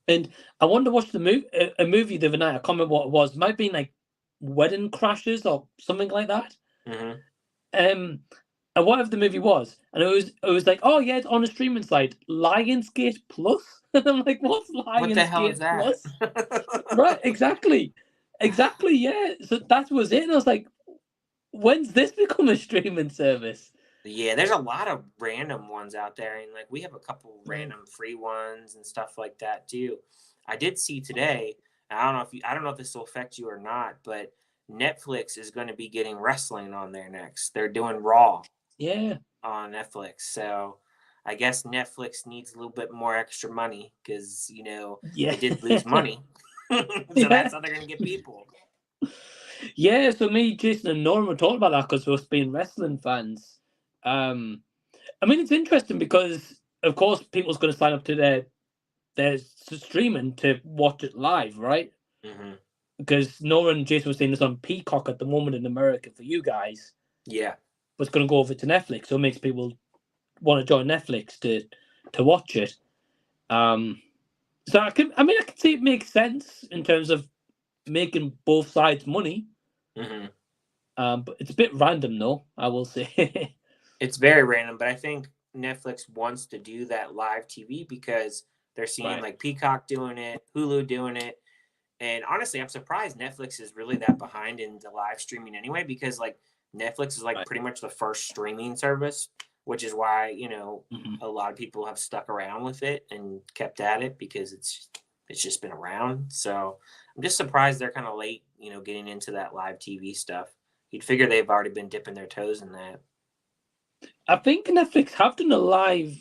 And I wanted to watch a movie the other night. I can't remember what it was. It might have been like Wedding Crashers or something like that. Mhm. And whatever the movie was, and it was like, oh yeah, it's on a streaming site, Lionsgate Plus. And I'm like, what's What the hell is Lionsgate that? Plus? Right, exactly, yeah. So that was it, and I was like, when's this become a streaming service? Yeah, there's a lot of random ones out there, and like we have a couple random free ones and stuff like that too. I did see today. I don't know if this will affect you or not, but Netflix is going to be getting wrestling on there next. They're doing Raw. Yeah, on Netflix. So I guess Netflix needs a little bit more extra money because, yeah, they did lose money. So Yeah. that's how they're going to get people. Yeah, so me, Jason, and Norin were talking about that because we're being wrestling fans. I mean, it's interesting because, of course, people's going to sign up to their streaming to watch it live, right? Mm-hmm. Because Norin and Jason were saying this on Peacock at the moment in America for you guys. Yeah. But it's going to go over to Netflix, so it makes people want to join Netflix to watch it. So I can see it makes sense in terms of making both sides money. Mm-hmm. But it's a bit random, though, I will say. It's very random, but I think Netflix wants to do that live TV because they're seeing like Peacock doing it, Hulu doing it. And honestly, I'm surprised Netflix is really that behind in the live streaming anyway, because like Netflix is like pretty much the first streaming service, which is why, a lot of people have stuck around with it and kept at it because it's just been around. So I'm just surprised they're kind of late, getting into that live TV stuff. You'd figure they've already been dipping their toes in that. I think Netflix have done a live.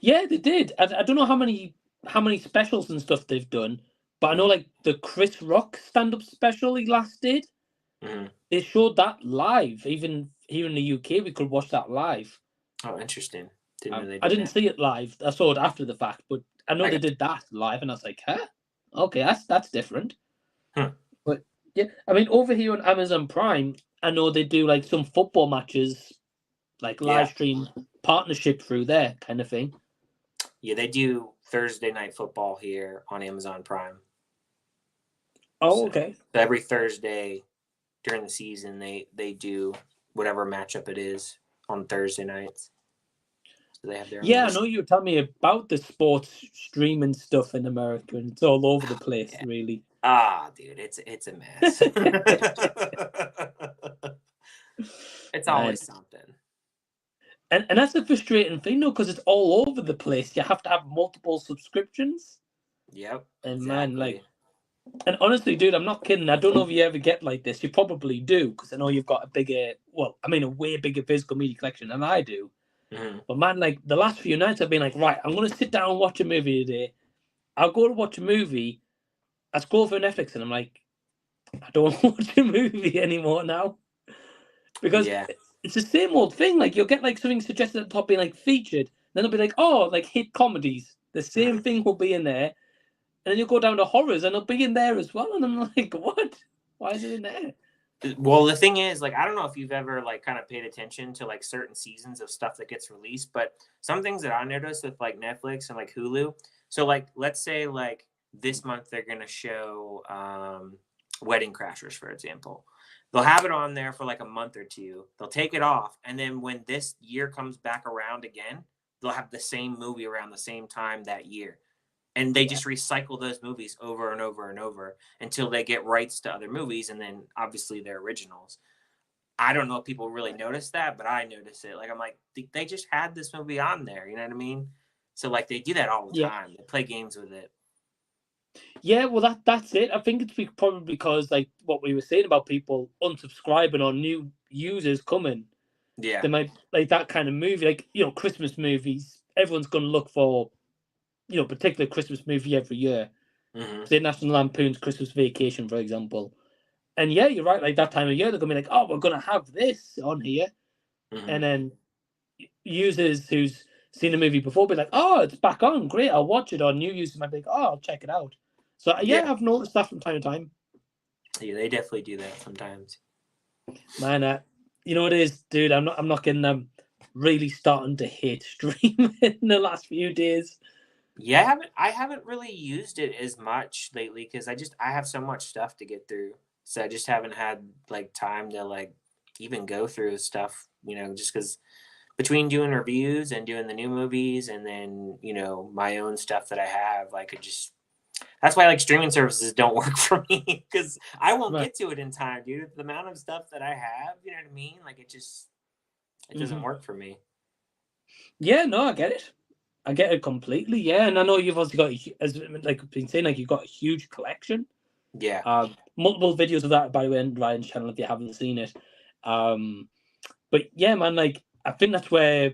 Yeah, they did. I don't know how many specials and stuff they've done, but I know like the Chris Rock stand-up special he last did. Mm-hmm. They showed that live. Even here in the UK, we could watch that live. Oh, interesting. I didn't see it live. I saw it after the fact, but I know they did that live, and I was like, huh? Okay, that's different. But yeah, I mean, over here on Amazon Prime, I know they do like some football matches, like live stream partnership through there kind of thing. Yeah, they do Thursday night football here on Amazon Prime. Oh, okay. So every Thursday during the season, they do whatever matchup it is on Thursday nights. So they have their I know you were telling me about the sports streaming stuff in America, and it's all over the place, really. Dude, it's a mess. It's always something. And that's the frustrating thing, though, because it's all over the place. You have to have multiple subscriptions. Yep. And exactly. man, and honestly, dude, I'm not kidding. I don't know if you ever get like this. You probably do, because I know you've got a way bigger physical media collection than I do. Mm-hmm. But man, like the last few nights, I've been like, right, I'm gonna sit down and watch a movie today. I'll go to watch a movie. I scroll through Netflix, and I'm like, I don't want to watch a movie anymore now, because it's the same old thing. Like you'll get like something suggested at the top being like featured, then it'll be like, oh, like hit comedies. The same thing will be in there, and then you'll go down to horrors, and it'll be in there as well. And I'm like, what? Why is it in there? Well, the thing is, like, I don't know if you've ever like kind of paid attention to like certain seasons of stuff that gets released, but some things that I noticed with like Netflix and like Hulu. So like, let's say like this month they're gonna show Wedding Crashers, for example. They'll have it on there for like a month or two. They'll take it off, and then when this year comes back around again, they'll have the same movie around the same time that year. And they just recycle those movies over and over and over until they get rights to other movies, and then obviously they're originals. I don't know if people really notice that, but I notice it. Like, I'm like, they just had this movie on there. You know what I mean? So like they do that all the time. They play games with it. Yeah, well, that's it. I think it's probably because like what we were saying about people unsubscribing or new users coming. Yeah, they might like that kind of movie, like Christmas movies. Everyone's going to look for particular Christmas movie every year. Mm-hmm. Say National Lampoon's Christmas Vacation, for example. And yeah, you're right. Like that time of year, they're going to be like, "Oh, we're going to have this on here," and then users who's seen a movie before be like, "Oh, it's back on, great, I'll watch it." Or new users might be like, "Oh, I'll check it out." So yeah, I've noticed that from time to time. Yeah, they definitely do that sometimes. Man, you know what it is, dude. I'm not kidding. I'm really starting to hate streaming in the last few days. Yeah, I haven't really used it as much lately because I have so much stuff to get through. So I just haven't had like time to like even go through stuff, just because between doing reviews and doing the new movies and then, my own stuff that I have, like that's why like streaming services don't work for me because I won't get to it in time, dude. The amount of stuff that I have, you know what I mean? Like it doesn't work for me. Yeah, no, I get it. I get it completely. Yeah, and I know you've also got, as like been saying, like you've got a huge collection. Yeah. Multiple videos of that, by the way, on Ryan's channel if you haven't seen it. But yeah, man, like I think that's where,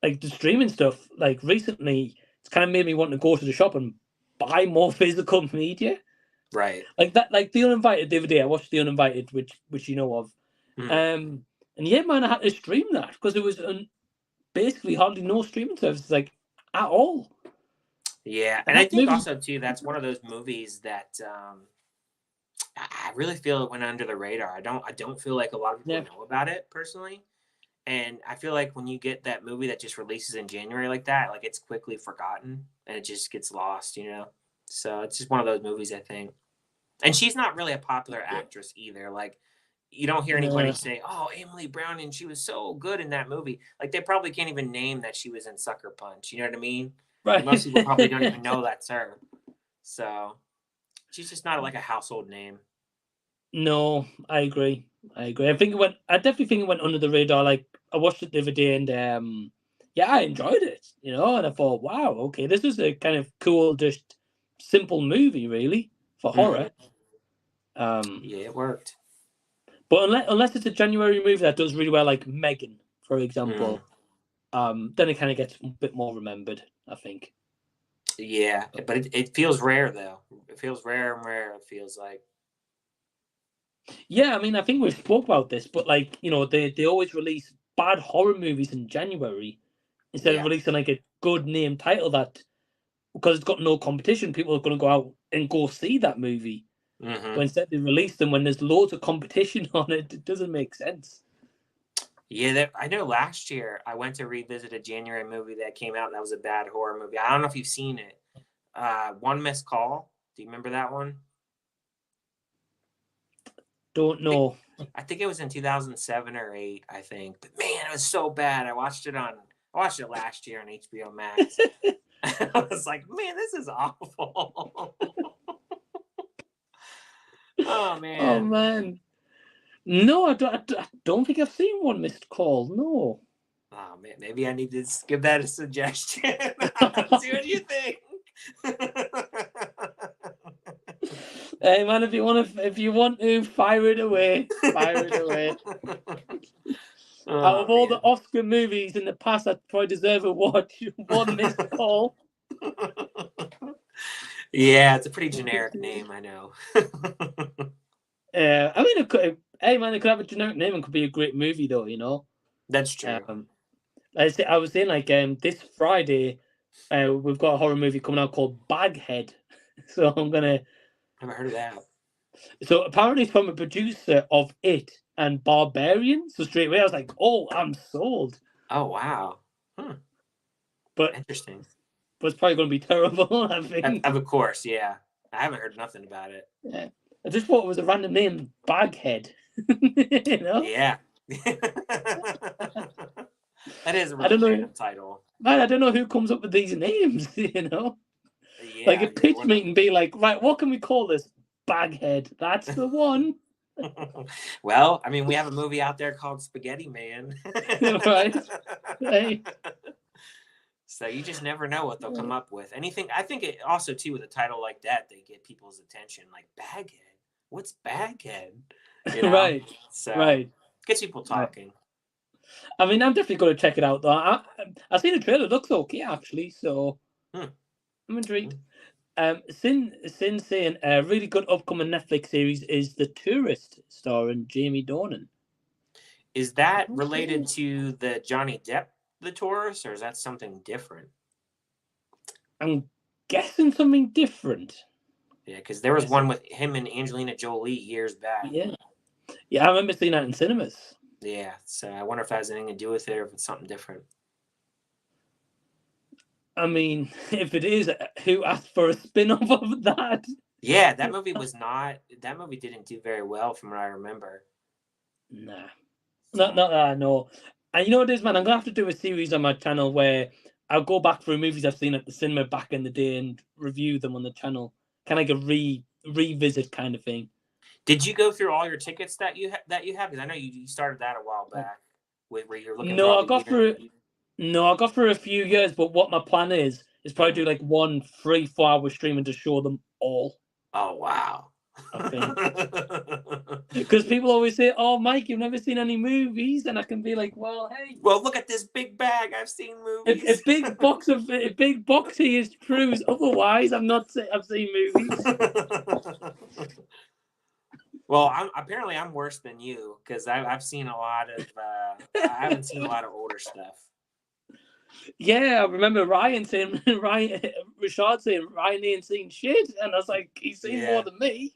like the streaming stuff, like recently, it's kind of made me want to go to the shop and buy more physical media. Right. Like that, like The Uninvited the other day. I watched The Uninvited, which you know of. And yeah, man, I had to stream that because there was basically hardly no streaming services like at all. Yeah, and I think also too that's one of those movies that I really feel it went under the radar. I don't feel like a lot of people know about it personally, and I feel like when you get that movie that just releases in January like that, like it's quickly forgotten and it just gets lost, So it's just one of those movies, I think. And she's not really a popular actress either. Like you don't hear anybody say, "Oh, Emily Browning, she was so good in that movie." Like they probably can't even name that she was in Sucker Punch. You know what I mean? Right. Most people probably don't even know that's her. So she's just not like a household name. No, I agree. I definitely think it went under the radar. Like I watched it the other day and yeah, I enjoyed it, and I thought, wow, okay, this is a kind of cool, just simple movie really for horror. Yeah, it worked. But unless it's a January movie that does really well, like Megan, for example, then it kind of gets a bit more remembered, I think. Yeah, but it feels rare though. It feels rare and rare. It feels like. Yeah, I mean, I think we've spoke about this, but like they always release bad horror movies in January instead of releasing like a good name title that, because it's got no competition, people are going to go out and go see that movie. But instead they release them when there's loads of competition on it. It doesn't make sense. Yeah, I know last year I went to revisit a January movie that came out that was a bad horror movie. I don't know if you've seen it. One Missed Call. Do you remember that one? Don't know. I think it was in 2007 or 8, I think. But man, it was so bad. I watched it last year on HBO Max. I was like, man, this is awful. Oh man. Oh man. No, I don't think I've seen One Missed Call. No. Oh man, maybe I need to give that a suggestion. See what you think. Hey man, if you want to fire it away. Out of all the Oscar movies in the past that probably deserve a watch, One Missed Call. Yeah, it's a pretty generic name, I know. I mean, it could have a generic name and could be a great movie, though. That's true. I was saying, like, this Friday, we've got a horror movie coming out called Baghead. So I'm gonna. Never heard of that. So apparently, it's from a producer of It and Barbarian. So straight away, I was like, "Oh, I'm sold." Oh wow. But interesting. But it's probably going to be terrible, I think. Of course, yeah. I haven't heard nothing about it. Yeah. I just thought it was a random name, Baghead. Yeah. That is a really random title. Man, I don't know who comes up with these names, Yeah, like a pitch meeting be like, right, what can we call this? Baghead. That's the one. Well, I mean, we have a movie out there called Spaghetti Man. Right. Hey. So you just never know what they'll come up with. Anything. I think it also too with a title like that, they get people's attention. Like Baghead. What's Baghead? Right. So right. Gets people talking. I mean, I'm definitely going to check it out though. I've seen the trailer. It looks okay actually. So I'm intrigued. Sin saying a really good upcoming Netflix series is The Tourist, starring Jamie Dornan. Is that related to the Johnny Depp The Tourist, or is that something different? I'm guessing something different. Yeah, because there was one with him and Angelina Jolie years back. Yeah, I remember seeing that in cinemas. Yeah, so I wonder if that has anything to do with it or if it's something different. I mean, if it is, who asked for a spin-off of that? Yeah, that movie didn't do very well from what I remember. Nah. Not that I know. And you know what it is, man? I'm gonna have to do a series on my channel where I'll go back through movies I've seen at the cinema back in the day and review them on the channel. Kind of like a revisit kind of thing. Did you go through all your tickets that you have? Because I know you started that a while back, where you're looking. No, for all I got the through. No, I got through a few years, but what my plan is probably do like 1 3-4 hour stream and just show them all. Oh wow! I think because people always say, "Oh, Mike, you've never seen any movies," and I can be like, "Well, hey, well, look at this big bag. I've seen movies. a big box here proves otherwise. I've seen movies." Well, I'm worse than you because I've seen a lot of. I haven't seen a lot of older stuff. Yeah, I remember Rashad saying Ryan ain't seen shit, and I was like, he's seen more than me.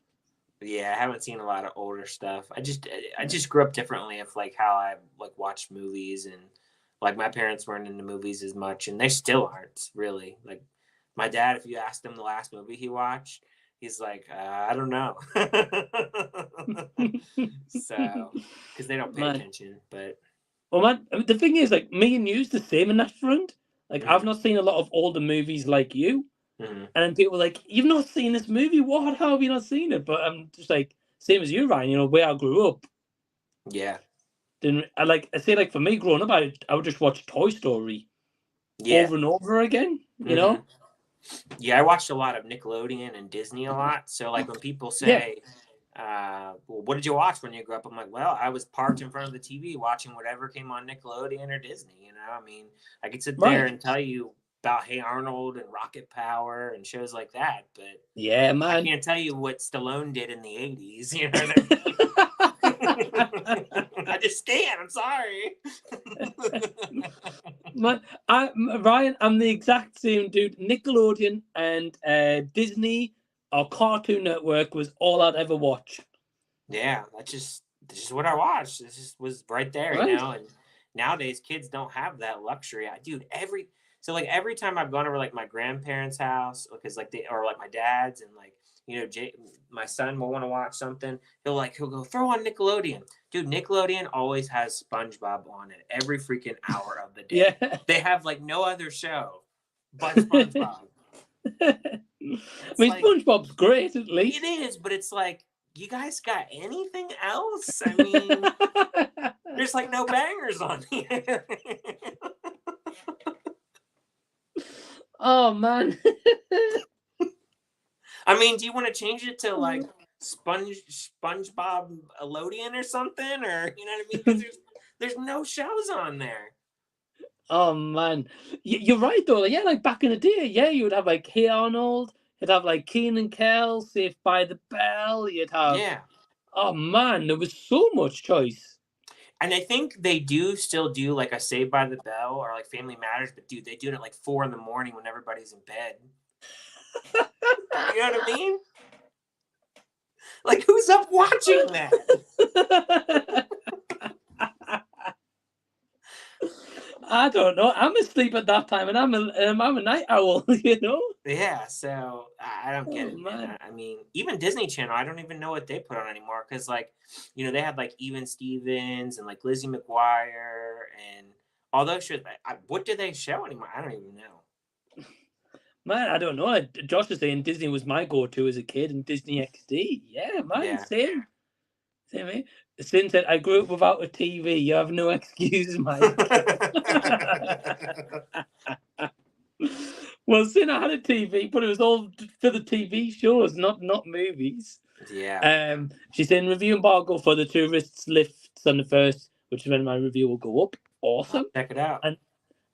Yeah, I haven't seen a lot of older stuff. I just grew up differently of like how I like watched movies, and like my parents weren't into movies as much, and they still aren't really. Like my dad, if you asked him the last movie he watched, he's like, I don't know. So, because they don't pay attention, but. Well, man, the thing is, like, me and you's the same in that front. Like, I've not seen a lot of older movies like you. And then people are like, you've not seen this movie? What? How have you not seen it? But I'm just like, same as you, Ryan, you know, where I grew up. Yeah. Then I say, like, for me growing up, I would just watch Toy Story over and over again, you know? Yeah, I watched a lot of Nickelodeon and Disney a lot. So, like, when people say, well, what did you watch when you grew up? I'm like, well, I was parked in front of the TV watching whatever came on Nickelodeon or Disney. You know, I mean, I could sit there and tell you about Hey Arnold and Rocket Power and shows like that, but yeah, man, I can't tell you what Stallone did in the 80s. You know what I mean? I just can't. I'm sorry. Ryan, I'm the exact same dude. Nickelodeon and Disney or Cartoon Network was all I'd ever watch. Yeah, this is what I watched. This just was right there, you know. And nowadays, kids don't have that luxury. Dude, every time I've gone over like my grandparents' house, because like or like my dad's, and like you know, my son will want to watch something. He'll go throw on Nickelodeon. Dude, Nickelodeon always has SpongeBob on it every freaking hour of the day. Yeah. They have like no other show but SpongeBob. I mean, like, SpongeBob's great, at least. It is, but it's like, you guys got anything else? I mean, there's like no bangers on here. Oh, man. I mean, do you want to change it to like SpongeBob Elodian or something? Or, you know what I mean? Because there's no shows on there. Oh, man. You're right, though. Yeah, like back in the day, yeah, you would have like Hey Arnold. You'd have like Keen and Kel, Saved by the Bell. You'd have... Yeah. Oh, man, there was so much choice. And I think they still do like a Saved by the Bell or like Family Matters, but dude, they do it at like 4 a.m. when everybody's in bed. You know what I mean? Like, who's up watching that? I don't know. I'm asleep at that time, and I'm a night owl. You know? Yeah. So I don't get it, man. I mean, even Disney Channel, I don't even know what they put on anymore because, like, you know, they had like Even Stevens and like Lizzie McGuire and all those shows. What do they show anymore? I don't even know. Man, I don't know. Josh was saying Disney was my go-to as a kid, and Disney XD. Yeah, man, same. Since I grew up without a TV, you have no excuse, Mike. Well, since I had a TV, but it was all for the TV shows, not movies. Yeah. She's saying review embargo for The Tourists lifts on the 1st, which is when my review will go up. Awesome. Check it out. And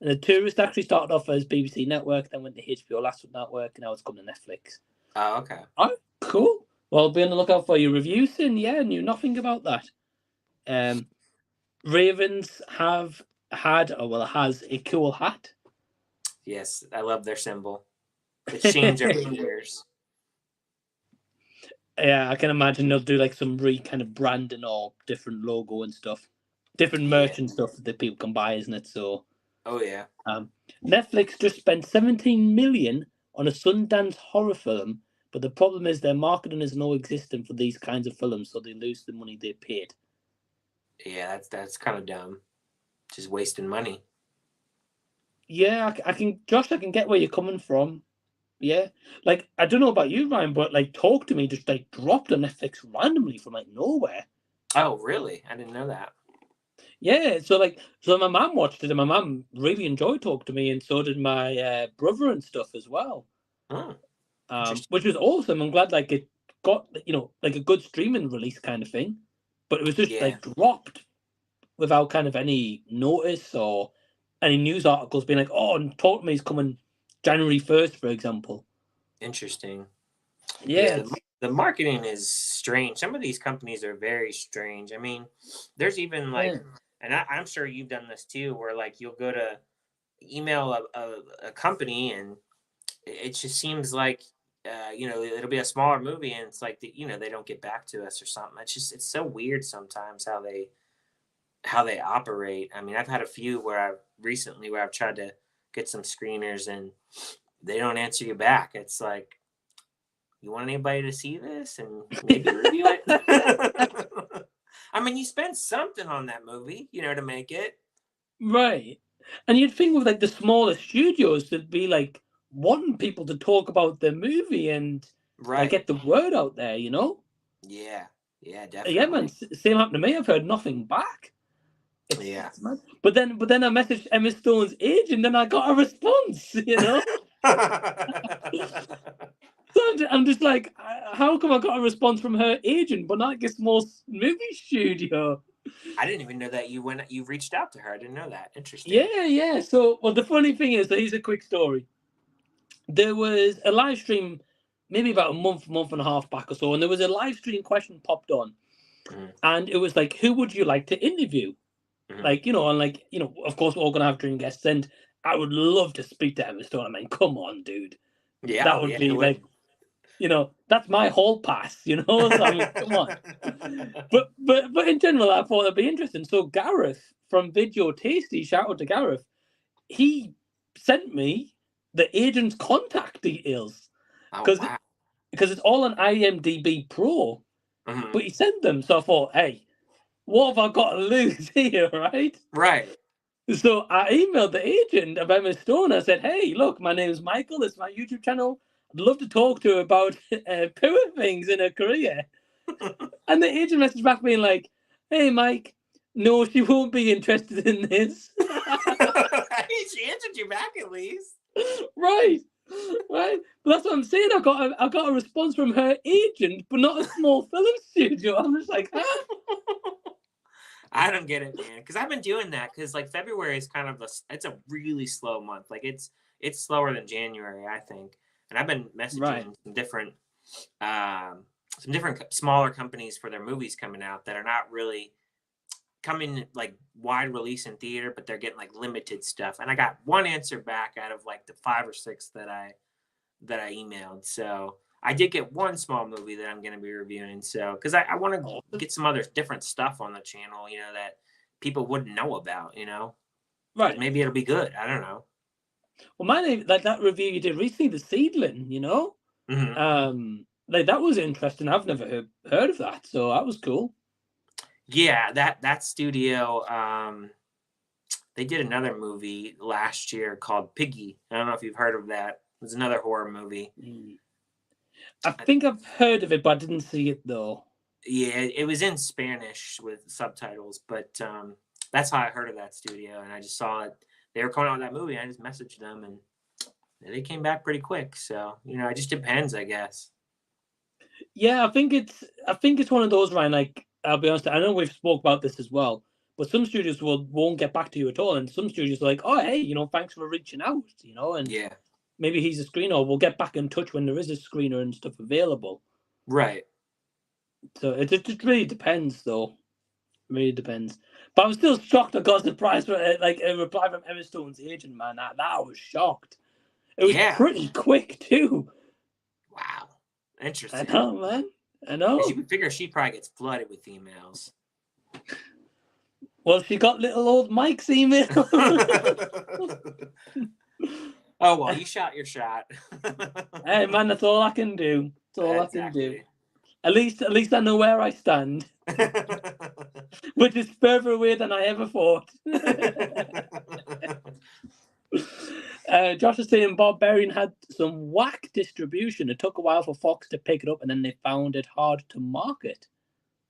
The Tourist actually started off as BBC Network, then went to HBO Last Network, and now it's come to Netflix. Oh, okay. Oh, cool. Well, be on the lookout for your reviews, and yeah, knew nothing about that. Ravens has a cool hat. Yes, I love their symbol. It changed every years. Yeah, I can imagine they'll do like some kind of branding or different logo and stuff, different merch and stuff that people can buy, isn't it? So. Oh yeah. Netflix just spent $17 million on a Sundance horror film, but the problem is their marketing is non-existent for these kinds of films, so they lose the money they paid. Yeah, that's kind of dumb. Just wasting money. Yeah, I can, Josh. I can get where you're coming from. Yeah, like I don't know about you, Ryan, but like Talk to Me just like dropped on Netflix randomly from like nowhere. Oh, really? I didn't know that. Yeah, so my mum watched it, and my mum really enjoyed Talk to Me, and so did my brother and stuff as well. Oh, Which was awesome. I'm glad like it got like a good streaming release kind of thing, but it was just like dropped without kind of any notice or any news articles being like, "Oh, and Talk to Me is coming January 1st," for example. Interesting. Yeah, the marketing is strange. Some of these companies are very strange. I mean, there's even like, and I'm sure you've done this too, where like you'll go to email a company and it just seems like, it'll be a smaller movie and it's like, they don't get back to us or something. It's so weird sometimes how they operate. I mean, I've had a few where I've tried to get some screeners and they don't answer you back. It's like, you want anybody to see this and maybe review it? I mean, you spent something on that movie, to make it. Right. And you'd think with like the smaller studios, there'd be like wanting people to talk about the movie and like, get the word out there, Yeah, definitely. Yeah, man. Same happened to me. I've heard nothing back. It's but then I messaged Emma Stone's agent and I got a response. So I'm just like, how come I got a response from her agent, but not like a small movie studio? I didn't even know that you reached out to her. I didn't know that. Interesting. Yeah. So, well, the funny thing is, here's a quick story. There was a live stream, maybe about a month and a half back or so, and there was a live stream question popped on, and it was like, who would you like to interview? Like, and like, of course, we're all gonna have dream guests, and I would love to speak to Emma Stone. I mean, come on, dude. Yeah, that would be like, that's my hall pass, so, I mean, come on. But in general, I thought it'd be interesting. So Gareth from Video Tasty, shout out to Gareth, he sent me the agent's contact details because it's all on IMDb Pro. But he sent them, so I thought, hey, what have I got to lose here, right? Right. So I emailed the agent of Emma Stone. I said, hey, look, my name is Michael. This is my YouTube channel. I'd love to talk to her about poor things in her career. And the agent messaged back being like, hey, Mike, no, she won't be interested in this. She answered you back at least. Right. But that's what I'm saying. I got a response from her agent, but not a small film studio. I'm just like, huh? I don't get it, man. Because I've been doing that. Because like February is kind of it's a really slow month. Like it's slower than January, I think. And I've been messaging some different smaller companies for their movies coming out that are not really coming like wide release in theater, but they're getting like limited stuff. And I got one answer back out of like the 5 or 6 that I emailed. So I did get one small movie that I'm going to be reviewing. So, because I want to get some other different stuff on the channel, that people wouldn't know about, Right. Maybe it'll be good. I don't know. Well, my name, like that review you did recently, The Seedling, like that was interesting. I've never heard of that. So that was cool. Yeah, that studio, they did another movie last year called Piggy. I don't know if you've heard of that. It was another horror movie. I think I've heard of it, but I didn't see it though. Yeah, it was in Spanish with subtitles, but that's how I heard of that studio, and I just saw it. They were coming out with that movie, and I just messaged them, and they came back pretty quick. So it just depends, I guess. Yeah, I think it's one of those, Ryan. Like, I'll be honest, I know we've spoke about this as well, but some studios won't get back to you at all, and some studios are like, oh, hey, thanks for reaching out, and yeah. Maybe he's a screener. We'll get back in touch when there is a screener and stuff available. Right. So it really depends, though. It really depends. But I'm still shocked I got a surprise for like a reply from Emma Stone's agent, man. That I was shocked. It was pretty quick too. Wow. Interesting. I know, man. I know. You figure she probably gets flooded with emails. Well, she got little old Mike's email. Oh, well, you shot your shot. Hey, man, that's all I can do. That's all I can do. At least I know where I stand, which is further away than I ever thought. Josh is saying Barbarian had some whack distribution. It took a while for Fox to pick it up, and then they found it hard to market.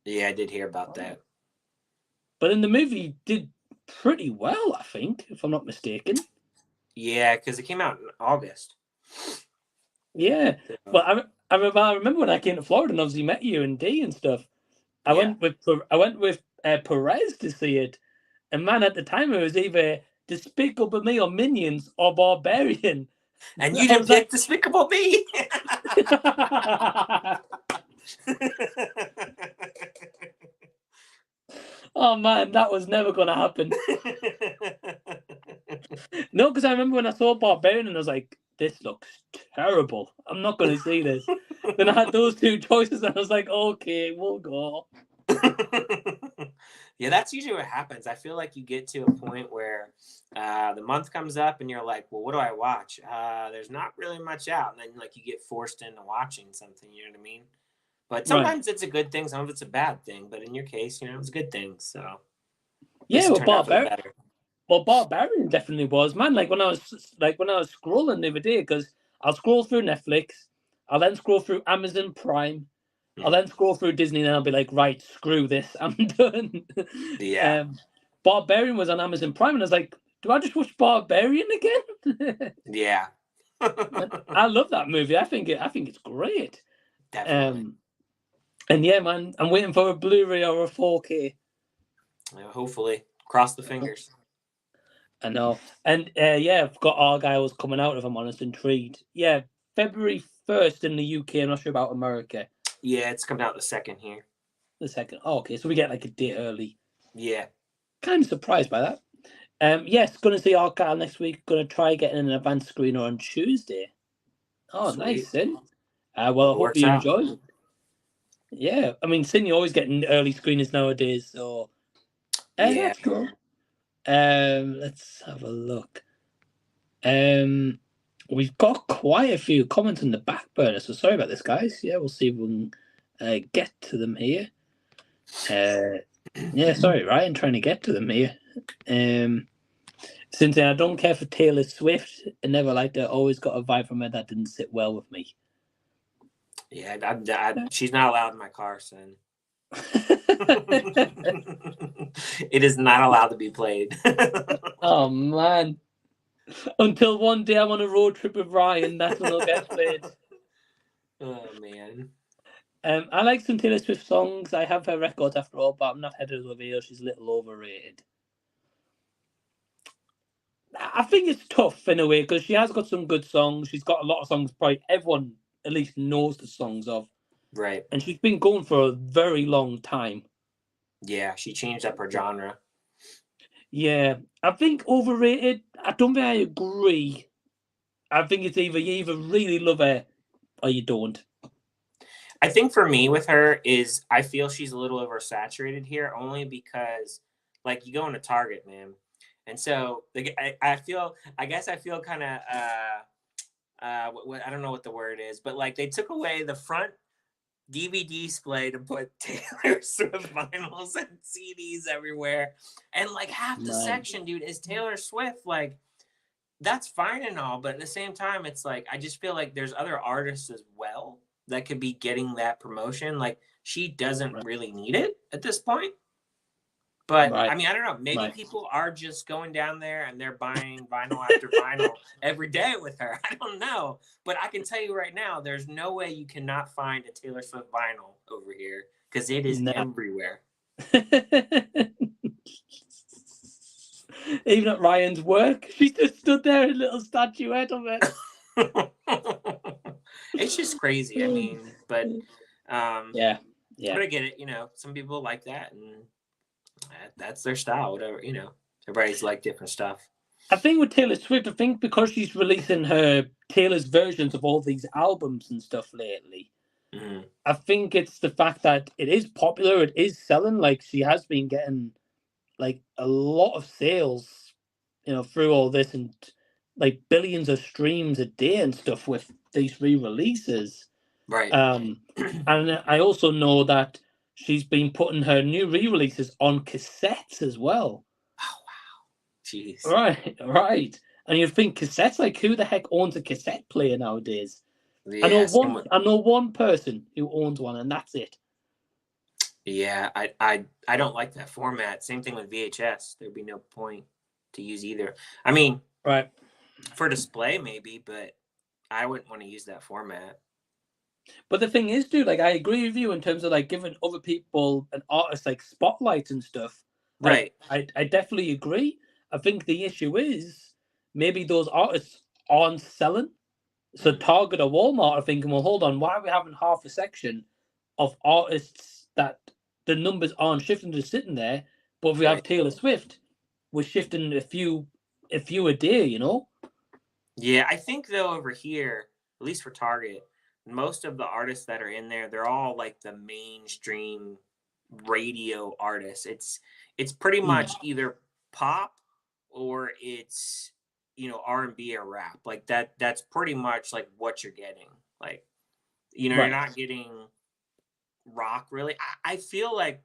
Yeah, I did hear about that. But in the movie, did pretty well, I think, if I'm not mistaken. Yeah, because it came out in August. Yeah, but I remember when I came to Florida and obviously met you and D and stuff. I went with Perez to see it, and man, at the time it was either Despicable Me or Minions or Barbarian. And you didn't pick Despicable Me. Oh man, that was never gonna happen. No, because I remember when I saw Barbarian and I was like, this looks terrible. I'm not gonna see this. Then I had those two choices and I was like, okay, we'll go. Yeah, that's usually what happens. I feel like you get to a point where the month comes up and you're like, well, what do I watch? There's not really much out. And then like you get forced into watching something, you know what I mean? But sometimes it's a good thing, sometimes it's a bad thing. But in your case, you know, it's a good thing. So yeah, well, Barbarian definitely was, man. Like when I was scrolling the other day, because I'll scroll through Netflix, I'll then scroll through Amazon Prime, I'll then scroll through Disney, and I'll be like, right, screw this, I'm done. Yeah. Barbarian was on Amazon Prime, and I was like, do I just watch Barbarian again? Yeah. I love that movie. I think it's great. Definitely. And yeah, man, I'm waiting for a Blu-ray or a 4K. Hopefully, cross the fingers. I know. And yeah, I've got Argyle's coming out, if I'm honest, intrigued. Yeah, February 1st in the UK. I'm not sure about America. Yeah, it's coming out the 2nd here. The 2nd. Oh, okay, so we get like a day early. Yeah. Kind of surprised by that. Yes, going to see Argyle next week. Going to try getting an advanced screener on Tuesday. Oh, Sweet. nice, Sin. Well, I hope you enjoy it. Yeah, I mean, Sin, you're always getting early screeners nowadays, so yeah, that's cool. Let's have a look. We've got quite a few comments in the back burner, so sorry about this, guys. Yeah, we'll see if we can get to them here. Yeah, sorry, Ryan, trying to get to them here. Since I don't care for Taylor Swift, I never liked her. Always got a vibe from her that didn't sit well with me. Yeah, she's not allowed in my car, son. It is not allowed to be played. Oh man! Until one day I'm on a road trip with Ryan, that's when it'll get played. Oh man! I like some Taylor Swift songs. I have her records after all, but I'm not head of the veil. She's a little overrated. I think it's tough in a way because she has got some good songs. She's got a lot of songs probably everyone at least knows the songs of. Right. And she's been going for a very long time. Yeah, she changed up her genre. Yeah, I think overrated. I don't think I agree. I think it's either you either really love her or you don't. I think for me with her is I feel she's a little oversaturated here only because like you go into Target, man. And so I guess I feel kind of I don't know what the word is, but like they took away the front DVD display to put Taylor Swift vinyls and CDs everywhere, and like half the section, dude, is Taylor Swift. Like that's fine and all, but at the same time, it's like I just feel like there's other artists as well that could be getting that promotion. Like she doesn't really need it at this point. But I mean, I don't know. Maybe people are just going down there and they're buying vinyl after vinyl every day with her. I don't know. But I can tell you right now, there's no way you cannot find a Taylor Swift vinyl over here because it is everywhere. Even at Ryan's work, she just stood there, a little statuette of it. It's just crazy. I mean, but yeah. But I get it. You know, some people like that and that's their style, whatever, you know. Everybody's like different stuff. I think with Taylor Swift, I think because she's releasing Taylor's versions of all these albums and stuff lately, I think it's the fact that it is popular, it is selling. Like she has been getting like a lot of sales, you know, through all this and like billions of streams a day and stuff with these re-releases. Right. And I also know that she's been putting her new re-releases on cassettes as well. Oh wow. Jeez. Right. And you think cassettes, like who the heck owns a cassette player nowadays? Yeah, I know one person who owns one, and that's it. Yeah, I don't like that format. Same thing with VHS. There'd be no point to use either. I mean, Right. for display maybe, but I wouldn't want to use that format. But the thing is, dude, like I agree with you in terms of like giving other people and artists like spotlights and stuff. Right. I definitely agree. I think the issue is maybe those artists aren't selling. So Target or Walmart are thinking, well, hold on, why are we having half a section of artists that the numbers aren't shifting, just sitting there? But if we have Taylor Swift, we're shifting a few a day, you know? Yeah, I think though over here, at least for Target, most of the artists that are in there, they're all like the mainstream radio artists. It's pretty much either pop or it's R&B or rap. Like that's pretty much like what you're getting. Like you're not getting rock really. I feel like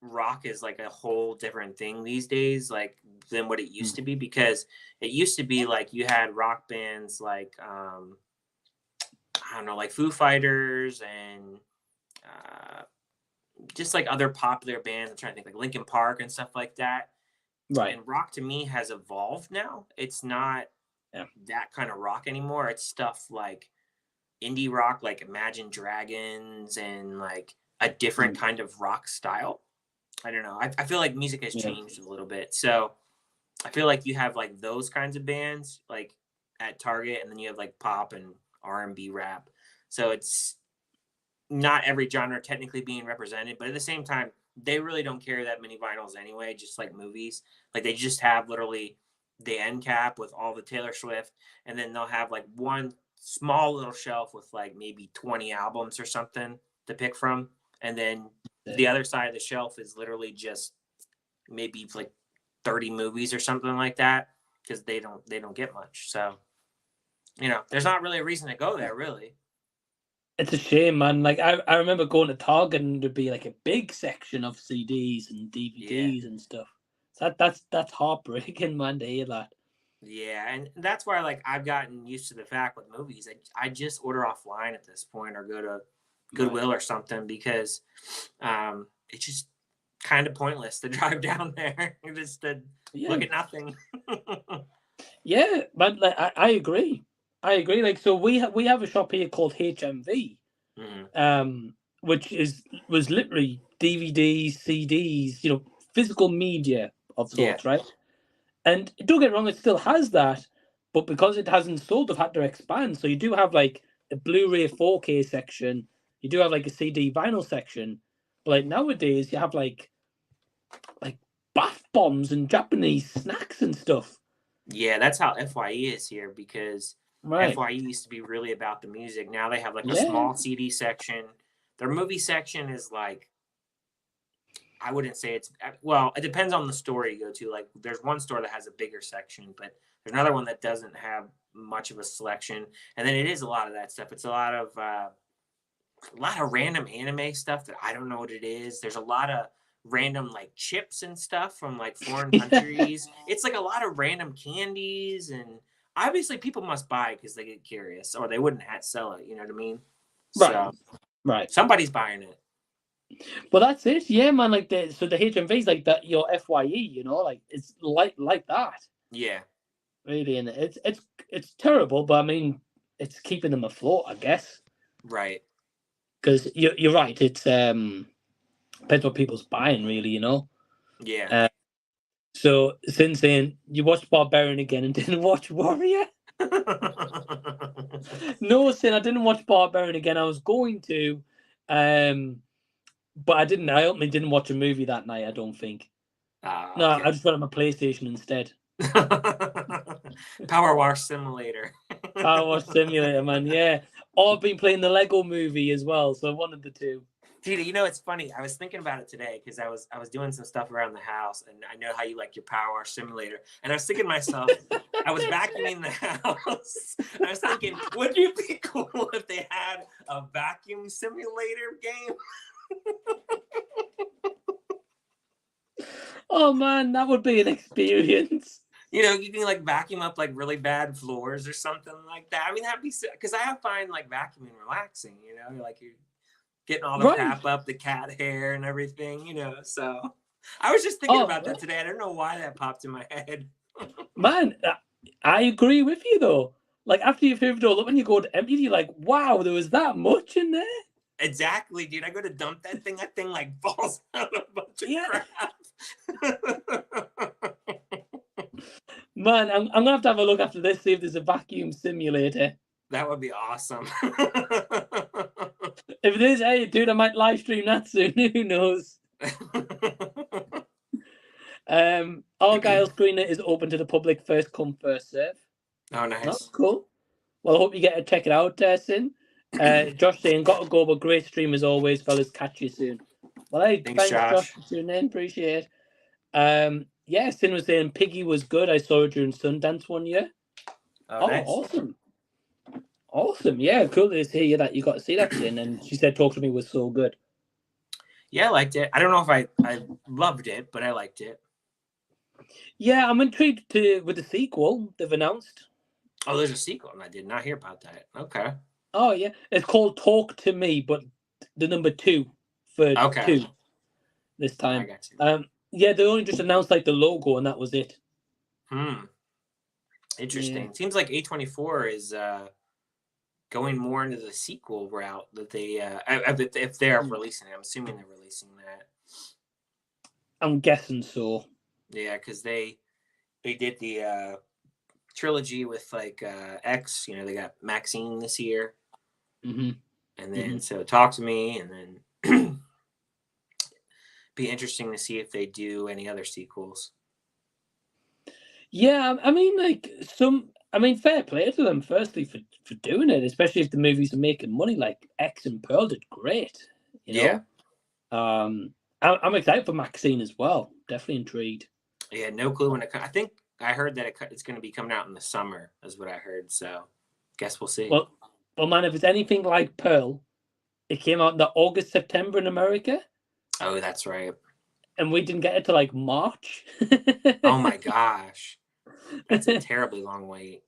rock is like a whole different thing these days, like than what it used to be, because it used to be like you had rock bands like I don't know, like Foo Fighters and just like other popular bands. I'm trying to think like Linkin Park and stuff like that. Right. And rock to me has evolved now. It's not that kind of rock anymore. It's stuff like indie rock, like Imagine Dragons, and like a different kind of rock style. I don't know. I feel like music has changed a little bit. So I feel like you have like those kinds of bands like at Target, and then you have like pop and R&B rap. So it's not every genre technically being represented, but at the same time, they really don't carry that many vinyls anyway, just like movies. Like they just have literally the end cap with all the Taylor Swift, and then they'll have like one small little shelf with like maybe 20 albums or something to pick from. And then the other side of the shelf is literally just maybe like 30 movies or something like that, because they don't get much. So, there's not really a reason to go there, really. It's a shame, man. Like I remember going to Target and there'd be like a big section of CDs and DVDs and stuff. So that's heartbreaking, man, to hear that. Yeah, and that's why like I've gotten used to the fact with movies, I just order offline at this point, or go to Goodwill or something, because it's just kind of pointless to drive down there just to look at nothing. Yeah, but like I agree. Like, so we have a shop here called HMV, which was literally DVDs, CDs, physical media of sorts, right? And don't get me wrong, it still has that, but because it hasn't sold, they've had to expand. So you do have like a Blu-ray 4K section, you do have like a CD vinyl section, but like nowadays you have like bath bombs and Japanese snacks and stuff. Yeah, that's how FYE is here, because FYE used to be really about the music. Now they have like a small CD section. Their movie section is like, I wouldn't say it's, well, it depends on the store you go to. Like there's one store that has a bigger section, but there's another one that doesn't have much of a selection. And then it is a lot of that stuff. It's a lot of random anime stuff that I don't know what it is. There's a lot of random like chips and stuff from like foreign countries. It's like a lot of random candies, and obviously people must buy because they get curious, or they wouldn't sell it. You know what I mean? Right. Somebody's buying it. Well, that's it. Yeah, man. Like the HMV's like that. Your FYE, like it's like that. Yeah. Really, and it's terrible, but I mean, it's keeping them afloat, I guess. Right. Because you're right. It's depends what people's buying, really. Yeah. So since then, you watched Barbarian again and didn't watch Warrior. No, Sin, I didn't watch Barbarian again. I was going to, but I didn't. I ultimately didn't watch a movie that night, I don't think. No, I just went on my PlayStation instead. Power Wash Simulator. Power Wash Simulator, man. Yeah. Or I've been playing the Lego Movie as well, so one of the two. Gina, you know, it's funny. I was thinking about it today because I was doing some stuff around the house, and I know how you like your power wash simulator. And I was thinking to myself, I was vacuuming the house. I was thinking, wouldn't it be cool if they had a vacuum simulator game? Oh man, that would be an experience. You know, you can like vacuum up like really bad floors or something like that. I mean, that'd be because I find like vacuuming relaxing. You know, like you're getting all the crap up, the cat hair and everything. You know, so I was just thinking about that today. I don't know why that popped in my head. Man, I agree with you though. Like after you've hooved it all up and you go to empty, you're like, wow, there was that much in there. Exactly, dude. I go to dump that thing like falls out a bunch of crap. Man, I'm gonna have a look after this, see if there's a vacuum simulator. That would be awesome. If it is, hey, dude, I might live stream that soon. Who knows? Argyle's Screener is open to the public, first come, first serve. Oh, nice. That's cool. Well, I hope you get to check it out, Sin. Josh saying, got to go, but great stream as always, fellas. Catch you soon. Well, hey, thanks Josh, for tuning in. Appreciate it. Yeah, Sin was saying Piggy was good. I saw it during Sundance one year. Oh, nice. Awesome. Awesome. Yeah, cool to hear that you got to see that, Sin. And she said Talk to Me was so good. Yeah, I liked it. I don't know if I loved it, but I liked it. Yeah, I'm intrigued with the sequel they've announced. Oh, there's a sequel, and I did not hear about that. Okay. Oh, yeah. It's called Talk to Me, but the number 2 for 2 this time. I got you. Yeah, they only just announced like the logo, and that was it. Interesting. Yeah. It seems like A24 is going more into the sequel route that they, if they're releasing it. I'm assuming they're releasing that. I'm guessing so. Yeah, because they did the trilogy with like X. You know, they got Maxine this year. Mm-hmm. And then so Talk to Me, and then be interesting to see if they do any other sequels. Yeah, I mean, fair play to them, firstly, for doing it, especially if the movies are making money. Like X and Pearl did great. You know? Yeah. I'm excited for Maxine as well. Definitely intrigued. Yeah, no clue when it comes. I think I heard that it's going to be coming out in the summer, is what I heard. So, guess we'll see. Well, man, if it's anything like Pearl, it came out in the August, September in America. Oh, that's right. And we didn't get it till like March. Oh my gosh. That's a terribly long wait.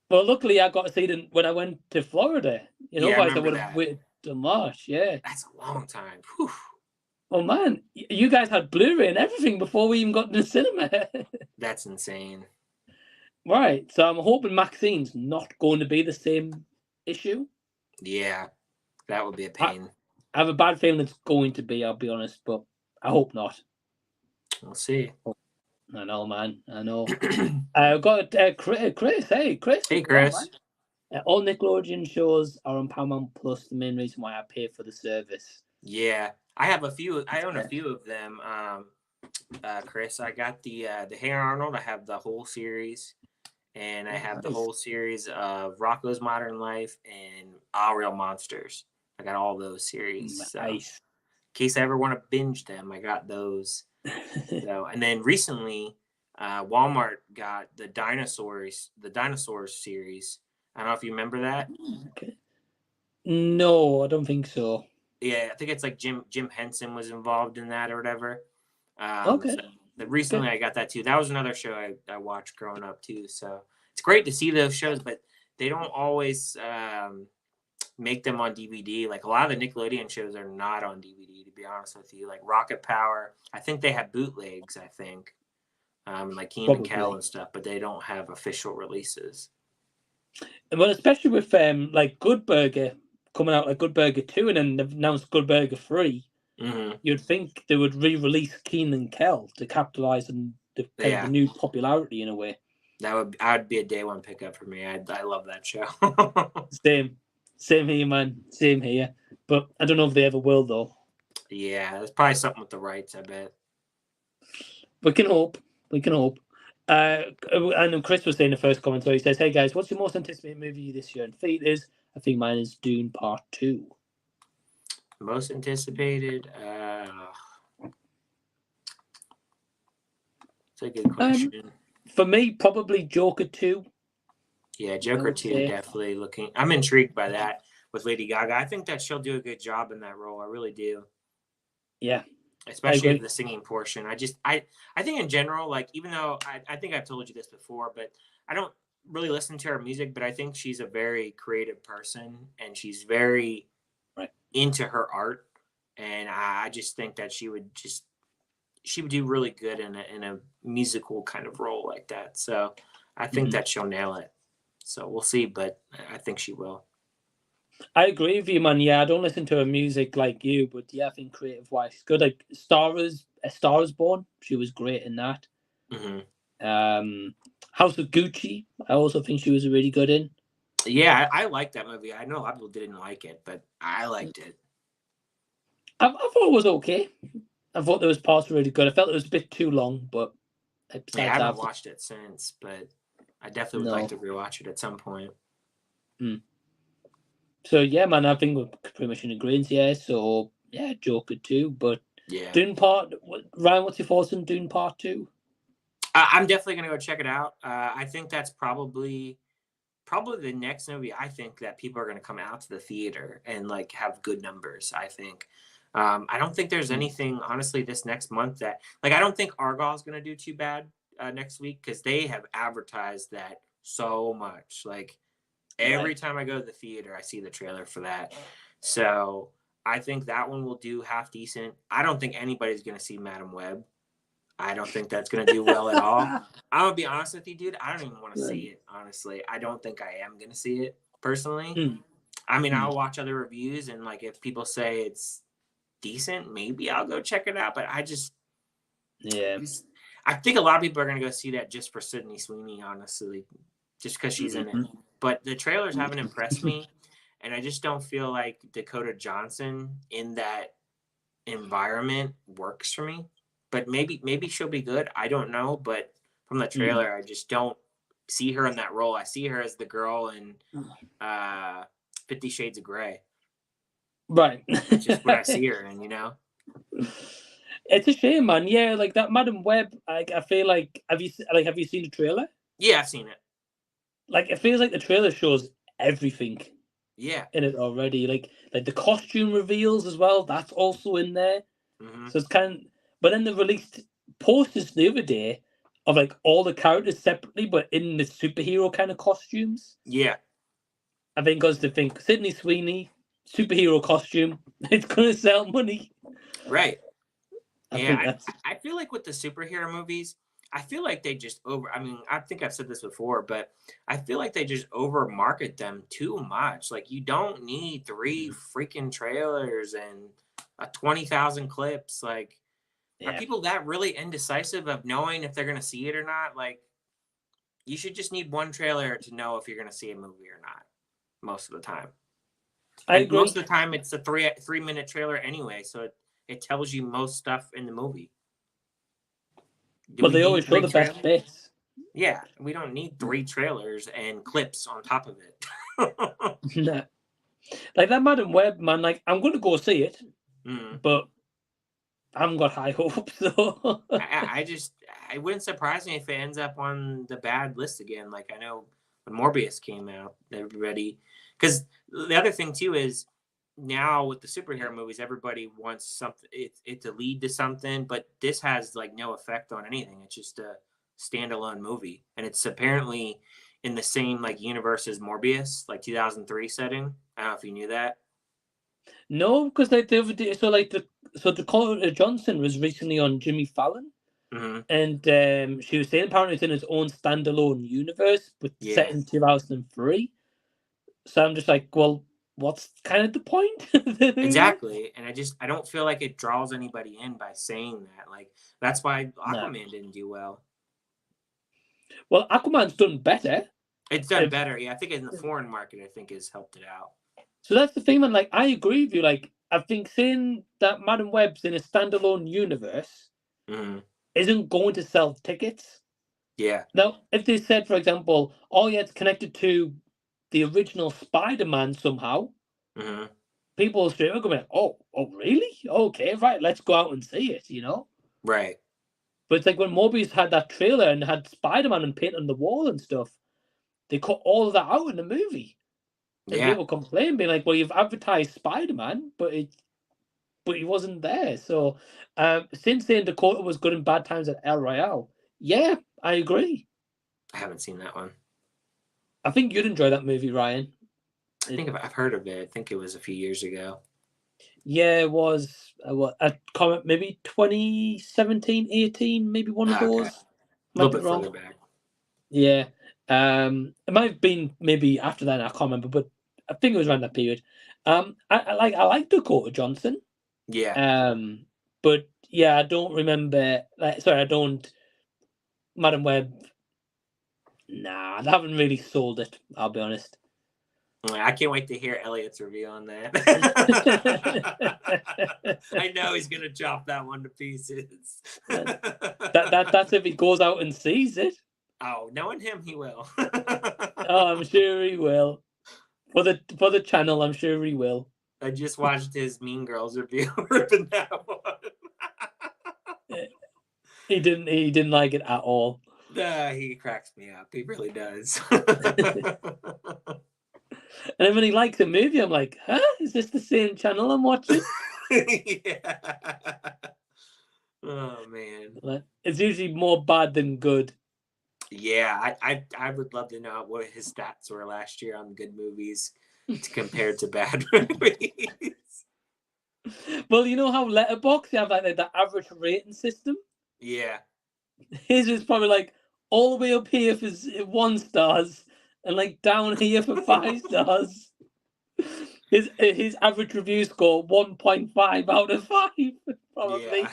Well, luckily I got to see it when I went to Florida. You know, otherwise I would have waited till March. Yeah. That's a long time. Whew. Oh man, you guys had Blu-ray and everything before we even got to the cinema. That's insane. Right. So I'm hoping Maxine's not going to be the same issue. Yeah. That would be a pain. I have a bad feeling it's going to be, I'll be honest, but I hope not. We'll see. I know, man. I know. I've got Chris. Hey, Chris. Hey, Chris. All Nickelodeon shows are on Paramount Plus. The main reason why I pay for the service. Yeah, I have a few. I own a few of them. Chris, I got the Hey Arnold. I have the whole series, and I have the whole series of Rocko's Modern Life and All Real Monsters. I got all those series. Nice. So in case I ever want to binge them, I got those. So, and then recently, Walmart got the Dinosaurs series. I don't know if you remember that. Okay. No, I don't think so. Yeah, I think it's like Jim Henson was involved in that or whatever. Okay. So recently, I got that too. That was another show I watched growing up too. So it's great to see those shows, but they don't always make them on DVD. Like a lot of the Nickelodeon shows are not on DVD, to be honest with you. Like Rocket Power, I think they have bootlegs, I think. Like Keenan and Kel and stuff, but they don't have official releases. Well, especially with like Good Burger coming out, like Good Burger 2, and then they've announced Good Burger 3. Mm-hmm. You'd think they would re-release Keenan and Kel to capitalize on the new popularity in a way. I'd be a day one pickup for me. I love that show. Same here, man. Same here. But I don't know if they ever will, though. Yeah, there's probably something with the rights, I bet. We can hope. And Chris was saying the first comment, so he says, hey guys, what's your most anticipated movie this year in theaters? I think mine is Dune Part 2. Most anticipated. It's a good question. For me, probably Joker 2. Yeah, Joker 2 say. definitely looking. I'm intrigued by that with Lady Gaga. I think that she'll do a good job in that role. I really do. Yeah. Especially the singing portion. I think in general, like, even though I think I've told you this before, but I don't really listen to her music, but I think she's a very creative person and she's very into her art. And I just think that she would do really good in a musical kind of role like that. So I think that she'll nail it. So we'll see, but I think she will. I agree with you, man. Yeah, I don't listen to her music like you, but yeah, I think creative-wise, she's good. Like A Star Is Born, she was great in that. House of Gucci, I also think she was really good in. Yeah, I like that movie. I know a lot of people didn't like it, but I liked it. I thought it was okay. I thought there was parts really good. I felt it was a bit too long, but I haven't watched it since, but I definitely would like to rewatch it at some point. So yeah, man, I think we're pretty much in agreement. Yeah, so yeah, Joker 2, but Dune Ryan, what's your thoughts on Dune Part 2? I'm definitely gonna go check it out. I think that's probably the next movie. I think that people are gonna come out to the theater and like have good numbers. I think. I don't think there's anything honestly this next month that like I don't think Argyle is gonna do too bad next week because they have advertised that so much. Like every time I go to the theater, I see the trailer for that. So I think that one will do half decent. I don't think anybody's gonna see Madam Web. I don't think that's gonna do well at all. I'm gonna be honest with you, dude. I don't even want to see it. Honestly, I don't think I am gonna see it personally. I mean, I'll watch other reviews and like if people say it's decent, maybe I'll go check it out. But I think a lot of people are gonna go see that just for Sydney Sweeney, honestly, just because she's in it. But the trailers haven't impressed me, and I just don't feel like Dakota Johnson in that environment works for me. But maybe she'll be good. I don't know. But from the trailer, I just don't see her in that role. I see her as the girl in 50 Shades of Grey. Right. That's just what I see her in, you know? It's a shame, man. Yeah, like that Madam Web, I feel like have you seen the trailer? Yeah, I've seen it. Like it feels like the trailer shows everything. Yeah. In it already. Like the costume reveals as well, that's also in there. So it's but then they released posters the other day of like all the characters separately, but in the superhero kind of costumes. Yeah. I think because they think Sydney Sweeney, superhero costume, it's gonna sell money. Right. I feel like with the superhero movies, I feel like they just I think I've said this before, but I feel like they just over market them too much. Like you don't need 3 freaking trailers and 20,000 clips. Like, are people that really indecisive of knowing if they're going to see it or not? Like, you should just need 1 trailer to know if you're going to see a movie or not most of the time. I agree. Most of the time, it's a 3-minute trailer anyway, so it tells you most stuff in the movie. But they always show the best bits. Yeah, we don't need 3 trailers and clips on top of it. No. Like that Madam Web, man, like I'm going to go see it, but I haven't got high hopes. So it wouldn't surprise me if it ends up on the bad list again. Like I know when Morbius came out, everybody, because the other thing too is now with the superhero movies, everybody wants something it to lead to something, but this has like no effect on anything. It's just a standalone movie, and it's apparently in the same like universe as Morbius, like 2003 setting. I don't know if you knew that. No, because like the other day, so Dakota Johnson was recently on Jimmy Fallon, and she was saying apparently it's in its own standalone universe, but set in 2003. So I'm just like, well, what's kind of the point? Exactly, and I don't feel like it draws anybody in by saying that. Like that's why Aquaman didn't do well. Well, Aquaman's done better. It's done better, yeah. I think in the foreign market, I think has helped it out. So that's the thing, man. Like, I agree with you. Like, I think saying that Madam Web's in a standalone universe isn't going to sell tickets. Yeah. Now, if they said, for example, oh yeah, it's connected to the original Spider-Man somehow, people straight away going, oh, really? Okay, right, let's go out and see it, Right. But it's like when Mobius had that trailer and had Spider-Man and paint on the wall and stuff, they cut all of that out in the movie. And people complain, being like, well, you've advertised Spider-Man, but he wasn't there. So since saying Dakota was good in Bad Times at El Royale, yeah, I agree. I haven't seen that one. I think you'd enjoy that movie, Ryan. I think I've heard of it. I think it was a few years ago. Yeah, it was a comment, maybe 2017, 18, maybe one of those. A little bit further back. Yeah. It might have been maybe after that, I can't remember, but I think it was around that period. I like Dakota Johnson. Yeah. But yeah, I don't remember. I don't. Madam Web. Nah, I haven't really sold it. I'll be honest. I can't wait to hear Elliot's review on that. I know he's gonna chop that one to pieces. That's if he goes out and sees it. Oh, knowing him, he will. Oh, I'm sure he will. For the channel, I'm sure he will. I just watched his Mean Girls review, ripping that one. He didn't like it at all. He cracks me up. He really does. And then when he likes a movie, I'm like, huh? Is this the same channel I'm watching? Yeah. Oh man. It's usually more bad than good. Yeah, I would love to know what his stats were last year on good movies compared to bad movies. Well, you know how Letterboxd, you have like the average rating system? Yeah. His is probably like all the way up here for 1 stars and like down here for 5 stars. His average review score 1.5 out of 5, probably.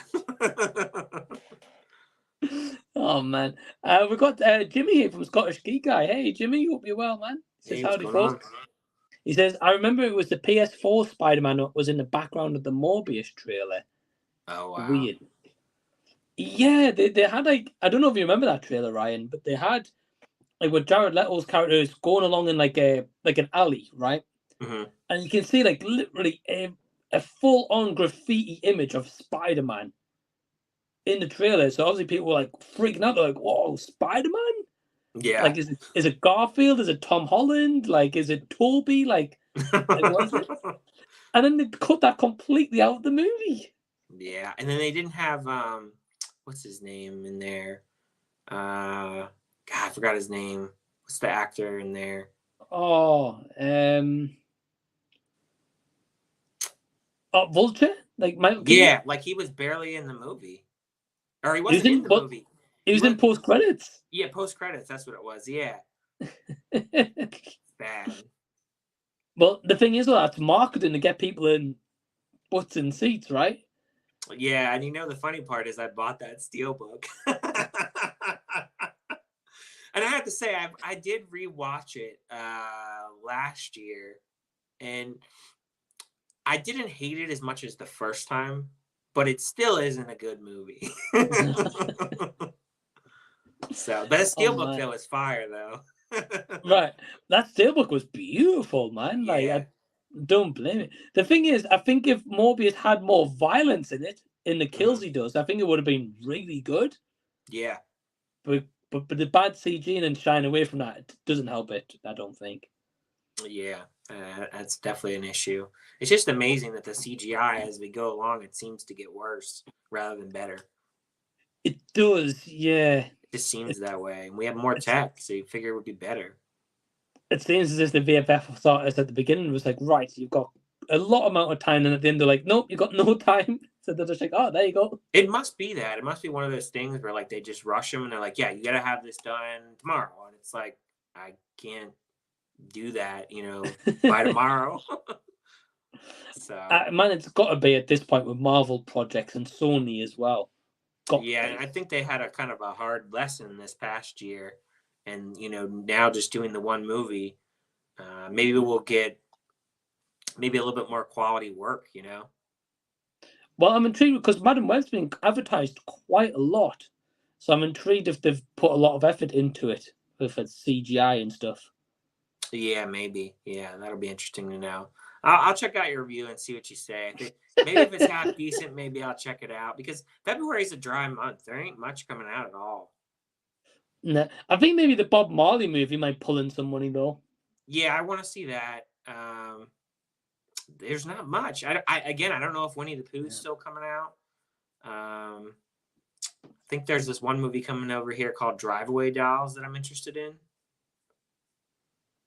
Yeah. Oh man, we got Jimmy here from Scottish Geek Guy. Hey Jimmy, hope you're well, man. He says, howdy folks. He says, I remember it was the PS4 Spider-Man that was in the background of the Morbius trailer. Oh wow. Weird. Yeah, they had like, I don't know if you remember that trailer, Ryan, but they had like with Jared Leto's character is going along in like an alley, right? Mm-hmm. And you can see like literally a full-on graffiti image of Spider-Man in the trailer. So obviously people were like freaking out. They're like, whoa, Spider-Man? Yeah. Like, is it Garfield? Is it Tom Holland? Like, is it Toby? Like what is it? And then they cut that completely out of the movie. Yeah. And then they didn't have what's his name in there? God, I forgot his name. What's the actor in there? Oh, Vulture? Like Michael Keaton? Yeah, like he was barely in the movie. Or he wasn't in the movie. He was in post-credits. Yeah, post-credits, that's what it was, yeah. Bad. Well, the thing is, that's marketing to get people in butts and seats, right? Yeah, and you know the funny part is I bought that Steelbook. And I have to say, I did rewatch it last year, and I didn't hate it as much as the first time, but it still isn't a good movie. So, but a Steelbook though is fire though. Right, that Steelbook was beautiful, man. Like, yeah. I don't blame it. The thing is, I think if Morbius had more violence in it, in the kills he does, I think it would have been really good. Yeah. But the bad CG and shying away from that, it doesn't help it, I don't think. Yeah, that's definitely an issue. It's just amazing that the CGI, as we go along, it seems to get worse rather than better. It does, yeah. It just seems that way. And we have more tech, so you figure it would be better. It seems as if the VFX artist at the beginning was like, right, you've got a lot amount of time, and at the end they're like, nope, you've got no time. So they're just like, oh, there you go. It must be that. It must be one of those things where like they just rush them and they're like, yeah, you got to have this done tomorrow. And it's like, I can't do that, by tomorrow. So man, it's got to be at this point with Marvel projects and Sony as well. And I think they had a kind of a hard lesson this past year, and now just doing the one movie, maybe we'll get a little bit more quality work. Well, I'm intrigued because Madam Web's been advertised quite a lot, so I'm intrigued if they've put a lot of effort into it with its CGI and stuff. Yeah, maybe. Yeah, that'll be interesting to know. I'll check out your review and see what you say. Maybe if it's half decent, maybe I'll check it out, because February is a dry month. There ain't much coming out at all. No, I think maybe the Bob Marley movie might pull in some money though. Yeah, I want to see that. There's not much. I don't know if Winnie the Pooh's still coming out. I think there's this one movie coming over here called Drive Away Dolls that I'm interested in.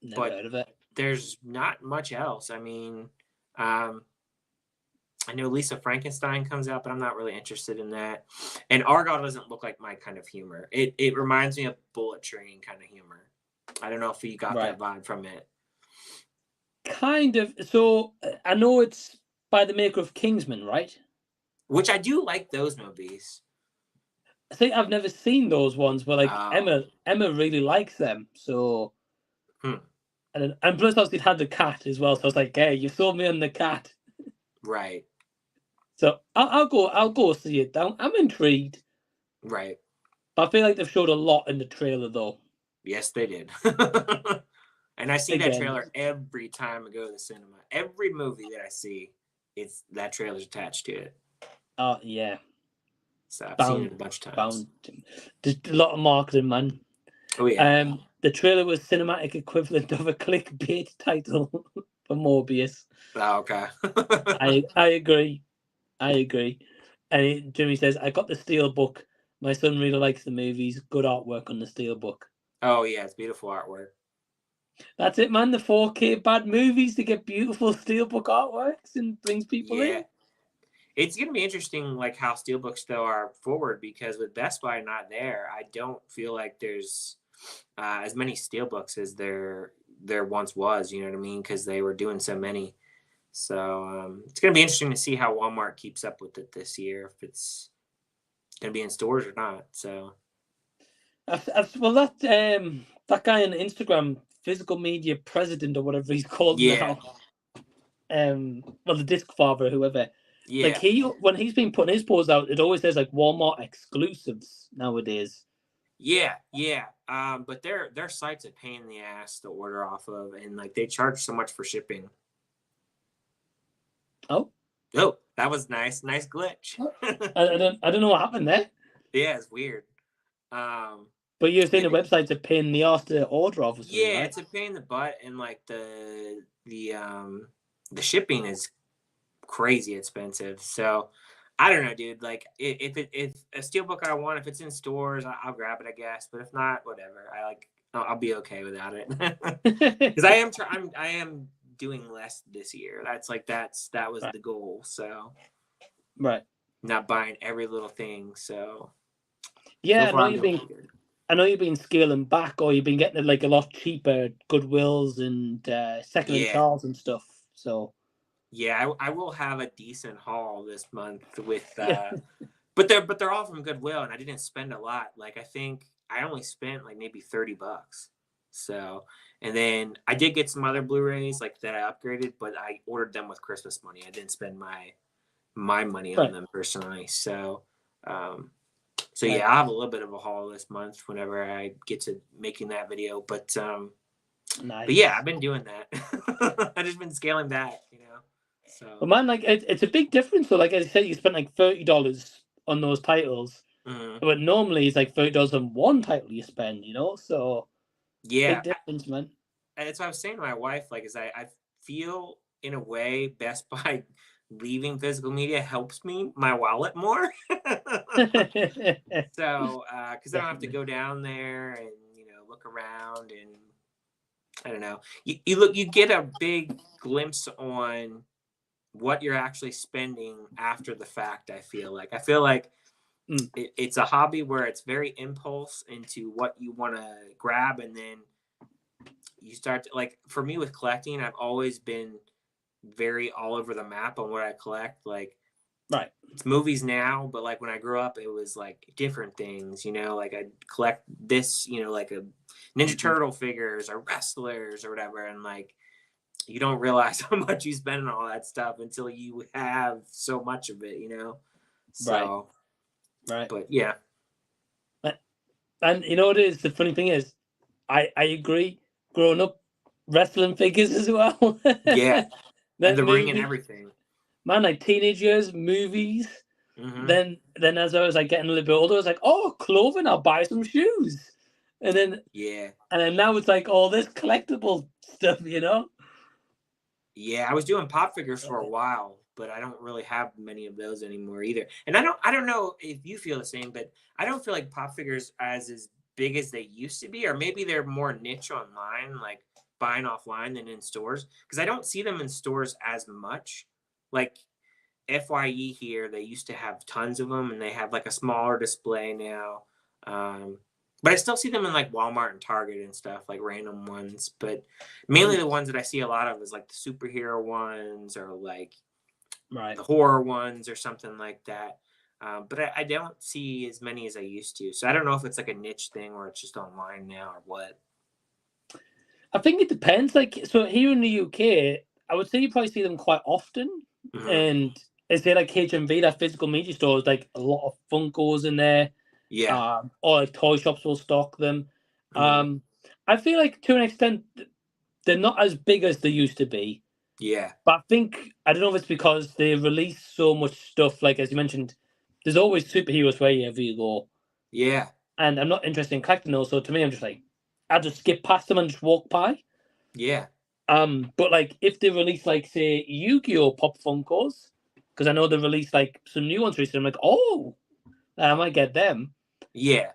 Never heard of it. There's not much else. I mean, I know Lisa Frankenstein comes out, but I'm not really interested in that. And Argyle doesn't look like my kind of humor. It reminds me of Bullet Train kind of humor. I don't know if you got that vibe from it. Kind of. So I know it's by the maker of Kingsman, right? Which I do like those movies. I think I've never seen those ones, but like Emma really likes them. So, and plus obviously it had the cat as well. So I was like, "Hey, you sold me on the cat." Right. So I'll go see it. I'm intrigued. Right. But I feel like they've showed a lot in the trailer though. Yes, they did. And I see that trailer every time I go to the cinema. Every movie that I see, that trailer's attached to it. Oh yeah. So I've seen it a bunch of times. There's a lot of marketing, man. Oh yeah. The trailer was cinematic equivalent of a clickbait title for Morbius. Oh, okay. I agree. And Jimmy says, I got the Steelbook. My son really likes the movies. Good artwork on the Steelbook. Oh yeah, it's beautiful artwork. That's it, man. The 4K bad movies to get beautiful Steelbook artworks and brings people in. It's going to be interesting, like how Steelbooks though are forward, because with Best Buy not there, I don't feel like there's as many Steelbooks as there once was. You know what I mean? Because they were doing so many. So it's going to be interesting to see how Walmart keeps up with it this year, if it's going to be in stores or not. So, well, that guy on Instagram, physical media president or whatever he's called now. Well, the disc father, or whoever. Yeah. Like when he's been putting his posts out, it always says like Walmart exclusives nowadays. Yeah. But their site's a pain in the ass to order off of, and like they charge so much for shipping. Oh, that was nice glitch. I don't know what happened there. Yeah, it's weird. But you're saying the website's a pain in the ass to order off. Yeah, right? It's a pain in the butt, and like the shipping is crazy expensive. So I don't know, dude. Like if a Steelbook I want, if it's in stores, I'll grab it, I guess. But if not, whatever. I'll be okay without it. Because I am doing less this year. That was the goal. So right, not buying every little thing. So yeah, I know you've been scaling back, or you've been getting it like a lot cheaper, Goodwills and second Charles and stuff. So yeah, I will have a decent haul this month with but they're all from Goodwill, and I didn't spend a lot. Like I think I only spent like maybe $30. So, and then I did get some other Blu-rays like that I upgraded, but I ordered them with Christmas money. I didn't spend my money on them personally. So yeah, I'll have a little bit of a haul this month whenever I get to making that video. But nice. But yeah, I've been doing that. I've just been scaling back, you know. So, but man, like it's a big difference. So, like I said, you spent like $30 on those titles, but normally it's like $30 on one title you spend, you know. So yeah, big difference, man. And that's what I was saying to my wife. Like, is I feel in a way Best Buy leaving physical media helps my wallet more. So, because I don't have to go down there and look around, and I don't know. You get a big glimpse on what you're actually spending after the fact. I feel like it's a hobby where it's very impulse into what you want to grab, and then you start to, like, for me with collecting, I've always been very all over the map on what I collect. Like, right, it's movies now, but like when I grew up, it was like different things, like I'd collect this, like a Ninja Turtle figures or wrestlers or whatever, and like you don't realize how much you spend on all that stuff until you have so much of it, So, right. But yeah. And what it is, the funny thing is, I agree. Growing up, wrestling figures as well. Yeah. Then the ring and everything. Man, like teenage years, movies. Mm-hmm. Then as I was like getting a little bit older, I was like, oh, clothing, I'll buy some shoes. And then now it's like all this collectible stuff, you know? Yeah, I was doing pop figures for a while, but I don't really have many of those anymore either. And I don't know if you feel the same, but I don't feel like pop figures as big as they used to be, or maybe they're more niche online, like buying offline than in stores, because I don't see them in stores as much. Like FYE here, they used to have tons of them, and they have like a smaller display now. But I still see them in like Walmart and Target and stuff, like random ones. But mainly the ones that I see a lot of is like the superhero ones, or like the horror ones, or something like that. But I don't see as many as I used to. So I don't know if it's like a niche thing or it's just online now or what. I think it depends. Like, so here in the UK, I would say you probably see them quite often. Mm-hmm. And is there like HMV, that physical media store, is like a lot of Funkos in there. Yeah. Or like toy shops will stock them. Mm-hmm. I feel like to an extent they're not as big as they used to be. Yeah. But I think, I don't know if it's because they release so much stuff. Like, as you mentioned, there's always superheroes wherever you go. Yeah. And I'm not interested in collecting those. So to me, I'm just like, I'll just skip past them and just walk by. Yeah. But like if they release like say Yu-Gi-Oh! Pop Funkos, because I know they released like some new ones recently, I'm like, oh, I might get them. Yeah.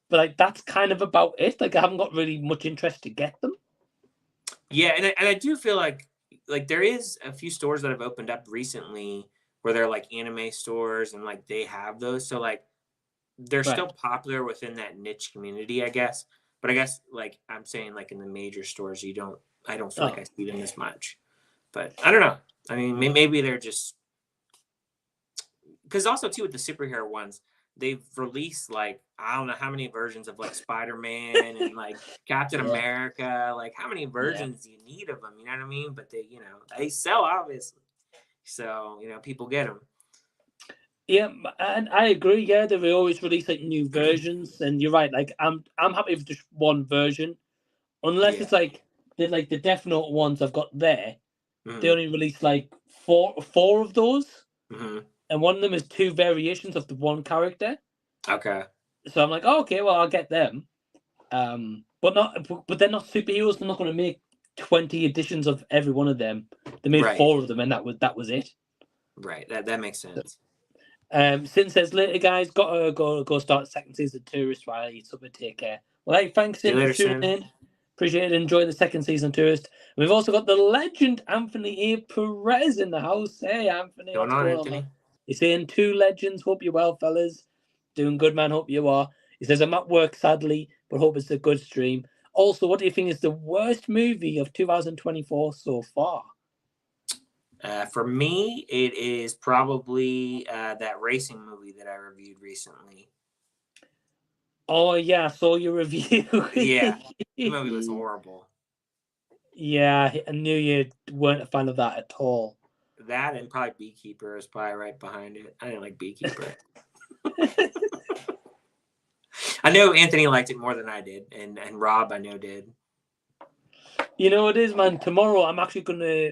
But like that's kind of about it. Like I haven't got really much interest to get them. Yeah, and I do feel like there is a few stores that have opened up recently where they're like anime stores, and like they have those. So like they're still popular within that niche community, I guess. But I guess like I'm saying, like in the major stores, I don't feel like I see them as much. But I don't know. I mean, maybe they're just, because also too with the superhero ones, they've released like I don't know how many versions of like Spider-Man and like Captain America. Like how many versions do you need of them? You know what I mean? But they sell, obviously. So people get them. Yeah, and I agree. Yeah, they always release like new versions, and you're right. Like I'm happy with just one version, unless it's like the Death Note ones I've got there. Mm-hmm. They only release like four of those, and one of them is two variations of the one character. Okay. So I'm like, oh, okay, well I'll get them, but they're not superheroes. They're not going to make 20 editions of every one of them. They made 4 of them, and that was it. Right. That makes sense. Sin says later, guys, gotta go start second season Tourist while I eat supper. Take care. Well, hey, thanks Sin for tuning in. Appreciate it. Enjoy the second season Tourist. And we've also got the legend Anthony A. Perez in the house. Hey Anthony, what's going on, man? He's saying 2 legends. Hope you're well, fellas. Doing good, man. Hope you are. He says I'm at work sadly, but hope it's a good stream. Also, what do you think is the worst movie of 2024 so far? For me, it is probably that racing movie that I reviewed recently. Oh, yeah, I saw your review. Yeah, the movie was horrible. Yeah, I knew you weren't a fan of that at all. That and probably Beekeeper is probably right behind it. I didn't like Beekeeper. I know Anthony liked it more than I did, and Rob I know did. You know it is, man. Tomorrow I'm actually gonna,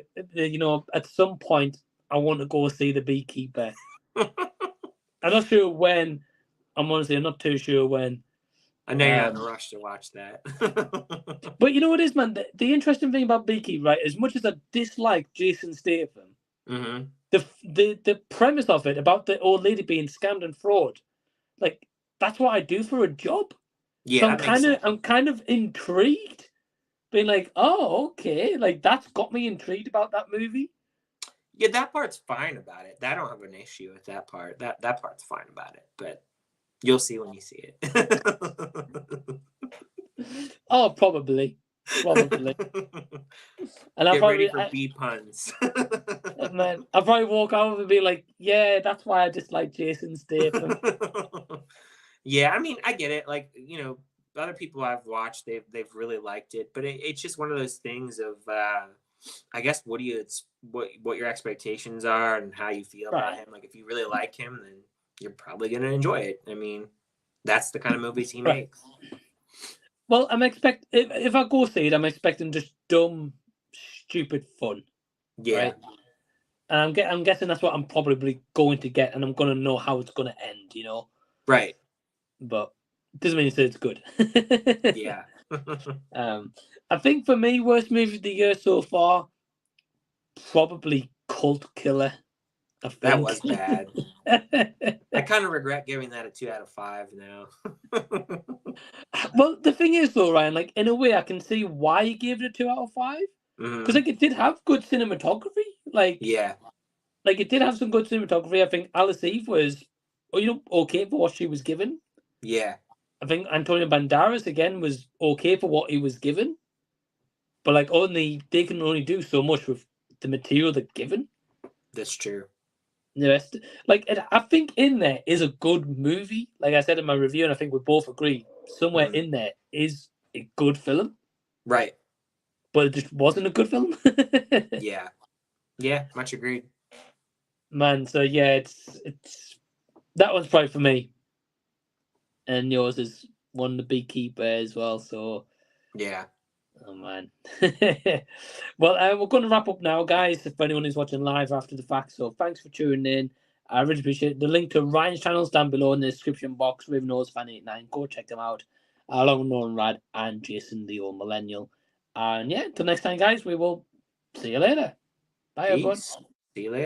at some point I want to go see The Beekeeper. I'm not sure when. I'm not too sure when. I know you're not in a rush to watch that. But you know what it is, man. The interesting thing about Beekeeper, right? As much as I dislike Jason Statham, the premise of it about the old lady being scammed and fraud, like that's what I do for a job. Yeah, so I'm kind of intrigued. Being like, oh, okay, like that's got me intrigued about that movie. Yeah, that part's fine about it. I don't have an issue with that part. That part's fine about it, but you'll see when you see it. Oh, probably. And Get ready for B puns. Man, I'll probably walk over and be like, yeah, that's why I dislike Jason Statham. Yeah, I mean, I get it. Like, other people I've watched, they've really liked it, but it's just one of those things of, I guess, what your expectations are and how you feel about him. Like, if you really like him, then you're probably gonna enjoy it. I mean, that's the kind of movies he makes. Well, if I go see it, I'm expecting just dumb, stupid fun. Yeah. Right? And I'm guessing that's what I'm probably going to get, and I'm going to know how it's going to end, you know. Right. But it doesn't mean to say it's good. Yeah. I think for me, worst movie of the year so far, probably Cult Killer. I think. That was bad. I kind of regret giving that a 2 out of 5 now. Well, the thing is, though, Ryan, like, in a way, I can see why you gave it a 2 out of 5. Because, like, it did have good cinematography. Like, Yeah. Like, it did have some good cinematography. I think Alice Eve was, okay for what she was given. Yeah. I think Antonio Banderas, again, was okay for what he was given. But, like, they can only do so much with the material they're given. That's true. The rest, like, I think in there is a good movie. Like I said in my review, and I think we both agree, somewhere in there is a good film. Right. But it just wasn't a good film. Yeah. Yeah, much agreed. Man, so yeah, it's that one's probably for me. And yours is one of the big keeper as well, so Yeah. oh man. Well, we're going to wrap up now, guys, if anyone is watching live after the fact. So thanks for tuning in. I really appreciate it. The link to Ryan's channel's down below in the description box. RavensOsFan89. Go check them out. Along with Norin Radd and Jason, the Old Millennial. And yeah, until next time, guys, we will see you later. Bye, everyone. See you later.